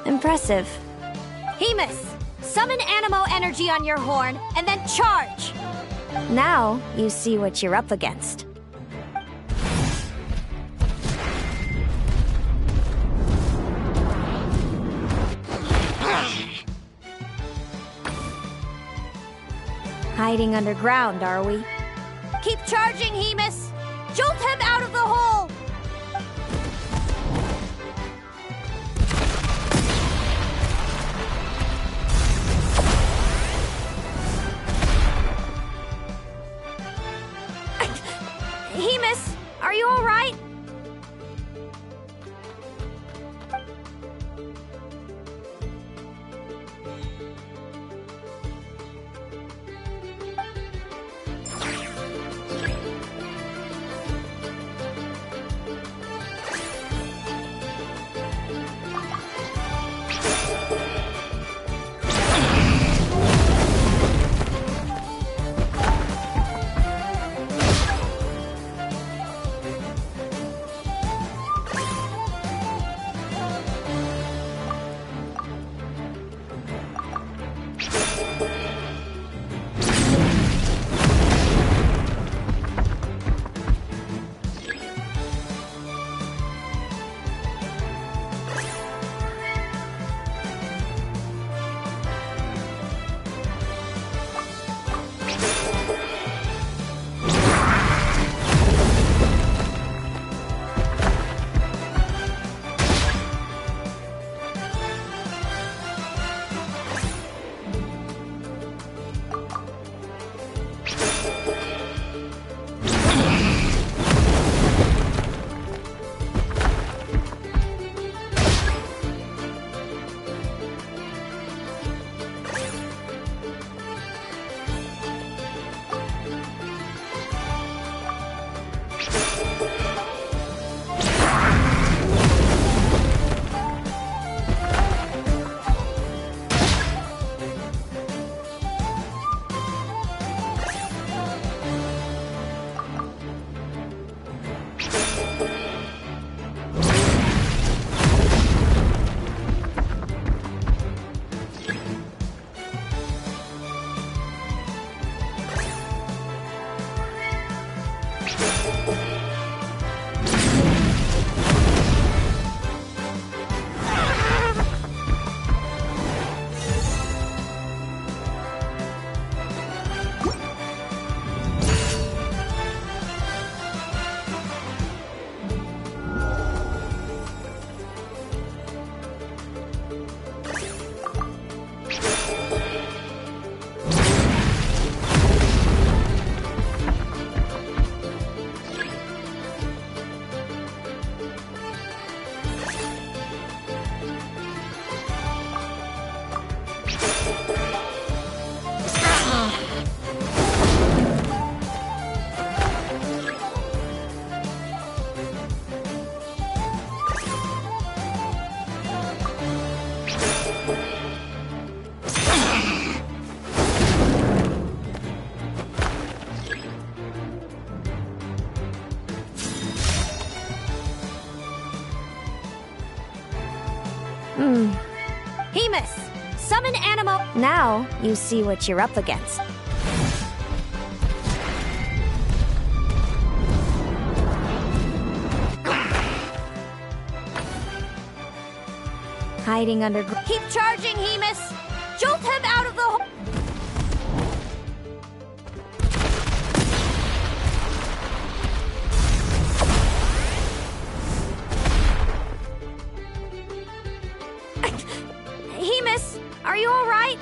Speaker 14: Impressive.
Speaker 6: Hemus, summon Animo energy on your horn, and then charge!
Speaker 14: Now you see what you're up against. Hiding underground, are we?
Speaker 6: Keep charging, Hemus! Jolt him out of the hole! Hemus, are you all right? Hemus, summon Animo.
Speaker 14: Now you see what you're up against. Hiding under.
Speaker 6: Keep charging, Hemus. Jolt him out of the hole. Hemus, are you all right?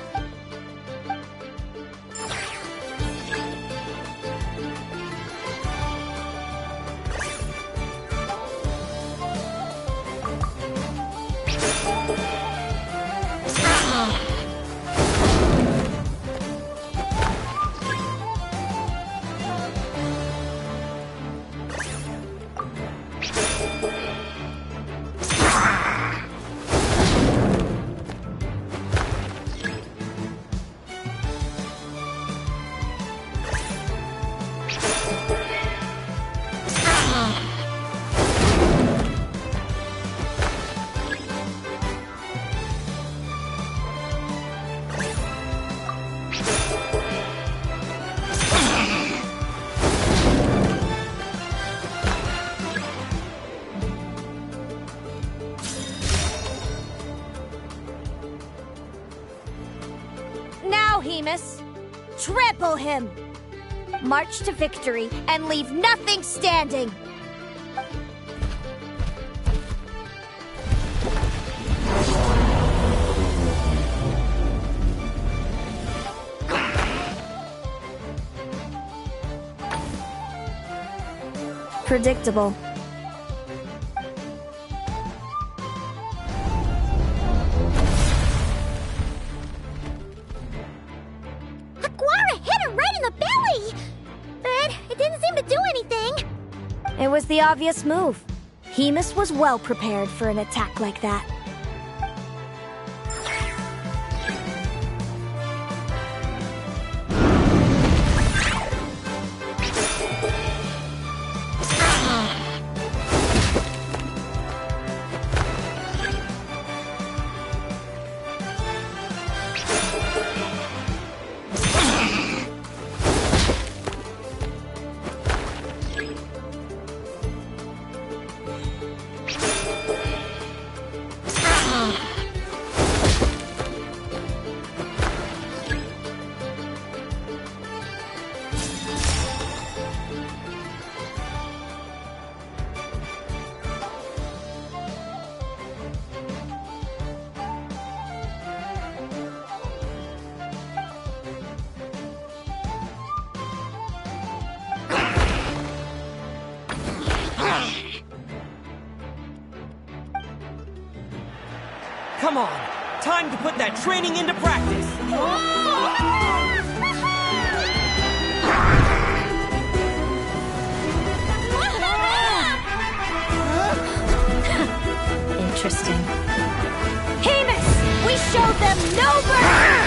Speaker 3: Hemus. Trample him. March to victory and leave nothing standing.
Speaker 14: Predictable.
Speaker 2: Aguara hit him right in the belly! But it didn't seem to do anything.
Speaker 14: It was the obvious move. Hemus was well prepared for an attack like that.
Speaker 10: Come on! Time to put that training into practice!
Speaker 14: Interesting.
Speaker 3: Hemus! We showed them no mercy!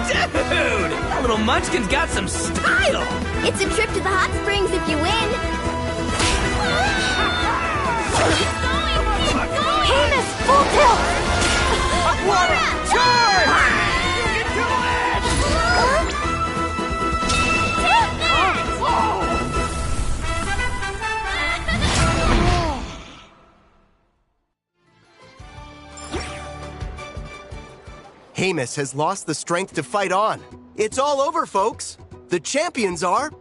Speaker 7: Dude! That little munchkin's got some style!
Speaker 6: It's a trip to the hot springs if you win.
Speaker 3: Hemus, full tilt!
Speaker 10: Aguara, charge!
Speaker 3: You can do it!
Speaker 8: Hemus has lost the strength to fight on. It's all over, folks. The champions are...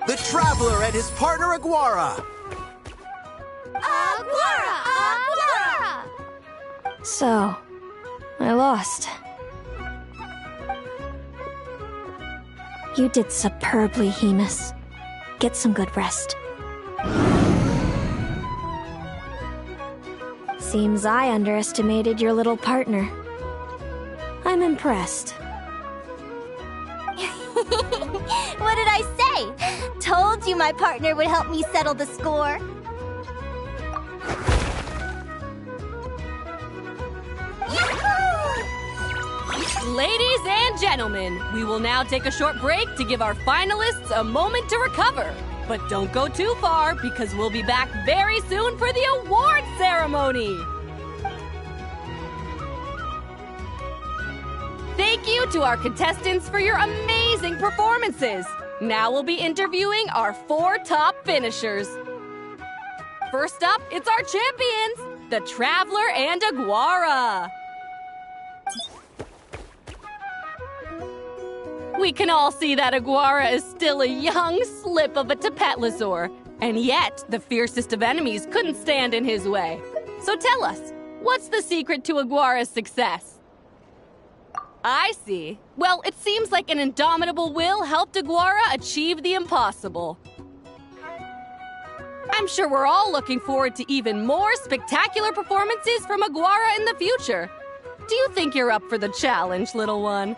Speaker 8: the Traveler and his partner Aguara.
Speaker 3: Aguara! Aguara!
Speaker 14: So, I lost. You did superbly, Hemus. Get some good rest. Seems I underestimated your little partner. I'm impressed.
Speaker 3: What did I say? Told you my partner would help me settle the score.
Speaker 13: Ladies and gentlemen, we will now take a short break to give our finalists a moment to recover. But don't go too far, because we'll be back very soon for the award ceremony. Thank you to our contestants for your amazing performances. Now we'll be interviewing our 4 top finishers. First up, it's our champions, the Traveler and Aguara. We can all see that Aguara is still a young slip of a Tapetlosaur, and yet the fiercest of enemies couldn't stand in his way. So tell us, what's the secret to Aguara's success? I see. Well, it seems like an indomitable will helped Aguara achieve the impossible. I'm sure we're all looking forward to even more spectacular performances from Aguara in the future. Do you think you're up for the challenge, little one?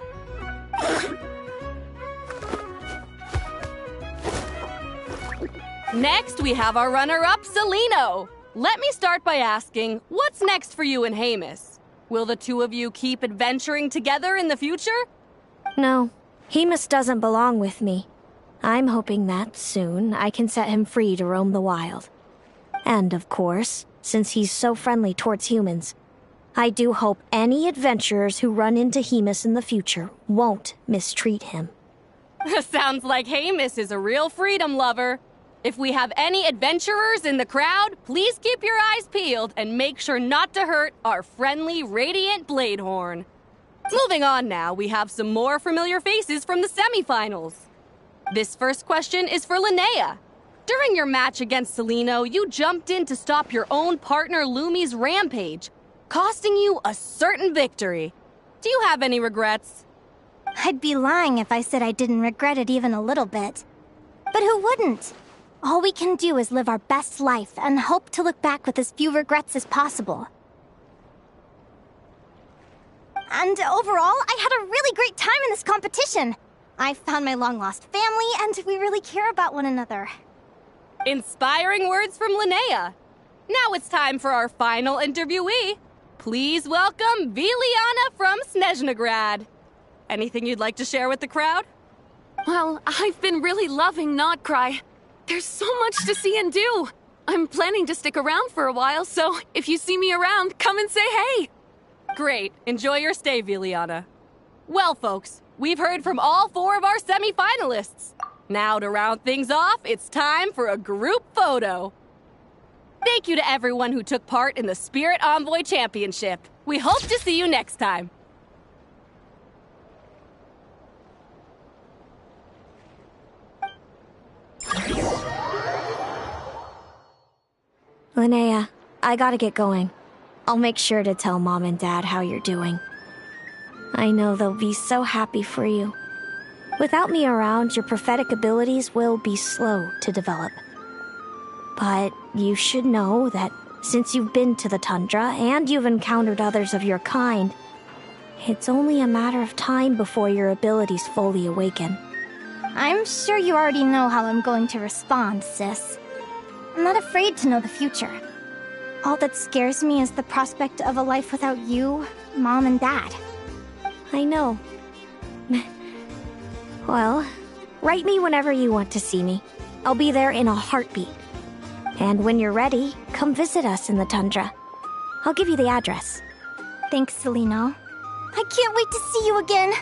Speaker 13: Next, we have our runner-up, Celino. Let me start by asking, what's next for you and Hemus? Will the two of you keep adventuring together in the future?
Speaker 14: No, Hemus doesn't belong with me. I'm hoping that soon I can set him free to roam the wild. And of course, since he's so friendly towards humans, I do hope any adventurers who run into Hemus in the future won't mistreat him.
Speaker 13: Sounds like Hemus is a real freedom lover. If we have any adventurers in the crowd, please keep your eyes peeled and make sure not to hurt our friendly Radiant Bladehorn. Moving on now, we have some more familiar faces from the semifinals. This first question is for Linnea. During your match against Celino, you jumped in to stop your own partner Lumi's rampage, costing you a certain victory. Do you have any regrets?
Speaker 3: I'd be lying if I said I didn't regret it even a little bit. But who wouldn't? All we can do is live our best life and hope to look back with as few regrets as possible. And overall, I had a really great time in this competition. I found my long-lost family, and we really care about one another.
Speaker 13: Inspiring words from Linnea. Now it's time for our final interviewee. Please welcome Viliana from Snezhnograd. Anything you'd like to share with the crowd?
Speaker 5: Well, I've been really loving Notcry. There's so much to see and do. I'm planning to stick around for a while, so if you see me around, come and say hey.
Speaker 13: Great. Enjoy your stay, Viliana. Well, folks, we've heard from all 4 of our semi-finalists. Now, to round things off, it's time for a group photo. Thank you to everyone who took part in the Spirit Envoy Championship. We hope to see you next time.
Speaker 14: Linnea, I gotta get going. I'll make sure to tell Mom and Dad how you're doing. I know they'll be so happy for you. Without me around, your prophetic abilities will be slow to develop. But you should know that since you've been to the tundra and you've encountered others of your kind, it's only a matter of time before your abilities fully awaken.
Speaker 3: I'm sure you already know how I'm going to respond, sis. I'm not afraid to know the future. All that scares me is the prospect of a life without you, Mom, and Dad.
Speaker 14: I know. Well, write me whenever you want to see me. I'll be there in a heartbeat. And when you're ready, come visit us in the tundra. I'll give you the address.
Speaker 3: Thanks, Celino. I can't wait to see you again.